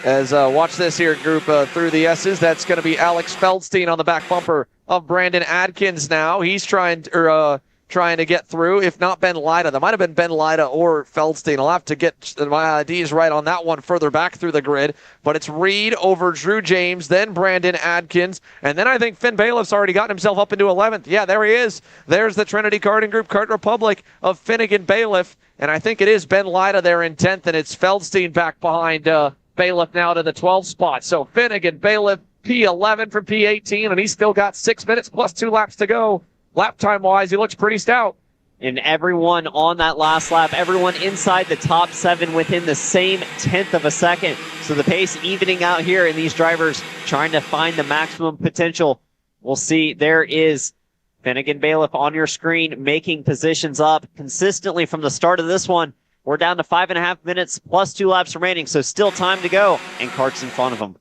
As watch this here, group through the S's. That's going to be Alex Feldstein on the back bumper of Brandon Adkins now. He's trying to get through, if not Ben Lida. That might have been Ben Lida or Feldstein. I'll have to get my IDs right on that one further back through the grid. But it's Reed over Drew James, then Brandon Adkins, and then I think Finn Bailiff's already gotten himself up into 11th. Yeah, there he is. There's the Trinity Karting Group Kart Republic of Finnegan Bailiff, and I think it is Ben Lida there in 10th, and it's Feldstein back behind Bailiff now to the 12th spot. So Finnegan Bailiff, P11 from P18, and he's still got 6 minutes plus 2 laps to go. Lap time-wise, he looks pretty stout.
And everyone on that last lap, everyone inside the top 7 within the same 10th of a second. So the pace evening out here, and these drivers trying to find the maximum potential. We'll see. There is Finnegan Bailiff on your screen, making positions up consistently from the start of this one. We're down to 5.5 minutes plus 2 laps remaining, so still time to go, and Kart's in front of him.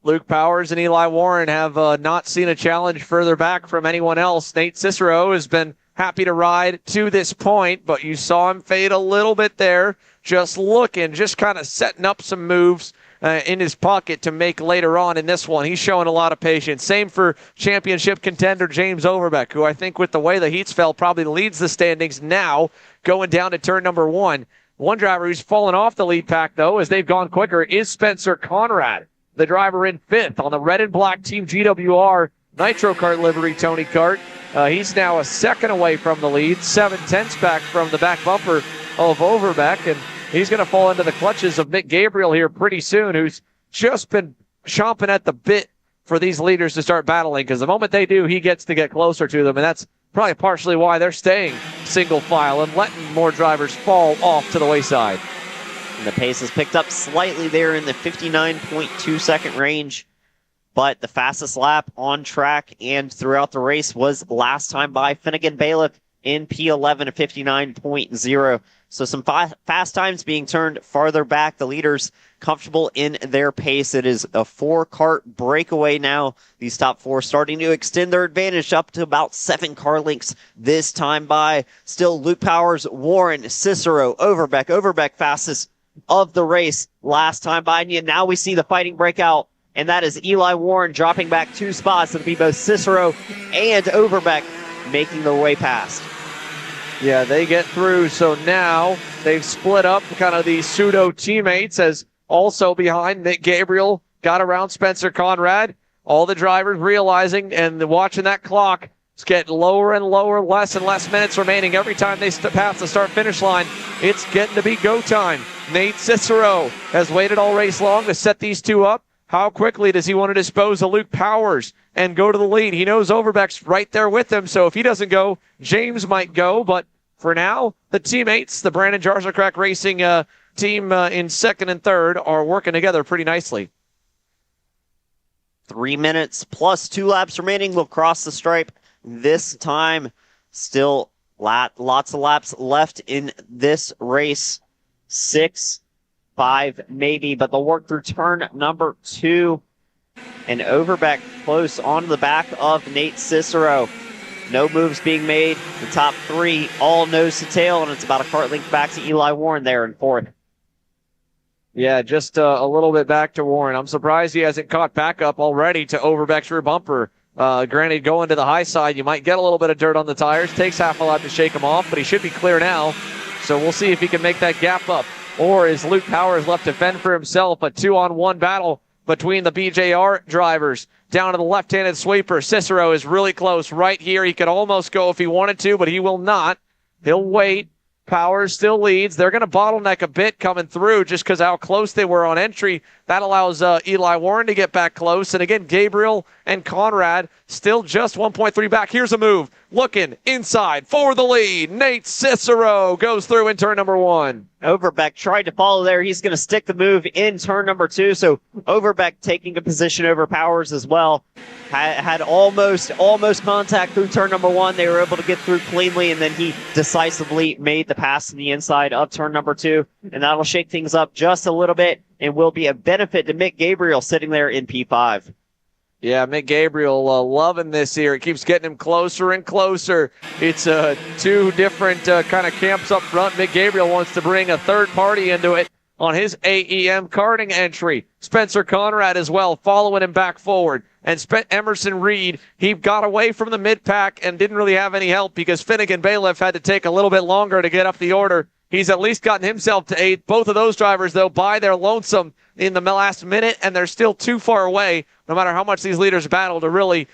Luke Powers and Eli Warren have not seen a challenge further back from anyone else. Nate Cicero has been happy to ride to this point, but you saw him fade a little bit there, just looking, just kind of setting up some moves in his pocket to make later on in this one. He's showing a lot of patience. Same for championship contender James Overbeck, who I think with the way the heats fell probably leads the standings now going down to turn number 1. One driver who's fallen off the lead pack, though, as they've gone quicker, is Spencer Conrad, the driver in 5th on the red and black Team GWR Nitro Kart livery Tony Kart. He's now a second away from the lead, 7/10 back from the back bumper of Overbeck, and he's going to fall into the clutches of Mick Gabriel here pretty soon, who's just been chomping at the bit for these leaders to start battling, because the moment they do, he gets to get closer to them, and that's probably partially why they're staying single file and letting more drivers fall off to the wayside.
And the pace has picked up slightly there in the 59.2 second range, but the fastest lap on track and throughout the race was last time by Finnegan Bailiff in P11 at 59.0. So some fast times being turned farther back. The leaders comfortable in their pace. It is a 4-kart breakaway now. These top 4 starting to extend their advantage up to about 7 car lengths this time by. Still Luke Powers, Warren, Cicero, Overbeck. Overbeck fastest of the race last time by. And now we see the fighting breakout, and that is Eli Warren dropping back 2 spots. It'll be both Cicero and Overbeck making their way past.
Yeah, they get through. So now they've split up kind of these pseudo teammates, as also behind Nick Gabriel got around Spencer Conrad. All the drivers realizing and watching that clock. It's getting lower and lower, less and less minutes remaining every time they pass the start-finish line. It's getting to be go time. Nate Cicero has waited all race long to set these two up. How quickly does he want to dispose of Luke Powers and go to the lead? He knows Overbeck's right there with him, so if he doesn't go, James might go. But for now, the teammates, the Brandon Jarzacrack Racing team in 2nd and 3rd, are working together pretty nicely.
3 minutes plus 2 laps remaining. We'll cross the stripe this time. Still lots of laps left in this race. 6, 5 maybe, but they'll work through turn number 2. And Overbeck close on the back of Nate Cicero. No moves being made. The top 3 all nose to tail, and it's about a kart length back to Eli Warren there in 4th.
Yeah, just a little bit back to Warren. I'm surprised he hasn't caught back up already to Overbeck's rear bumper. Granted, going to the high side, you might get a little bit of dirt on the tires. Takes half a lap to shake him off, but he should be clear now. So we'll see if he can make that gap up. Or is Luke Powers left to fend for himself? A 2-on-1 battle between the BJR drivers. Down to the left-handed sweeper. Cicero is really close right here. He could almost go if he wanted to, but he will not. He'll wait. Powers still leads. They're going to bottleneck a bit coming through just because how close they were on entry. That allows Eli Warren to get back close. And again, Gabriel and Conrad still just 1.3 back. Here's a move. Looking inside for the lead. Nate Cicero goes through in turn number 1.
Overbeck tried to follow there. He's going to stick the move in turn number 2. So Overbeck taking a position over Powers as well. Had almost contact through turn number 1. They were able to get through cleanly, and then he decisively made the pass to the inside of turn number 2. And that'll shake things up just a little bit and will be a benefit to Mick Gabriel sitting there in P5.
Yeah, Mick Gabriel loving this here. It keeps getting him closer and closer. It's two different kind of camps up front. Mick Gabriel wants to bring a third party into it on his AEM karting entry. Spencer Conrad as well, following him back forward. And Emerson Reed, he got away from the mid-pack and didn't really have any help because Finnegan Bailiff had to take a little bit longer to get up the order. He's at least gotten himself to 8th. Both of those drivers, though, by their lonesome in the last minute, and they're still too far away, no matter how much these leaders battle, to really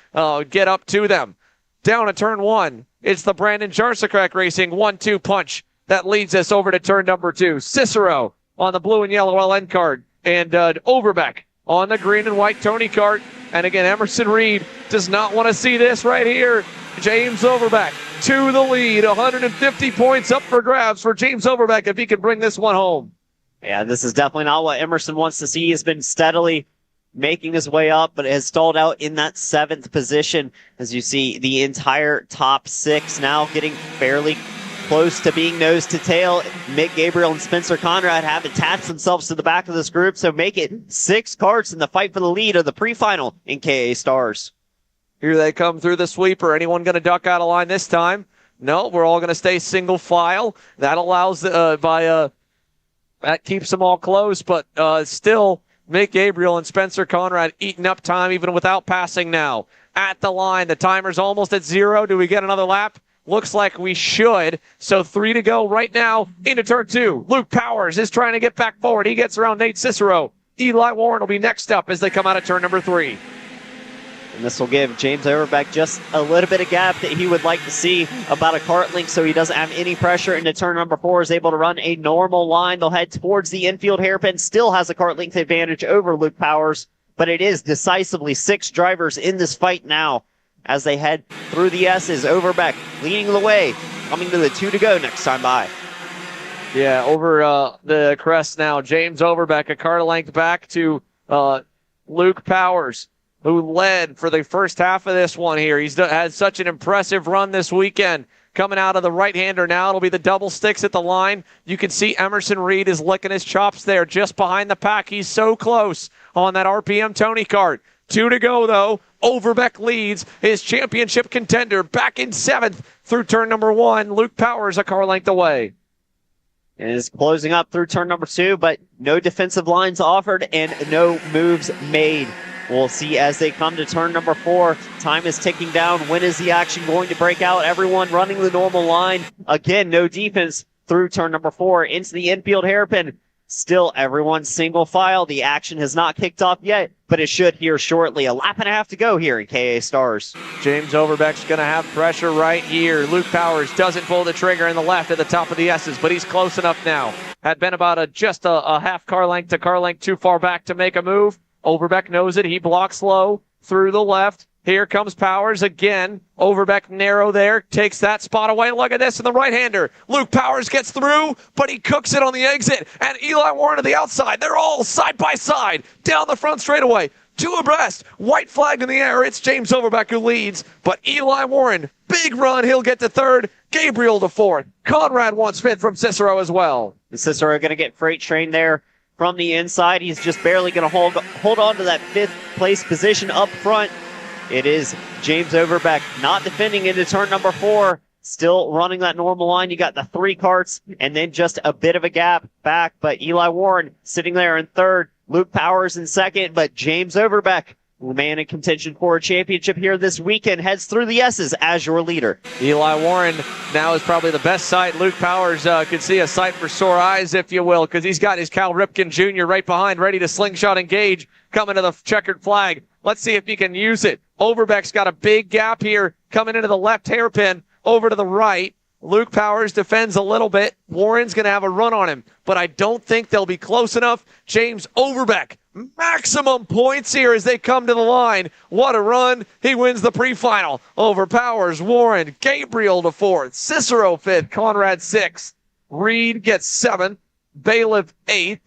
get up to them. Down to turn 1, it's the Brandon Jarsacek Racing 1-2 punch that leads us over to turn number 2. Cicero on the blue and yellow LN card, and Overbeck on the green and white Tony kart. And again, Emerson Reed does not want to see this right here. James Overbeck to the lead. 150 points up for grabs for James Overbeck if he can bring this one home.
Yeah, this is definitely not what Emerson wants to see. He's been steadily making his way up, but has stalled out in that 7th position. As you see, the entire top 6 now getting fairly close to being nose to tail. Mick Gabriel and Spencer Conrad have attached themselves to the back of this group, so make it 6 karts in the fight for the lead of the pre-final in KA Stars.
Here they come through the sweeper. Anyone going to duck out of line this time? No, we're all going to stay single file. That allows that keeps them all close, but still Mick Gabriel and Spencer Conrad eating up time even without passing now. At the line, the timer's almost at 0. Do we get another lap? Looks like we should. So 3 to go right now into turn 2. Luke Powers is trying to get back forward. He gets around Nate Cicero. Eli Warren will be next up as they come out of turn number 3.
And this will give James Overbeck just a little bit of gap that he would like to see, about a kart length, so he doesn't have any pressure into turn number 4, is able to run a normal line. They'll head towards the infield hairpin. Still has a kart length advantage over Luke Powers, but it is decisively 6 drivers in this fight now as they head through the S's. Overbeck leading the way, coming to the 2 to go next time by.
Yeah, over the crest now. James Overbeck, a car length back to Luke Powers, who led for the first half of this one here. He's had such an impressive run this weekend. Coming out of the right-hander now, it'll be the double sticks at the line. You can see Emerson Reed is licking his chops there just behind the pack. He's so close on that RPM Tony kart. 2 to go, though. Overbeck leads his championship contender back in 7th through turn number 1. Luke Powers a car length away.
And is closing up through turn number 2, but no defensive lines offered and no moves made. We'll see as they come to turn number 4. Time is ticking down. When is the action going to break out? Everyone running the normal line. Again, no defense through turn number 4 into the infield hairpin. Still everyone single file. The action has not kicked off yet, but it should here shortly. A lap and a half to go here in KA Stars.
James Overbeck's going to have pressure right here. Luke Powers doesn't pull the trigger in the left at the top of the S's, but he's close enough now. Had been about just a half car length to car length too far back to make a move. Overbeck knows it. He blocks low through the left. Here comes Powers again. Overbeck narrow there. Takes that spot away. Look at this in the right-hander. Luke Powers gets through, but he cooks it on the exit. And Eli Warren to the outside. They're all side by side down the front straightaway. 2 abreast. White flag in the air. It's James Overbeck who leads. But Eli Warren, big run. He'll get to 3rd. Gabriel to 4th. Conrad wants 5th from Cicero as well.
And Cicero going to get freight train there from the inside. He's just barely going to hold on to that 5th place position up front. It is James Overbeck not defending into turn number 4. Still running that normal line. You got the 3 karts and then just a bit of a gap back. But Eli Warren sitting there in 3rd. Luke Powers in 2nd. But James Overbeck man in contention for a championship here this weekend, heads through the S's as your leader.
Eli Warren now is probably the best sight. Luke Powers could see a sight for sore eyes, if you will, because he's got his Cal Ripken Jr. right behind, ready to slingshot engage, coming to the checkered flag. Let's see if he can use it. Overbeck's got a big gap here, coming into the left hairpin, over to the right. Luke Powers defends a little bit. Warren's going to have a run on him, but I don't think they'll be close enough. James Overbeck, maximum points here as they come to the line. What a run. He wins the pre-final over Powers, Warren, Gabriel to fourth, Cicero fifth, Conrad sixth. Reed gets seventh, Bailiff eighth.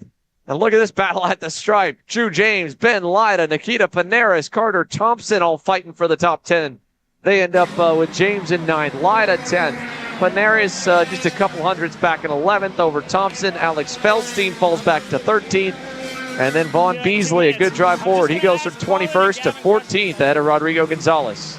And look at this battle at the stripe. Drew James, Ben Lyda, Nikita Panaris, Carter Thompson all fighting for the top 10. They end up with James in ninth, Lyda 10th. Panaris just a couple hundreds back in 11th over Thompson. Alex Feldstein falls back to 13th. And then Vaughn Beasley, a good drive forward. He goes from 21st to 14th ahead of Rodrigo Gonzalez.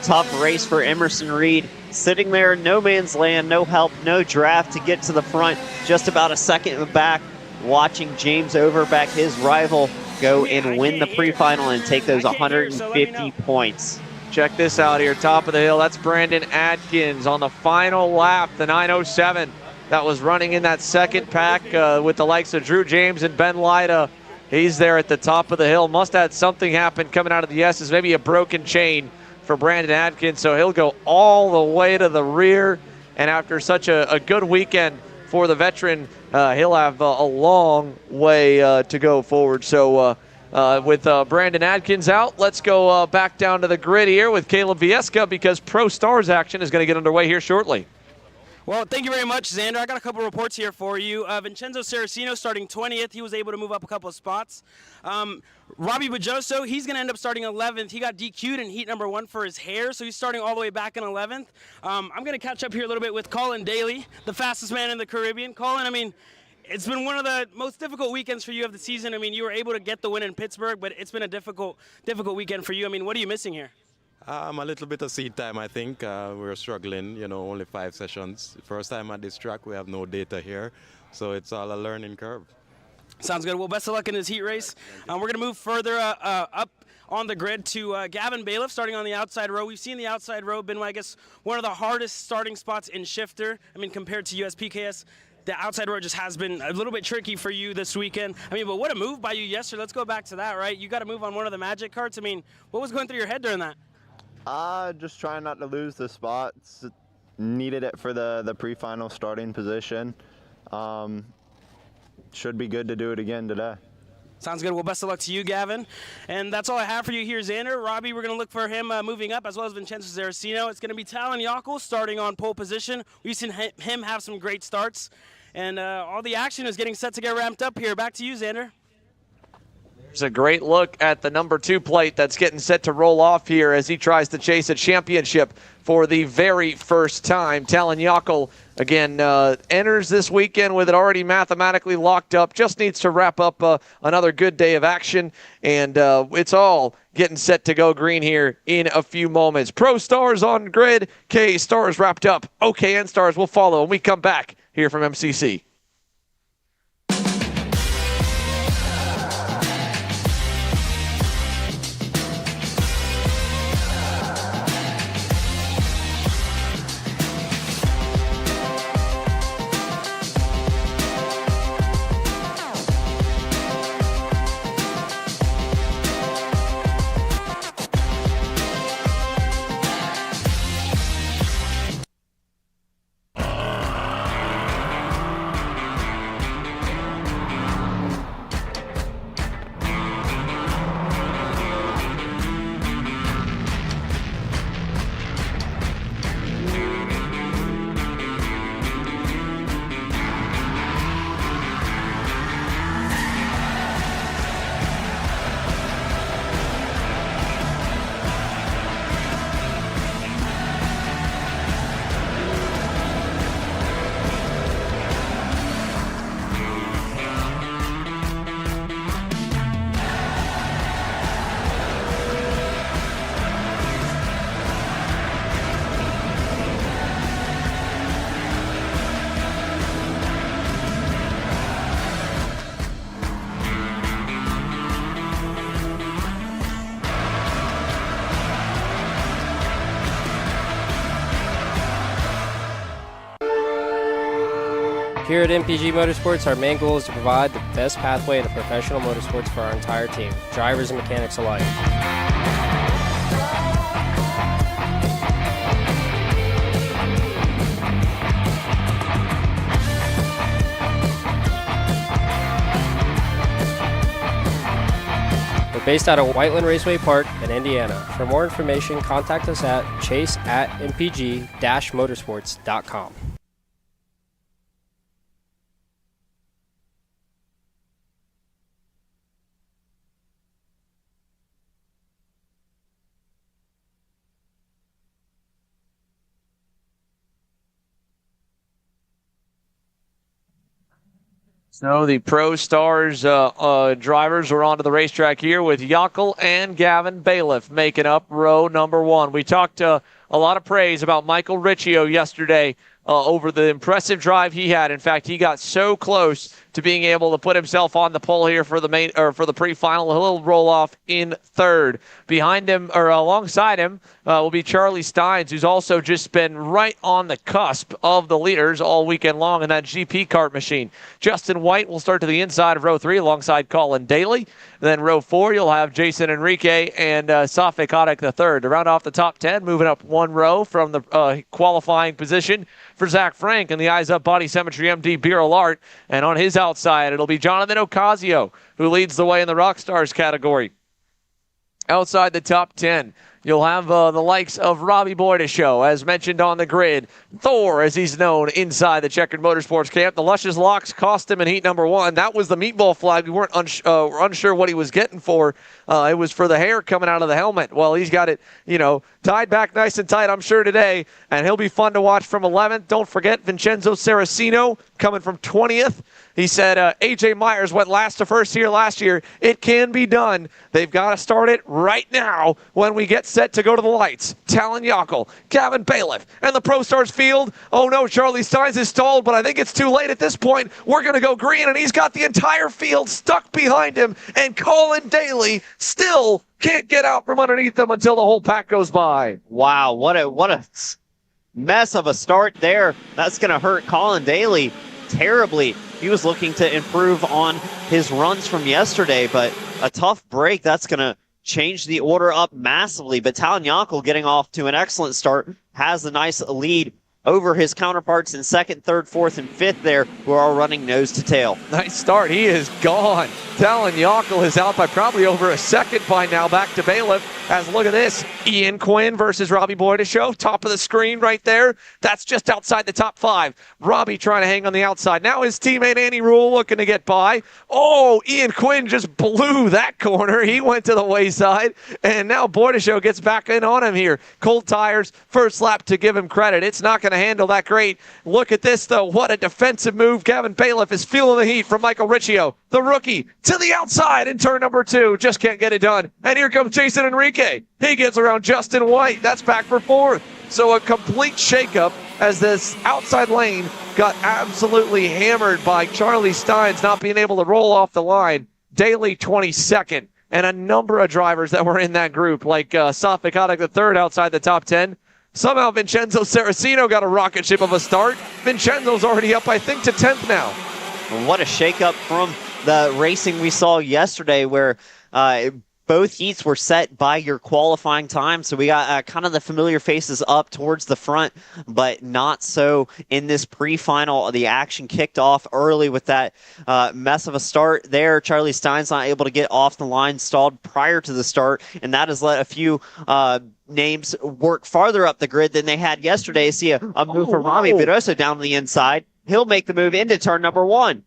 Tough race for Emerson Reed. Sitting there, no man's land, no help, no draft to get to the front. Just about a second back. Watching James Overbeck, his rival, go and win the pre-final and take those 150 points.
Check this out here, top of the hill. That's Brandon Adkins on the final lap, the 907. That was running in that second pack with the likes of Drew James and Ben Lyda. He's there at the top of the hill. Must have had something happen coming out of the S's, maybe a broken chain for Brandon Adkins. So he'll go all the way to the rear. And after such a good weekend for the veteran, he'll have a long way to go forward. So with Brandon Adkins out, let's go back down to the grid here with Caleb Vieska, because Pro Stars action is going to get underway here shortly.
Well, thank you very much, Xander. I got a couple reports here for you. Vincenzo Saraceno starting 20th. He was able to move up a couple of spots. Robbie Bajoso, he's going to end up starting 11th. He got DQ'd in heat number 1 for his hair, so he's starting all the way back in 11th. I'm going to catch up here a little bit with Colin Daly, the fastest man in the Caribbean. Colin, I mean, it's been one of the most difficult weekends for you of the season. I mean, you were able to get the win in Pittsburgh, but it's been a difficult weekend for you. I mean, what are you missing here?
A little bit of seat time, I think. We're struggling, only 5 sessions. First time at this track, we have no data here, so it's all a learning curve.
Sounds good. Well, best of luck in this heat race. We're going to move further up on the grid to Gavin Bailiff starting on the outside row. We've seen the outside row been, I guess, one of the hardest starting spots in shifter. I mean, compared to USPKS, the outside row just has been a little bit tricky for you this weekend. I mean, but what a move by you yesterday. Let's go back to that, right? You got to move on one of the Magic carts. I mean, what was going through your head during that?
Just trying not to lose the spots. Needed it for the pre-final starting position. Should be good to do it again today.
Sounds good. Well, best of luck to you, Gavin. And that's all I have for you here, Xander. Robbie, we're going to look for him moving up, as well as Vincenzo Saraceno. It's going to be Talon Yockel starting on pole position. We've seen him have some great starts. And all the action is getting set to get ramped up here. Back to you, Xander.
There's a great look at the number 2 plate that's getting set to roll off here as he tries to chase a championship for the very first time. Talon Yockel, again, enters this weekend with it already mathematically locked up. Just needs to wrap up another good day of action, and it's all getting set to go green here in a few moments. Pro Stars on grid. K Stars wrapped up. OKN Stars will follow when we come back here from MCC.
Here at MPG Motorsports, our main goal is to provide the best pathway into professional motorsports for our entire team, drivers and mechanics alike. We're based out of Whiteland Raceway Park in Indiana. For more information, contact us at chase@mpg-motorsports.com.
So the Pro Stars drivers are onto the racetrack here with Yockel and Gavin Bailiff making up row number one. We talked a lot of praise about Michael Riccio yesterday over the impressive drive he had. In fact, he got so close to being able to put himself on the pole here for the main or for the pre-final. He'll roll off in third. Behind him or alongside him will be Charlie Steins, who's also just been right on the cusp of the leaders all weekend long in that GP kart machine. Justin White will start to the inside of row 3 alongside Colin Daly. Then row 4, you'll have Jason Enrique and Safik Hadek III. To round off the top 10, moving up one row from the qualifying position for Zach Frank and the Eyes Up Body Symmetry MD Beer Alart. And on his outside, it'll be Jonathan Ocasio, who leads the way in the Rock Stars category. Outside the top 10, you'll have the likes of Robbie Boydishow, as mentioned on the grid. Thor, as he's known inside the Checkered Motorsports camp. The Luscious Locks cost him in heat number 1. That was the meatball flag. We weren't unsure what he was getting for. It was for the hair coming out of the helmet. Well, he's got it, tied back nice and tight, I'm sure, today. And he'll be fun to watch from 11th. Don't forget Vincenzo Saracino coming from 20th. He said A.J. Myers went last to first here last year. It can be done. They've got to start it right now when we get set to go to the lights. Talon Yockel, Gavin Bailiff, and the Pro Stars field. Oh no, Charlie Steins is stalled, but I think it's too late at this point. We're going to go green, and he's got the entire field stuck behind him, and Colin Daly still can't get out from underneath them until the whole pack goes by.
Wow, what a mess of a start there. That's going to hurt Colin Daly terribly. He was looking to improve on his runs from yesterday, but a tough break, that's going to change the order up massively. But Talon Yockel getting off to an excellent start, has a nice lead over his counterparts in second, third, fourth, and fifth there, who are all running nose to tail.
Nice start. He is gone. Talon Yockel is out by probably over a second by now. Back to Bailiff. As look at this, Ian Quinn versus Robbie Boydishow. Top of the screen right there. That's just outside the top 5. Robbie trying to hang on the outside. Now his teammate Andy Rule looking to get by. Oh, Ian Quinn just blew that corner. He went to the wayside. And now Boydishow gets back in on him here. Cold tires, first lap to give him credit. It's not going to handle that great. Look at this, though. What a defensive move. Gavin Bailiff is feeling the heat from Michael Riccio, the rookie, to the outside in turn number 2. Just can't get it done. And here comes Jason Enrique. He gets around Justin White. That's back for 4th. So a complete shakeup as this outside lane got absolutely hammered by Charlie Steins not being able to roll off the line. Daly 22nd. And a number of drivers that were in that group, like Safik Hadek III outside the top 10. Somehow Vincenzo Saracino got a rocket ship of a start. Vincenzo's already up, I think, to 10th now.
What a shakeup from the racing we saw yesterday, where both heats were set by your qualifying time. So we got kind of the familiar faces up towards the front, but not so in this pre-final. The action kicked off early with that mess of a start there. Charlie Stein's not able to get off the line, stalled prior to the start, and that has let a few names work farther up the grid than they had yesterday. See a move from Robbie Biroso down to the inside. He'll make the move into turn number 1.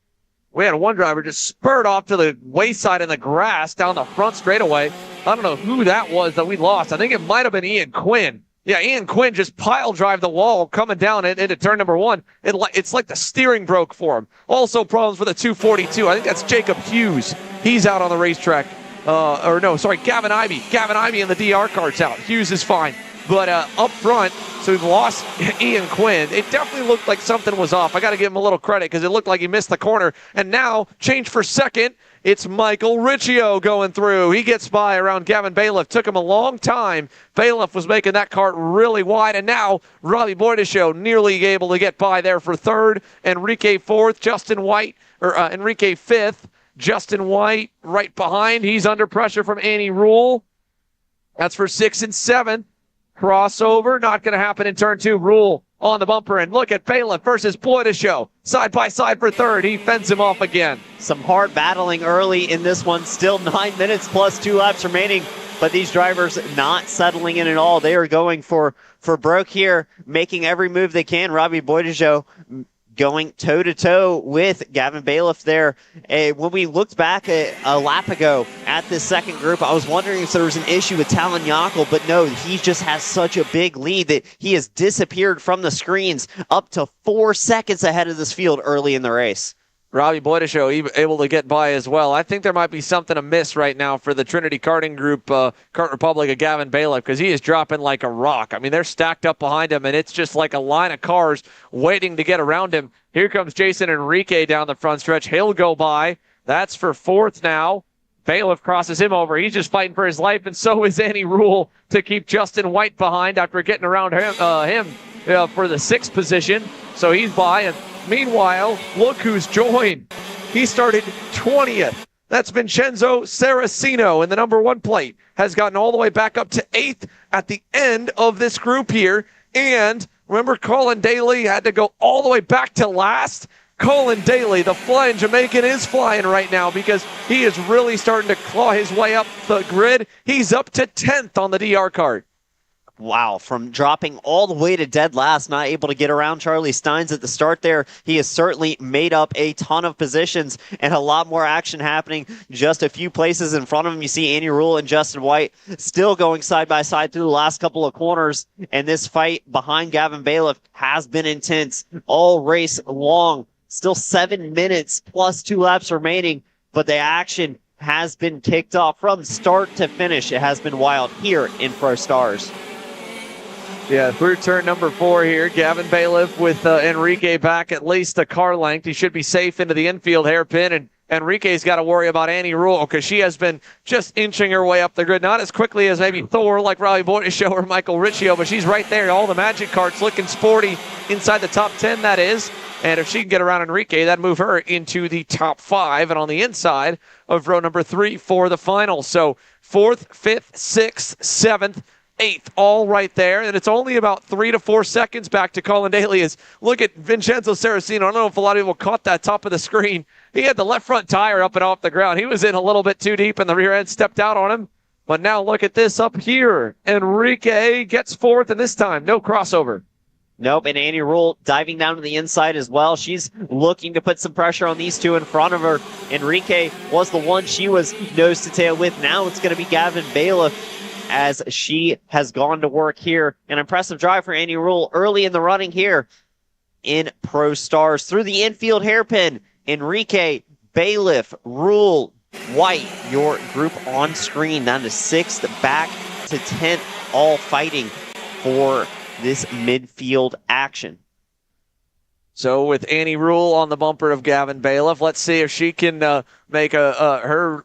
We had one driver just spurred off to the wayside in the grass down the front straightaway. I don't know who that was that we lost. I think it might have been Ian Quinn. Yeah, Ian Quinn just pile drive the wall coming down into turn number 1. It's like the steering broke for him. Also problems with the 242. I think that's Jacob Hughes. He's out on the racetrack. Gavin Ivey. Gavin Ivey in the DR kart's out. Hughes is fine. but up front, so we've lost Ian Quinn. It definitely looked like something was off. I got to give him a little credit because it looked like he missed the corner. And now, change for second, it's Michael Riccio going through. He gets by around Gavin Bailiff. Took him a long time. Bailiff was making that kart really wide, and now Robbie Boydishow nearly able to get by there for third. Enrique fourth, Enrique fifth. Justin White right behind. He's under pressure from Annie Rule. That's for 6 and 7. Crossover, not going to happen in turn 2. Rule on the bumper, and look at Bailiff versus Boydishow. Side by side for third. He fends him off again.
Some hard battling early in this one. Still 9 minutes plus 2 laps remaining, but these drivers not settling in at all. They are going for broke here, making every move they can. Robbie Boydishow going toe-to-toe with Gavin Bailiff there. When we looked back a lap ago at this second group, I was wondering if there was an issue with Talon Yockel, but no, he just has such a big lead that he has disappeared from the screens up to 4 seconds ahead of this field early in the race.
Robbie Boydishow able to get by as well. I think there might be something amiss right now for the Trinity Karting Group, Kart Republic of Gavin Bailiff, because he is dropping like a rock. I mean, they're stacked up behind him, and it's just like a line of cars waiting to get around him. Here comes Jason Enrique down the front stretch. He'll go by. That's for fourth now. Bailiff crosses him over. He's just fighting for his life, and so is Annie Rule to keep Justin White behind after getting around him for the 6th position. So he's by, and meanwhile, look who's joined. He started 20th. That's Vincenzo Saracino in the number 1 plate. Has gotten all the way back up to 8th at the end of this group here. And remember, Colin Daly had to go all the way back to last? Colin Daly, the flying Jamaican, is flying right now because he is really starting to claw his way up the grid. He's up to 10th on the DR kart.
Wow, from dropping all the way to dead last, not able to get around Charlie Steins at the start there, he has certainly made up a ton of positions and a lot more action happening just a few places in front of him. You see Andy Rule and Justin White still going side by side through the last couple of corners, and this fight behind Gavin Bailiff has been intense all race long. Still 7 minutes plus 2 laps remaining, but the action has been kicked off from start to finish. It has been wild here in Pro Stars.
Yeah, through turn number 4 here, Gavin Bailiff with Enrique back at least a car length. He should be safe into the infield hairpin, and Enrique's got to worry about Annie Rule because she has been just inching her way up the grid. Not as quickly as maybe Thor, like Robbie Boydishow or Michael Riccio, but she's right there. All the magic carts looking sporty inside the top 10, that is. And if she can get around Enrique, that'd move her into the top 5 and on the inside of row number 3 for the final. So 4th, 5th, 6th, 7th, 8th, all right there. And it's only about 3 to 4 seconds back to Colin Daly. Look at Vincenzo Saracino. I don't know if a lot of people caught that top of the screen. He had the left front tire up and off the ground. He was in a little bit too deep, and the rear end stepped out on him. But now look at this up here. Enrique gets 4th, and this time, no crossover.
Nope, and Annie Rule diving down to the inside as well. She's looking to put some pressure on these two in front of her. Enrique was the one she was nose to tail with. Now it's going to be Gavin Bailiff as she has gone to work here. An impressive drive for Annie Rule early in the running here in Pro Stars. Through the infield hairpin, Enrique, Bailiff, Rule, White, your group on screen. Down to 6th, back to 10th, all fighting for this midfield action.
So with Annie Rule on the bumper of Gavin Bailiff, let's see if she can make her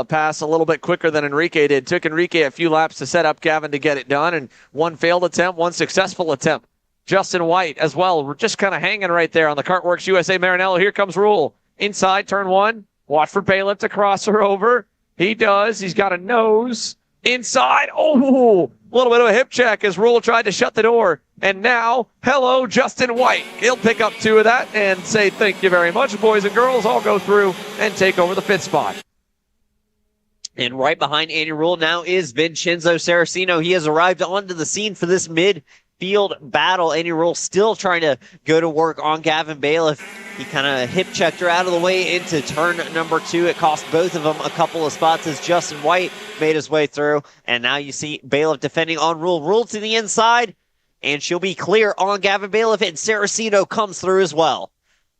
pass a little bit quicker than Enrique did. Took Enrique a few laps to set up Gavin to get it done, and 1 failed attempt, 1 successful attempt. Justin White as well. We're just kind of hanging right there on the Kartworks USA Maranello. Here comes Rule. Inside, turn 1. Watch for Bailiff to cross her over. He does. He's got a nose. Inside. Oh, a little bit of a hip check as Rule tried to shut the door. And now, hello, Justin White. He'll pick up 2 of that and say thank you very much. Boys and girls all go through and take over the 5th spot.
And right behind Andy Rule now is Vincenzo Saracino. He has arrived onto the scene for this midfield battle. Andy Rule still trying to go to work on Gavin Bailiff. He kind of hip checked her out of the way into turn number 2. It cost both of them a couple of spots as Justin White made his way through. And now you see Bailiff defending on Rule. Rule to the inside, and she'll be clear on Gavin Bailiff, and Saracino comes through as well.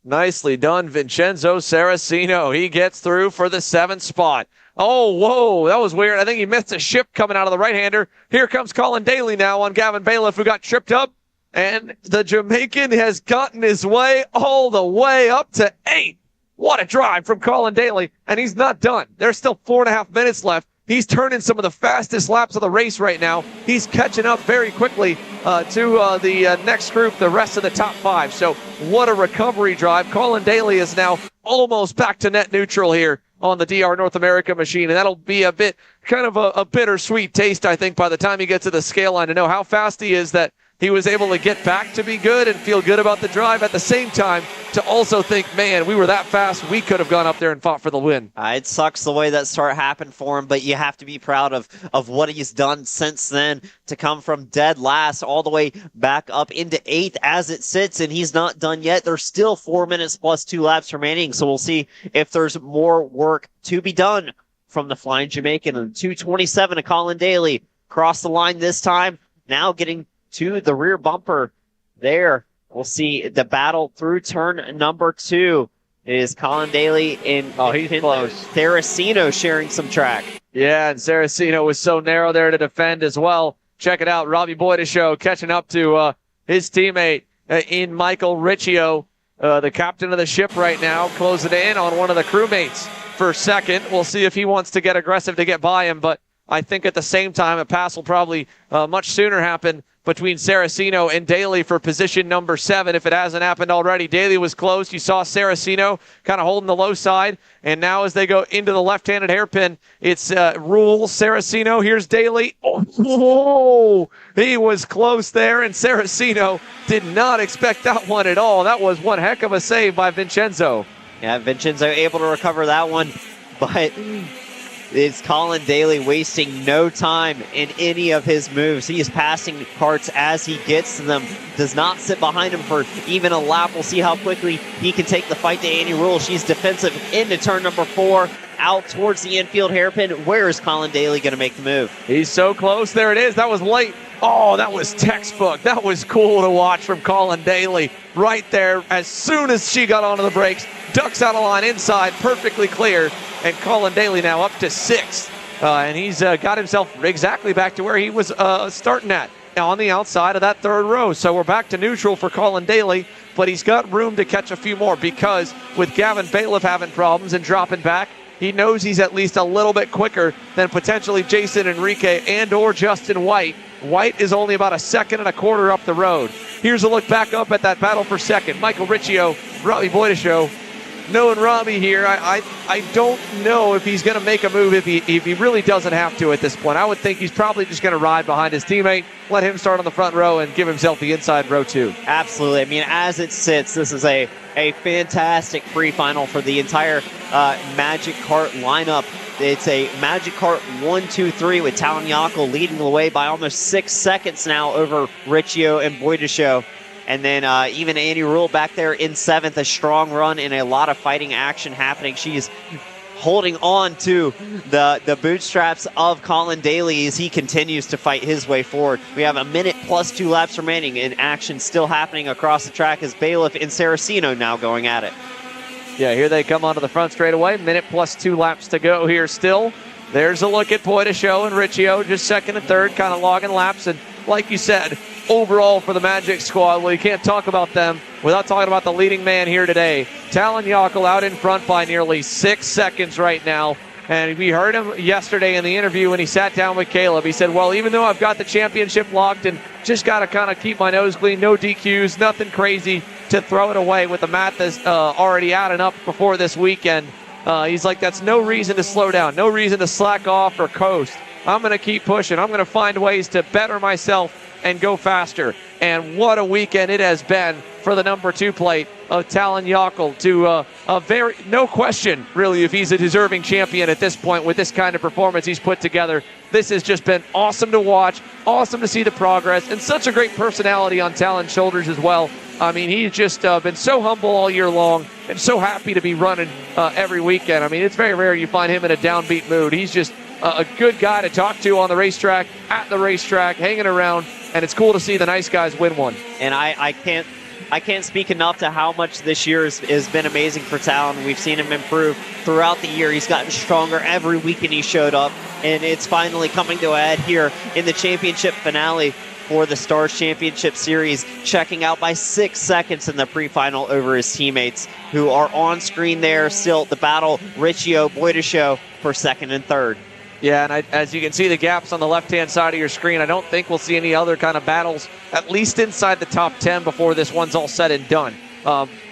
Nicely done, Vincenzo Saracino. He gets through for the 7th spot. Oh, whoa, that was weird. I think he missed a ship coming out of the right-hander. Here comes Colin Daly now on Gavin Bailiff, who got tripped up. And the Jamaican has gotten his way all the way up to 8. What a drive from Colin Daly. And he's not done. There's still 4.5 minutes left. He's turning some of the fastest laps of the race right now. He's catching up very quickly to the next group, the rest of the top 5. So what a recovery drive. Colin Daly is now almost back to net neutral here on the DR North America machine. And that'll be a bit kind of a bittersweet taste, I think, by the time he gets to the scale line to know how fast he is, that he was able to get back to be good and feel good about the drive at the same time to also think, man, we were that fast, we could have gone up there and fought for the win.
It sucks the way that start happened for him, but you have to be proud of what he's done since then to come from dead last all the way back up into 8th as it sits, and he's not done yet. There's still 4 minutes plus 2 laps remaining, so we'll see if there's more work to be done from the Flying Jamaican. And 2:27 to Colin Daly. Cross the line this time, now getting to the rear bumper there. We'll see the battle through turn number 2 is Colin Daly and
he's close.
Saraceno sharing some track.
Yeah, and Saraceno was so narrow there to defend as well. Check it out, Robbie Boydishow catching up to his teammate in Michael Riccio, the captain of the ship right now, closing in on one of the crewmates for second. We'll see if he wants to get aggressive to get by him, but I think at the same time a pass will probably much sooner happen between Saraceno and Daly for position number 7, if it hasn't happened already. Daly was close. You saw Saraceno kind of holding the low side, and now as they go into the left-handed hairpin, it's Rule, Saraceno. Here's Daly. Oh, he was close there, and Saraceno did not expect that one at all. That was one heck of a save by Vincenzo.
Yeah, Vincenzo able to recover that one, but it's Colin Daly wasting no time in any of his moves. He is passing karts as he gets to them. Does not sit behind him for even a lap. We'll see how quickly he can take the fight to Annie Rule. She's defensive into turn number 4, out towards the infield hairpin. Where is Colin Daly going to make the move?
He's so close. There it is. That was late. Oh, that was textbook. That was cool to watch from Colin Daly right there. As soon as she got onto the brakes, ducks out of line inside, perfectly clear. And Colin Daly now up to 6th. And he's got himself exactly back to where he was starting at, on the outside of that 3rd row. So we're back to neutral for Colin Daly, but he's got room to catch a few more because with Gavin Bailiff having problems and dropping back, he knows he's at least a little bit quicker than potentially Jason Enrique and or Justin White. White is only about 1.25 seconds up the road. Here's a look back up at that battle for second. Michael Riccio, Robbie Boydishow. Knowing Robbie here, I don't know if he's going to make a move if he really doesn't have to at this point. I would think he's probably just going to ride behind his teammate, let him start on the front row, and give himself the inside row too.
Absolutely. I mean, as it sits, this is a fantastic pre-final for the entire Magic Kart lineup. It's a Magic Kart 1, 2, 3 with Talon Yockel leading the way by almost 6 seconds now over Riccio and Boydishow. And then even Annie Rule back there in 7th, a strong run and a lot of fighting action happening. She's holding on to the bootstraps of Colin Daly as he continues to fight his way forward. We have 1 minute plus 2 laps remaining, and action still happening across the track as Bailiff and Saraceno now going at it.
Yeah, here they come onto the front straightaway. 1 minute plus 2 laps to go here still. There's a look at Boydishow and Riccio, just 2nd and 3rd, kind of logging laps. And like you said, overall for the Magic squad, well, you can't talk about them without talking about the leading man here today. Talon Yockel out in front by nearly 6 seconds right now. And we heard him yesterday in the interview when he sat down with Caleb. He said, well, even though I've got the championship locked and just got to kind of keep my nose clean, no DQs, nothing crazy to throw it away with the mat that's already out and up before this weekend. He's like, that's no reason to slow down, no reason to slack off or coast. I'm going to keep pushing. I'm going to find ways to better myself and go faster. And what a weekend it has been for the number 2 plate of Talon Yockel to a very, no question, really, if he's a deserving champion at this point with this kind of performance he's put together. This has just been awesome to watch, awesome to see the progress, and such a great personality on Talon's shoulders as well. I mean, he's just been so humble all year long and so happy to be running every weekend. I mean, it's very rare you find him in a downbeat mood. He's just a good guy to talk to on the racetrack, at the racetrack, hanging around, and it's cool to see the nice guys win one.
And I can't I can't speak enough to how much this year has been amazing for Talon. We've seen him improve throughout the year. He's gotten stronger every weekend he showed up, and it's finally coming to a head here in the championship finale for the Stars Championship Series, checking out by 6 seconds in the pre-final over his teammates, who are on screen there still. The battle, Riccio, Boydisho for second and third.
Yeah, and as you can see the gaps on the left-hand side of your screen, I don't think we'll see any other kind of battles, at least inside the top 10 before this one's all said and done.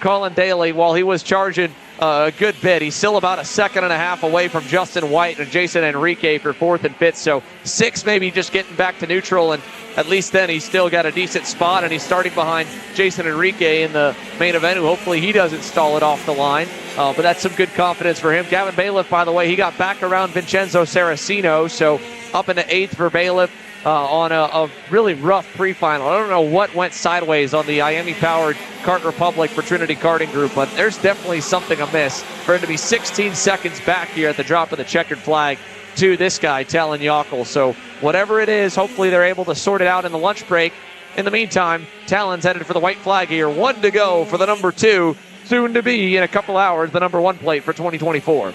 Colin Daly, while he was charging a good bit, he's still about a second and a half away from Justin White and Jason Enrique for fourth and fifth, so 6 maybe just getting back to neutral, and at least then he's still got a decent spot, and he's starting behind Jason Enrique in the main event, who hopefully he doesn't stall it off the line. But that's some good confidence for him. Gavin Bailiff, by the way, he got back around Vincenzo Saraceno, so up into 8th for Bailiff on a really rough pre-final. I don't know what went sideways on the Miami-powered Kart Republic for Trinity Karting Group, but there's definitely something amiss for him to be 16 seconds back here at the drop of the checkered flag to this guy, Talon Yockel. So whatever it is, hopefully they're able to sort it out in the lunch break. In the meantime, Talon's headed for the white flag here. 1 to go for the number 2. Soon to be, in a couple hours, the number 1 plate for 2024.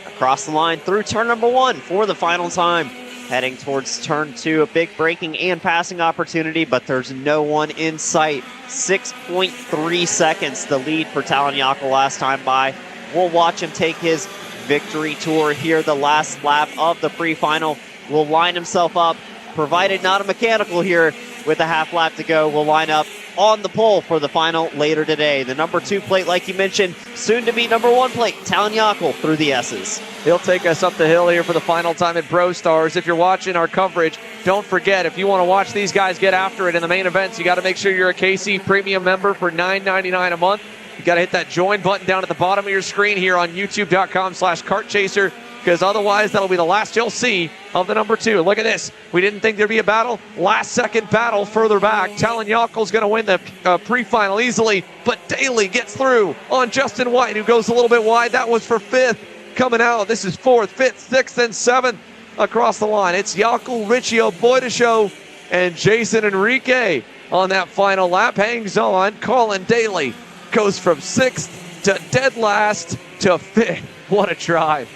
Across the line through turn number 1 for the final time. Heading towards turn 2, a big braking and passing opportunity, but there's no one in sight. 6.3 seconds the lead for Talon Yockel last time by. We'll watch him take his victory tour here. The last lap of the pre-final will line himself up, provided not a mechanical here with a half lap to go, will line up on the pole for the final later today. The number 2 plate, like you mentioned, soon to be number 1 plate, Talon Yockel through the S's.
He'll take us up the hill here for the final time at Pro Stars. If you're watching our coverage, don't forget, if you want to watch these guys get after it in the main events, you got to make sure you're a KC Premium member for $9.99 a month. You got to hit that join button down at the bottom of your screen here on youtube.com/kartchaser, because otherwise that'll be the last you'll see of the number 2. Look at this. We didn't think there'd be a battle. Last second battle further back. Talon Yockel's going to win the pre-final easily, but Daly gets through on Justin White, who goes a little bit wide. That was for 5th. Coming out, this is 4th, 5th, 6th, and 7th across the line. It's Yockel, Riccio, Boydisho, and Jason Enrique on that final lap. Hangs on. Colin Daly goes from 6th to dead last to 5th. What a drive.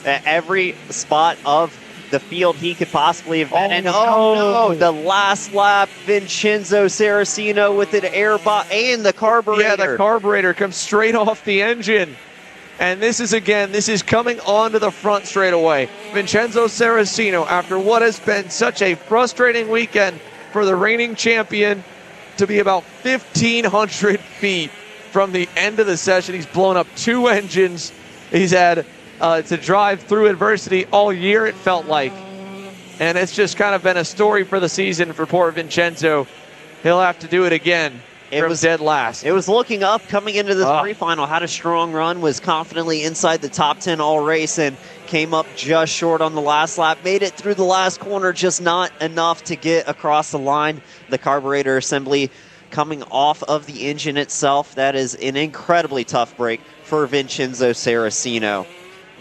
Every spot of the field he could possibly have been in. Oh, no. The last lap, Vincenzo Saraceno with an air bot and the carburetor.
Yeah, the carburetor comes straight off the engine. And this is coming onto the front straight away. Vincenzo Saraceno, after what has been such a frustrating weekend for the reigning champion, to be about 1,500 feet from the end of the session. He's blown up 2 engines. He's had to drive through adversity all year, it felt like. And it's just kind of been a story for the season for poor Vincenzo. He'll have to do it again. It was dead last.
It was looking up coming into this pre-final. Had a strong run, was confidently inside the top 10 all race, and came up just short on the last lap. Made it through the last corner, just not enough to get across the line. The carburetor assembly coming off of the engine itself. That is an incredibly tough break for Vincenzo Saraceno.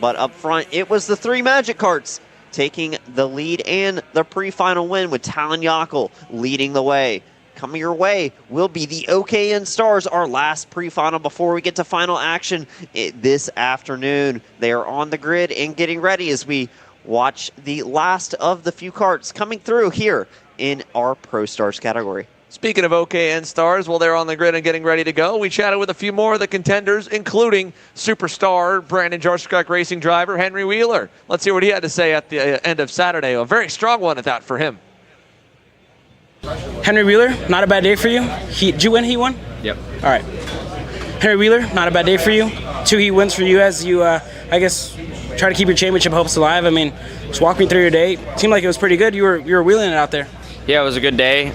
But up front, it was the 3 Magic Karts taking the lead and the pre-final win, with Talon Yockel leading the way. Coming your way will be the OKN Stars, our last pre-final before we get to final action this afternoon. They are on the grid and getting ready as we watch the last of the few karts coming through here in our Pro Stars category.
Speaking of OKN Stars, well, they're on the grid and getting ready to go. We chatted with a few more of the contenders, including superstar Brandon Jarskak Racing driver Henry Wheeler. Let's hear what he had to say at the end of Saturday. A very strong one at that for him.
Henry Wheeler, not a bad day for you. Did you win Heat 1?
Yep.
All right. Henry Wheeler, not a bad day for you. 2 Heat wins for you as you, I guess, try to keep your championship hopes alive. I mean, just walk me through your day. Seemed like it was pretty good. You were wheeling it out there.
Yeah, it was a good day.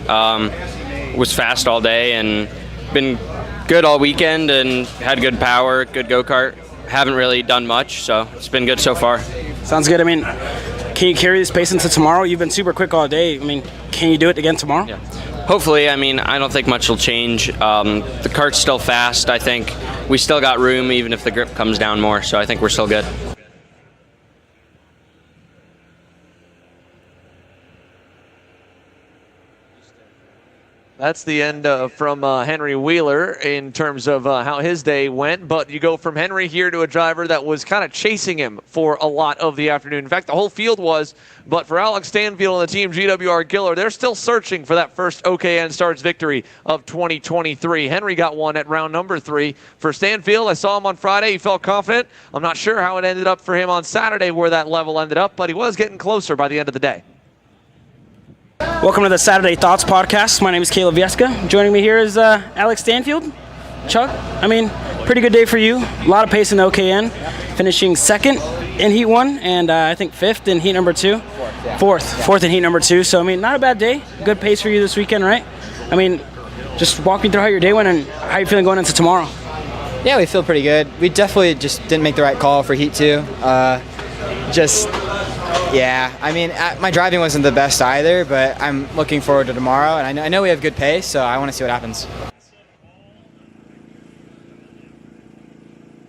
Was fast all day and been good all weekend and had good power, good go-kart. Haven't really done much, so it's been good so far.
Sounds good. I mean, can you carry this pace into tomorrow? You've been super quick all day. I mean, can you do it again tomorrow?
Yeah. Hopefully. I mean, I don't think much will change. The kart's still fast. I think we still got room even if the grip comes down more, so I think we're still good.
That's the end from Henry Wheeler in terms of how his day went. But you go from Henry here to a driver that was kind of chasing him for a lot of the afternoon. In fact, the whole field was. But for Alex Stanfield and the team GWR Giller, they're still searching for that first OKN Stars victory of 2023. Henry got one at round number 3. For Stanfield, I saw him on Friday. He felt confident. I'm not sure how it ended up for him on Saturday where that level ended up, but he was getting closer by the end of the day.
Welcome to the Saturday Thoughts podcast. My name is Caleb Vieska. Joining me here is Alex Stanfield. Chuck, I mean, pretty good day for you. A lot of pace in the OKN, finishing second in Heat 1 and I think fifth in Heat number 2. Fourth in Heat number 2. So, I mean, not a bad day. Good pace for you this weekend, right? I mean, just walk me through how your day went and how you feeling going into tomorrow.
Yeah, we feel pretty good. We definitely just didn't make the right call for Heat 2. Yeah, I mean, my driving wasn't the best either, but I'm looking forward to tomorrow, and I know we have good pace, so I want to see what happens.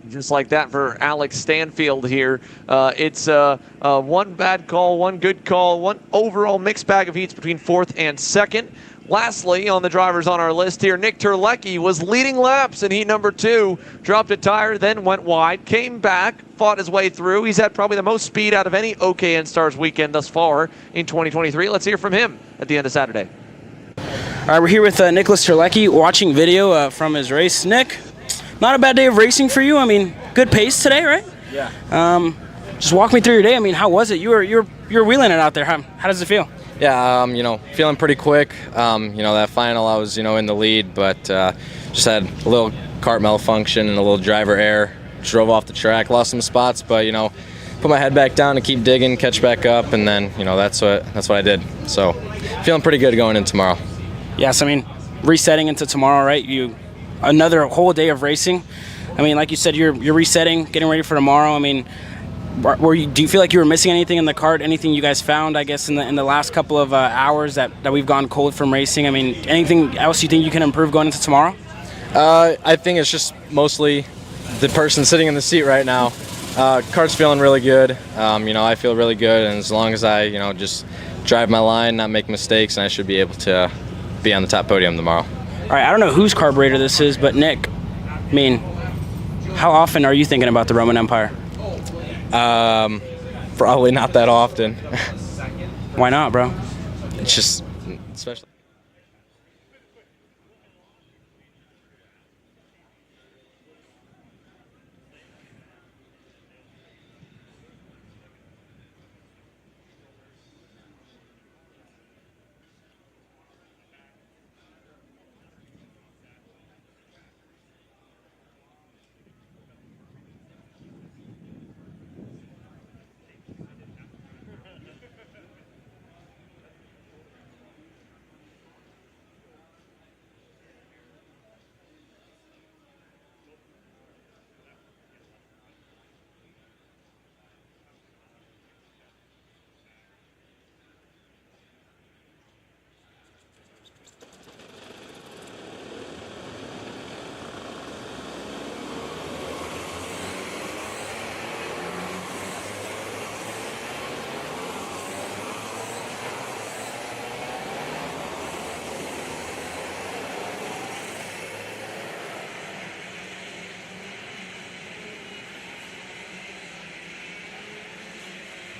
Just like that for Alex Stanfield here. It's one bad call, one good call, one overall mixed bag of heats between 4th and 2nd. Lastly, on the drivers on our list here, Nick Terlecki was leading laps in heat number 2, dropped a tire, then went wide, came back, fought his way through. He's had probably the most speed out of any OKN Stars weekend thus far in 2023. Let's hear from him at the end of Saturday.
All right, we're here with Nicholas Terlecki watching video from his race. Nick, not a bad day of racing for you. I mean, good pace today, right?
Yeah.
Just walk me through your day. I mean, how was it? You were wheeling it out there. How does it feel?
Yeah, feeling pretty quick. That final I was, in the lead, but just had a little kart malfunction and a little driver error. Drove off the track, lost some spots, but, put my head back down to keep digging, catch back up, and then, that's what I did. So, feeling pretty good going in tomorrow.
Yes, I mean, resetting into tomorrow, right? Another whole day of racing. I mean, like you said, you're resetting, getting ready for tomorrow. I mean, do you feel like you were missing anything in the kart? Anything you guys found, I guess, in the last couple of hours that we've gone cold from racing? I mean, anything else you think you can improve going into tomorrow?
I think it's just mostly the person sitting in the seat right now. Kart's feeling really good. I feel really good, and as long as I, just drive my line, not make mistakes, and I should be able to be on the top podium tomorrow.
All right, I don't know whose carburetor this is, but Nick, I mean, how often are you thinking about the Roman Empire?
Probably not that often.
Why not, bro?
It's just, especially.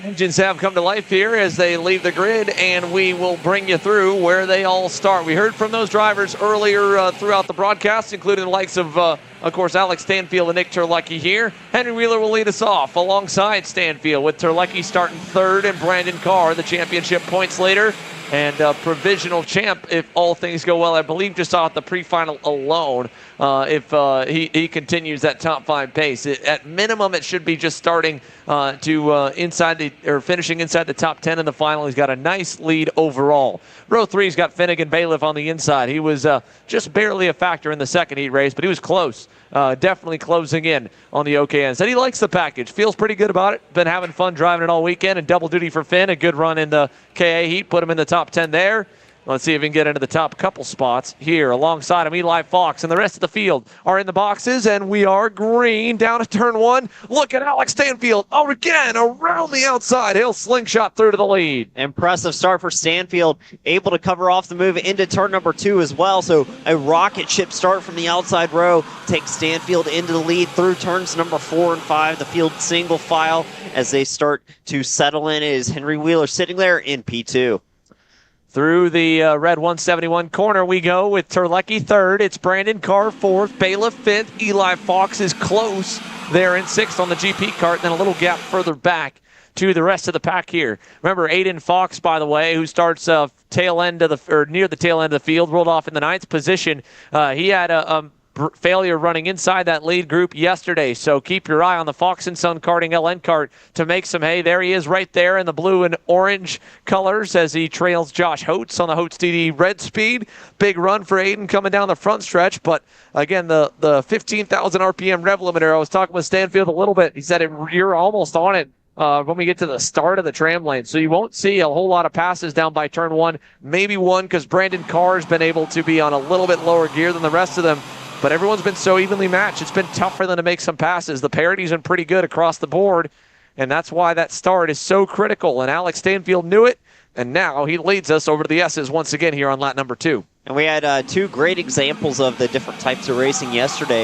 Engines have come to life here as they leave the grid, and we will bring you through where they all start. We heard from those drivers earlier throughout the broadcast, including the likes of course, Alex Stanfield and Nick Terlecki here. Henry Wheeler will lead us off alongside Stanfield, with Terlecki starting 3rd and Brandon Carr, the championship points leader and provisional champ if all things go well. I believe just off the pre-final alone, if he continues that top 5 pace. At minimum, it should be just starting finishing inside the top 10 in the final. He's got a nice lead overall. Row 3's got Finnegan Bailiff on the inside. He was just barely a factor in the second heat race, but he was close. Definitely closing in on the OKN. Said he likes the package. Feels pretty good about it. Been having fun driving it all weekend, and double duty for Finn. A good run in the KA heat. Put him in the top 10 there. Let's see if we can get into the top couple spots here. Alongside him, Eli Fox and the rest of the field are in the boxes, and we are green down at turn 1. Look at Alex Stanfield. Oh, again, around the outside. He'll slingshot through to the lead.
Impressive start for Stanfield, able to cover off the move into turn number 2 as well. So a rocket ship start from the outside row takes Stanfield into the lead through turns number 4 and 5. The field single file as they start to settle in. Is Henry Wheeler sitting there in P2.
Through the red 171 corner we go with Terlecki third. It's Brandon Carr fourth, Bailiff fifth. Eli Fox is close there in sixth on the GP cart, and then a little gap further back to the rest of the pack here. Remember, Aiden Fox, by the way, who starts tail end of the or near the tail end of the field, rolled off in the 9th position. He had a failure running inside that lead group yesterday, so keep your eye on the Fox & Son Karting LN cart to make some hay. There he is right there in the blue and orange colors as he trails Josh Holtz on the Holtz DD red speed. Big run for Aiden coming down the front stretch, but again, the 15,000 RPM rev limiter, I was talking with Stanfield a little bit. He said you're almost on it when we get to the start of the tram lane. So you won't see a whole lot of passes down by turn 1, maybe one because Brandon Carr has been able to be on a little bit lower gear than the rest of them. But everyone's been so evenly matched. It's been tough for them to make some passes. The parity's been pretty good across the board, and that's why that start is so critical. And Alex Stanfield knew it, and now he leads us over to the S's once again here on lap number 2.
And we had 2 great examples of the different types of racing yesterday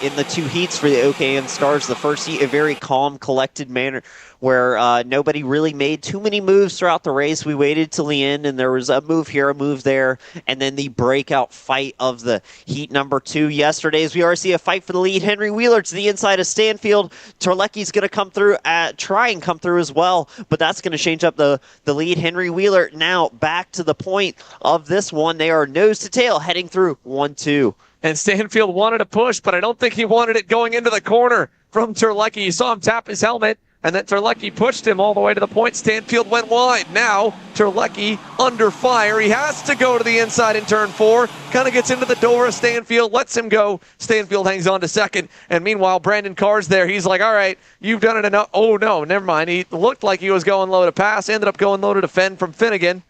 in the 2 heats for the OKN Stars. The first heat, a very calm, collected manner where nobody really made too many moves throughout the race. We waited till the end, and there was a move here, a move there, and then the breakout fight of the heat number 2 yesterday as we already see a fight for the lead. Henry Wheeler to the inside of Stanfield. Terlecki's going to come through, try and come through as well, but that's going to change up the lead. Henry Wheeler now back to the point of this one. They are nose to tail heading through 1-2.
And Stanfield wanted to push, but I don't think he wanted it going into the corner from Terlecki. You saw him tap his helmet, and then Terlecki pushed him all the way to the point. Stanfield went wide. Now Terlecki under fire. He has to go to the inside in turn 4. Kind of gets into the door of Stanfield, lets him go. Stanfield hangs on to second. And meanwhile, Brandon Carr's there. He's like, all right, you've done it enough. Oh, no, never mind. He looked like he was going low to pass. Ended up going low to defend from Finnegan.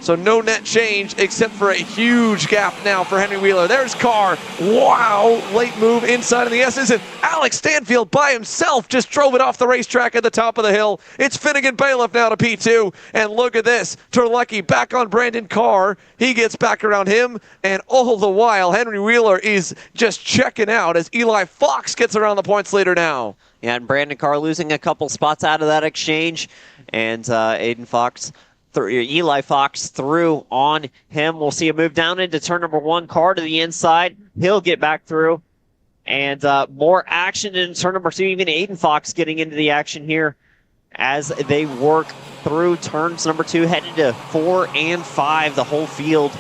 So no net change except for a huge gap now for Henry Wheeler. There's Carr. Wow. Late move inside of the S's. And Alex Stanfield by himself just drove it off the racetrack at the top of the hill. It's Finnegan Bailiff now to P2. And look at this. Terlecki back on Brandon Carr. He gets back around him. And all the while, Henry Wheeler is just checking out as Eli Fox gets around the points leader now.
Yeah, and Brandon Carr losing a couple spots out of that exchange. And Eli Fox through on him. We'll see a move down into turn number 1. Carr to the inside. He'll get back through. And more action in turn number 2. Even Aiden Fox getting into the action here as they work through turns number 2, headed to 4 and 5. The whole field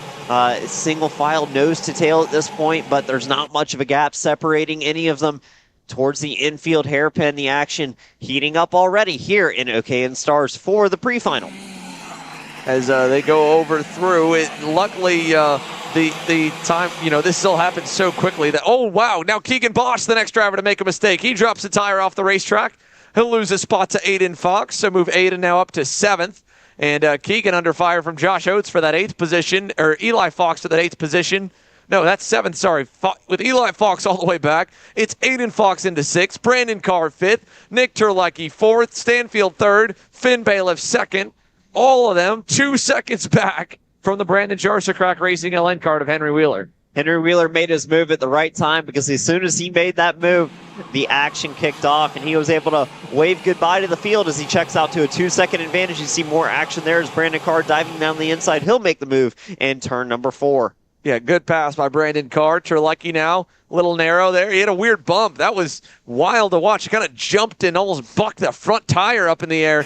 single file nose to tail at this point, but there's not much of a gap separating any of them towards the infield hairpin. The action heating up already here in OKN Stars for the pre-final.
As they go over through it. Luckily, the time, this still happens so quickly that, oh, wow, now Keegan Bosch, the next driver to make a mistake. He drops a tire off the racetrack. He'll lose a spot to Aiden Fox, so move Aiden now up to 7th. And Keegan under fire from Josh Oates for that 8th position, or Eli Fox for that 8th position. No, that's 7th, sorry. With Eli Fox all the way back, it's Aiden Fox into 6th, Brandon Carr 5th, Nick Terlecki 4th, Stanfield 3rd, Finn Bailiff 2nd. All of them 2 seconds back from the Brandon Jarsacrack Racing LN card of Henry Wheeler.
Henry Wheeler made his move at the right time because as soon as he made that move, the action kicked off, and he was able to wave goodbye to the field as he checks out to a 2-second advantage. You see more action there as Brandon Carr diving down the inside. He'll make the move in turn number 4.
Yeah, good pass by Brandon Carr. Terlecki now, a little narrow there. He had a weird bump. That was wild to watch. He kind of jumped and almost bucked the front tire up in the air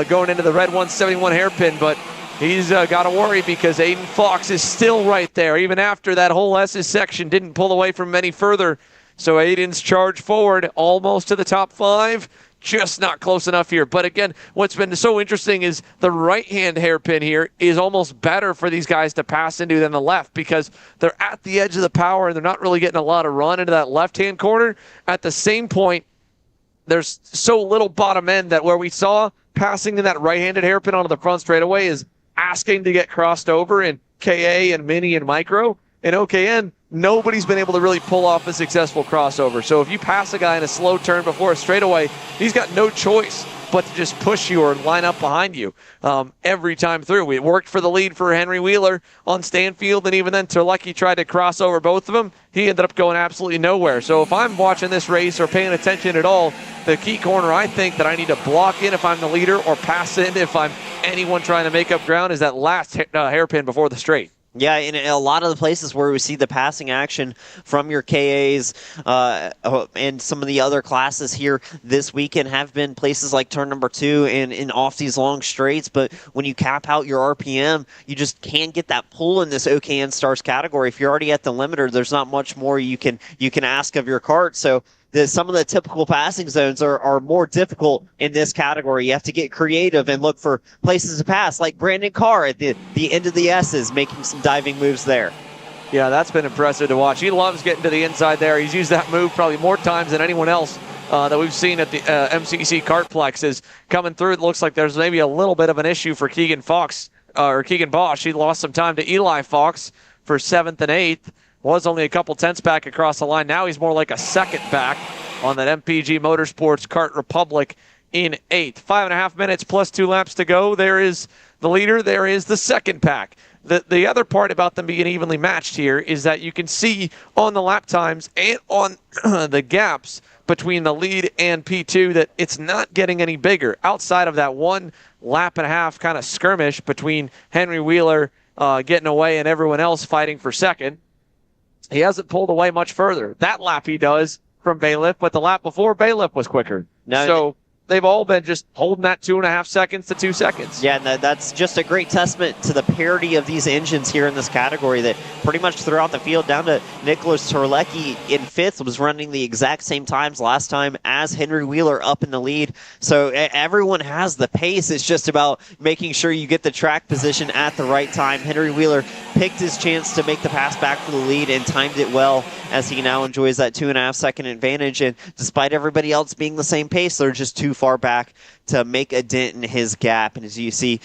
going into the red 171 hairpin, but he's got to worry because Aiden Fox is still right there, even after that whole S's section didn't pull away from him any further. So Aiden's charge forward almost to the top 5. Just not close enough here. But again, what's been so interesting is the right-hand hairpin here is almost better for these guys to pass into than the left because they're at the edge of the power and they're not really getting a lot of run into that left-hand corner. At the same point, there's so little bottom end that where we saw passing in that right-handed hairpin onto the front straightaway is asking to get crossed over in KA and Mini and Micro. In OKN, nobody's been able to really pull off a successful crossover. So if you pass a guy in a slow turn before a straightaway, he's got no choice but to just push you or line up behind you every time through. It worked for the lead for Henry Wheeler on Stanfield, and even then Terlecki tried to cross over both of them. He ended up going absolutely nowhere. So if I'm watching this race or paying attention at all, the key corner I think that I need to block in if I'm the leader or pass in if I'm anyone trying to make up ground is that last hairpin before the straight.
Yeah, in a lot of the places where we see the passing action from your KAs and some of the other classes here this weekend have been places like turn number 2 and off these long straights. But when you cap out your RPM, you just can't get that pull in this OKN Stars category. If you're already at the limiter, there's not much more you can ask of your kart. So some of the typical passing zones are more difficult in this category. You have to get creative and look for places to pass, like Brandon Carr at the end of the S's, making some diving moves there.
Yeah, that's been impressive to watch. He loves getting to the inside there. He's used that move probably more times than anyone else that we've seen at the MCC Kartplex is coming through. It looks like there's maybe a little bit of an issue for Keegan Bosch. He lost some time to Eli Fox for 7th and 8th. Was only a couple tenths back across the line. Now he's more like a second back on that MPG Motorsports Kart Republic in 8th. 5.5 minutes plus 2 laps to go. There is the leader. There is the second pack. The other part about them being evenly matched here is that you can see on the lap times and on the gaps between the lead and P2 that it's not getting any bigger. Outside of that 1.5 lap kind of skirmish between Henry Wheeler getting away and everyone else fighting for second, he hasn't pulled away much further. That lap he does from Bailiff, but the lap before Bailiff was quicker. So they've all been just holding that 2.5 seconds to 2 seconds.
Yeah, and that's just a great testament to the parity of these engines here in this category that pretty much throughout the field down to Nicholas Terlecki in 5th was running the exact same times last time as Henry Wheeler up in the lead. So everyone has the pace. It's just about making sure you get the track position at the right time. Henry Wheeler picked his chance to make the pass back for the lead and timed it well as he now enjoys that 2.5 second advantage. And despite everybody else being the same pace, they're just too far back to make a dent in his gap. And as you see,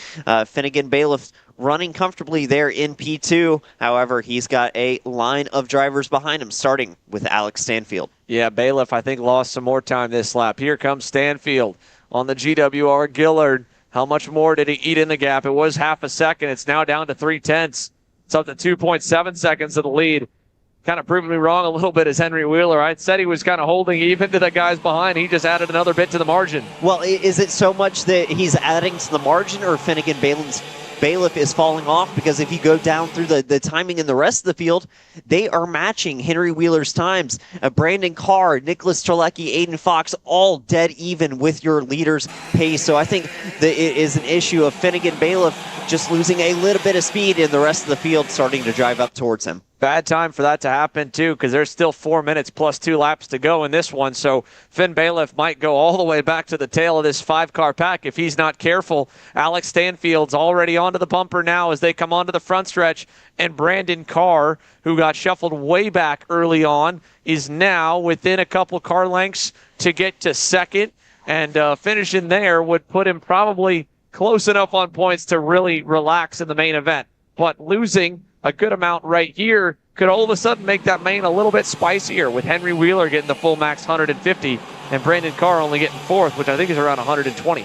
Finnegan Bailiff running comfortably there in P2. However, he's got a line of drivers behind him, starting with Alex Stanfield.
Yeah, Bailiff, I think, lost some more time this lap. Here comes Stanfield on the GWR Gillard. How much more did he eat in the gap? It was 0.5 second. It's now down to 0.3. It's up to 2.7 seconds of the lead. Kind of proving me wrong a little bit as Henry Wheeler. I said he was kind of holding even to the guys behind. He just added another bit to the margin.
Well, is it so much that he's adding to the margin, or Finnegan Bailiff is falling off? Because if you go down through the timing in the rest of the field, they are matching Henry Wheeler's times. Brandon Carr, Nicholas Terlecki, Aiden Fox, all dead even with your leader's pace. So I think that it is an issue of Finnegan Bailiff just losing a little bit of speed and the rest of the field starting to drive up towards him.
Bad time for that to happen, too, because there's still 4 minutes plus 2 laps to go in this one. So Finn Bailiff might go all the way back to the tail of this 5-car pack if he's not careful. Alex Stanfield's already onto the bumper now as they come onto the front stretch. And Brandon Carr, who got shuffled way back early on, is now within a couple car lengths to get to second. And finishing there would put him probably close enough on points to really relax in the main event. But losing a good amount right here could all of a sudden make that main a little bit spicier, with Henry Wheeler getting the full max 150 and Brandon Carr only getting 4th, which I think is around 120.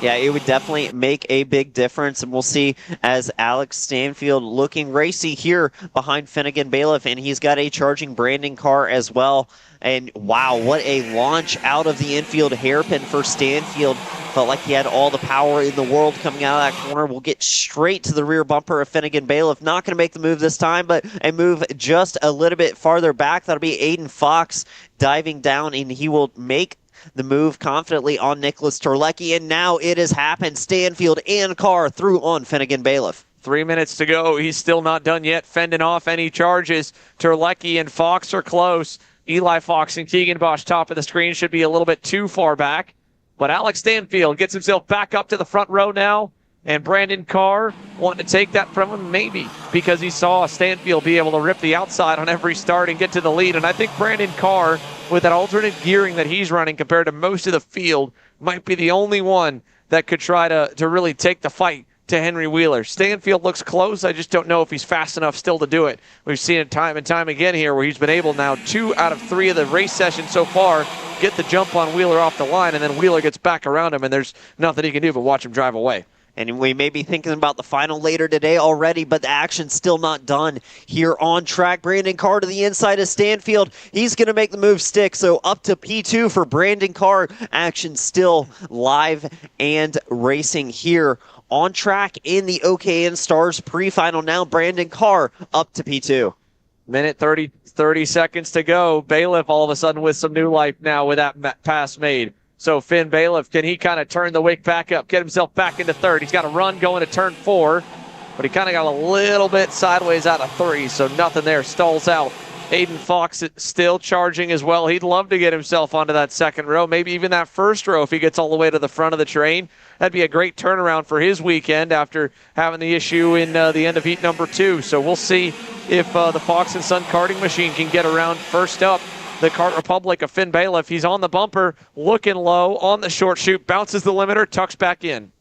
Yeah, it would definitely make a big difference, and we'll see as Alex Stanfield looking racy here behind Finnegan Bailiff, and he's got a charging Brandon Carr as well. And wow, what a launch out of the infield hairpin for Stanfield. Felt like he had all the power in the world coming out of that corner. We'll get straight to the rear bumper of Finnegan Bailiff. Not going to make the move this time, but a move just a little bit farther back. That'll be Aiden Fox diving down, and he will make the move confidently on Nicholas Terlecki. And now it has happened. Stanfield and Carr through on Finnegan Bailiff.
3 minutes to go. He's still not done yet, fending off any charges. Terlecki and Fox are close. Eli Fox and Keegan Bosch top of the screen should be a little bit too far back. But Alex Stanfield gets himself back up to the front row now. And Brandon Carr wanting to take that from him, maybe, because he saw Stanfield be able to rip the outside on every start and get to the lead. And I think Brandon Carr, with that alternate gearing that he's running compared to most of the field, might be the only one that could try to really take the fight to Henry Wheeler. Stanfield looks close. I just don't know if he's fast enough still to do it. We've seen it time and time again here where he's been able now 2 out of 3 of the race sessions so far get the jump on Wheeler off the line, and then Wheeler gets back around him, and there's nothing he can do but watch him drive away.
And we may be thinking about the final later today already, but the action's still not done here on track. Brandon Carr to the inside of Stanfield. He's going to make the move stick, so up to P2 for Brandon Carr. Action still live and racing here on track in the OKN Stars pre-final. Now Brandon Carr up to P2.
Minute 30 seconds to go. Bailiff all of a sudden with some new life now with that pass made. So Finn Bailiff, can he kind of turn the wick back up, get himself back into third? He's got a run going to turn 4, but he kind of got a little bit sideways out of 3, so nothing there, stalls out. Aiden Fox still charging as well. He'd love to get himself onto that second row, maybe even that first row if he gets all the way to the front of the train. That'd be a great turnaround for his weekend after having the issue in the end of heat number 2. So we'll see if the Fox and Son karting machine can get around first up. The Kart Republic of Finn Bailiff. He's on the bumper, looking low, on the short chute, bounces the limiter, tucks back in.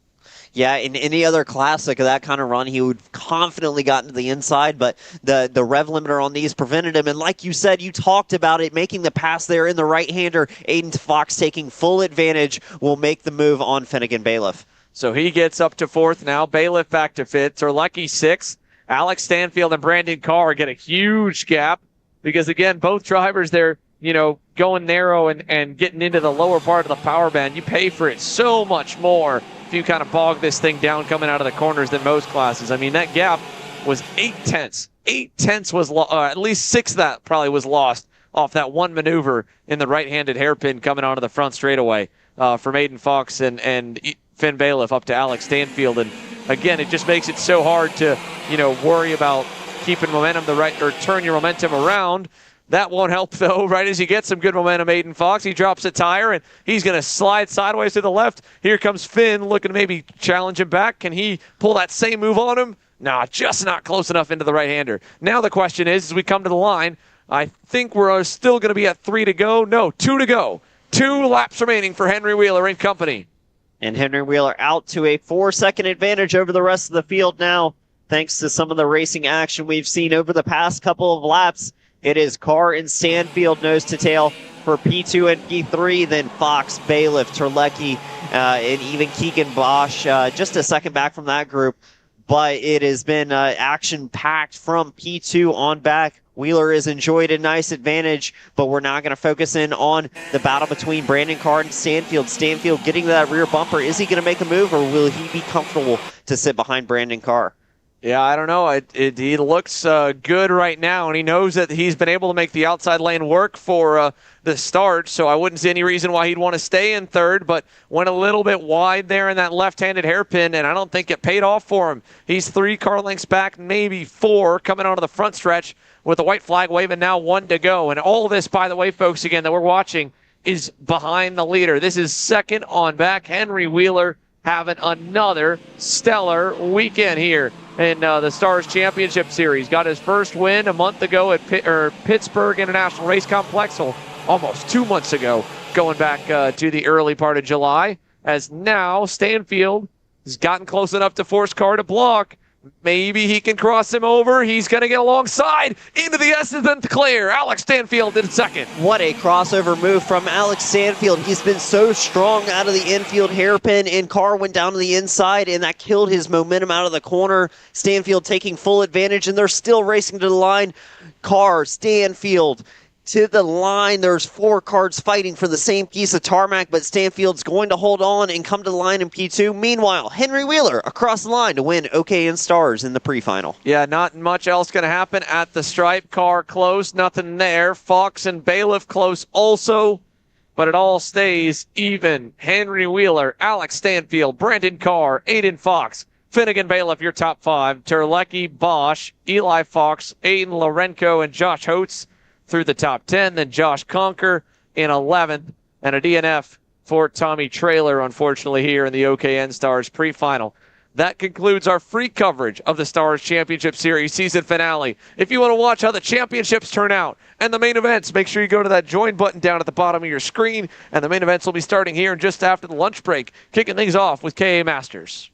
Yeah, in any other classic of that kind of run, he would confidently gotten to the inside, but the rev limiter on these prevented him. And like you said, you talked about it, making the pass there in the right-hander. Aiden Fox taking full advantage will make the move on Finnegan Bailiff.
So he gets up to 4th now. Bailiff back to 5th. Terlecki 6th. Alex Stanfield and Brandon Carr get a huge gap because, again, both drivers, they're going narrow and getting into the lower part of the power band. You pay for it so much more if you kind of bog this thing down coming out of the corners than most classes. I mean, that gap was 8 tenths. 8 tenths was at least 6 of that probably was lost off that one maneuver in the right-handed hairpin coming onto the front straightaway from Aiden Fox and Finn Bailiff up to Alex Stanfield. And again, it just makes it so hard to worry about keeping momentum or turn your momentum around. That won't help, though, right as you get some good momentum. Aiden Fox, he drops a tire, and he's going to slide sideways to the left. Here comes Finn looking to maybe challenge him back. Can he pull that same move on him? Nah, just not close enough into the right-hander. Now the question is, as we come to the line, I think we're still going to be at 3 to go. No, 2 to go. 2 laps remaining for Henry Wheeler and company.
And Henry Wheeler out to a 4-second advantage over the rest of the field now, thanks to some of the racing action we've seen over the past couple of laps. It is Carr and Stanfield nose to tail for P2 and P3, then Fox, Bailiff, Terlecki, and even Keegan Bosch just a second back from that group. But it has been action-packed from P2 on back. Wheeler has enjoyed a nice advantage, but we're now going to focus in on the battle between Brandon Carr and Stanfield. Stanfield getting to that rear bumper. Is he going to make a move, or will he be comfortable to sit behind Brandon Carr?
Yeah, I don't know. He looks good right now, and he knows that he's been able to make the outside lane work for the start, so I wouldn't see any reason why he'd want to stay in third, but went a little bit wide there in that left-handed hairpin, and I don't think it paid off for him. He's 3 car lengths back, maybe 4, coming onto the front stretch with the white flag waving, now 1 to go. And all this, by the way, folks, again, that we're watching is behind the leader. This is second on back. Henry Wheeler having another stellar weekend here in the Stars Championship Series. Got his first win a month ago at Pittsburgh International Race Complex, so almost 2 months ago, going back to the early part of July, as now Stanfield has gotten close enough to force Carr to block. Maybe he can cross him over. He's going to get alongside into the S's and clear. Alex Stanfield in second.
What a crossover move from Alex Stanfield. He's been so strong out of the infield hairpin, and Carr went down to the inside, and that killed his momentum out of the corner. Stanfield taking full advantage, and they're still racing to the line. Carr, Stanfield to the line. There's 4 cars fighting for the same piece of tarmac, but Stanfield's going to hold on and come to the line in P2. Meanwhile, Henry Wheeler across the line to win OKN Stars in the pre-final.
Yeah, not much else going to happen at the stripe. Carr close, nothing there. Fox and Bailiff close also, but it all stays even. Henry Wheeler, Alex Stanfield, Brandon Carr, Aiden Fox, Finnegan Bailiff, your top 5. Terlecki, Bosch, Eli Fox, Aiden Lorenko, and Josh Holtz through the top 10. Then Josh Conker in 11th, and a DNF for Tommy Traylor, unfortunately, here in the OKN Stars pre-final. That concludes our free coverage of the Stars Championship Series season finale. If you want to watch how the championships turn out and the main events, make sure you go to that join button down at the bottom of your screen, and the main events will be starting here just after the lunch break, kicking things off with KA Masters.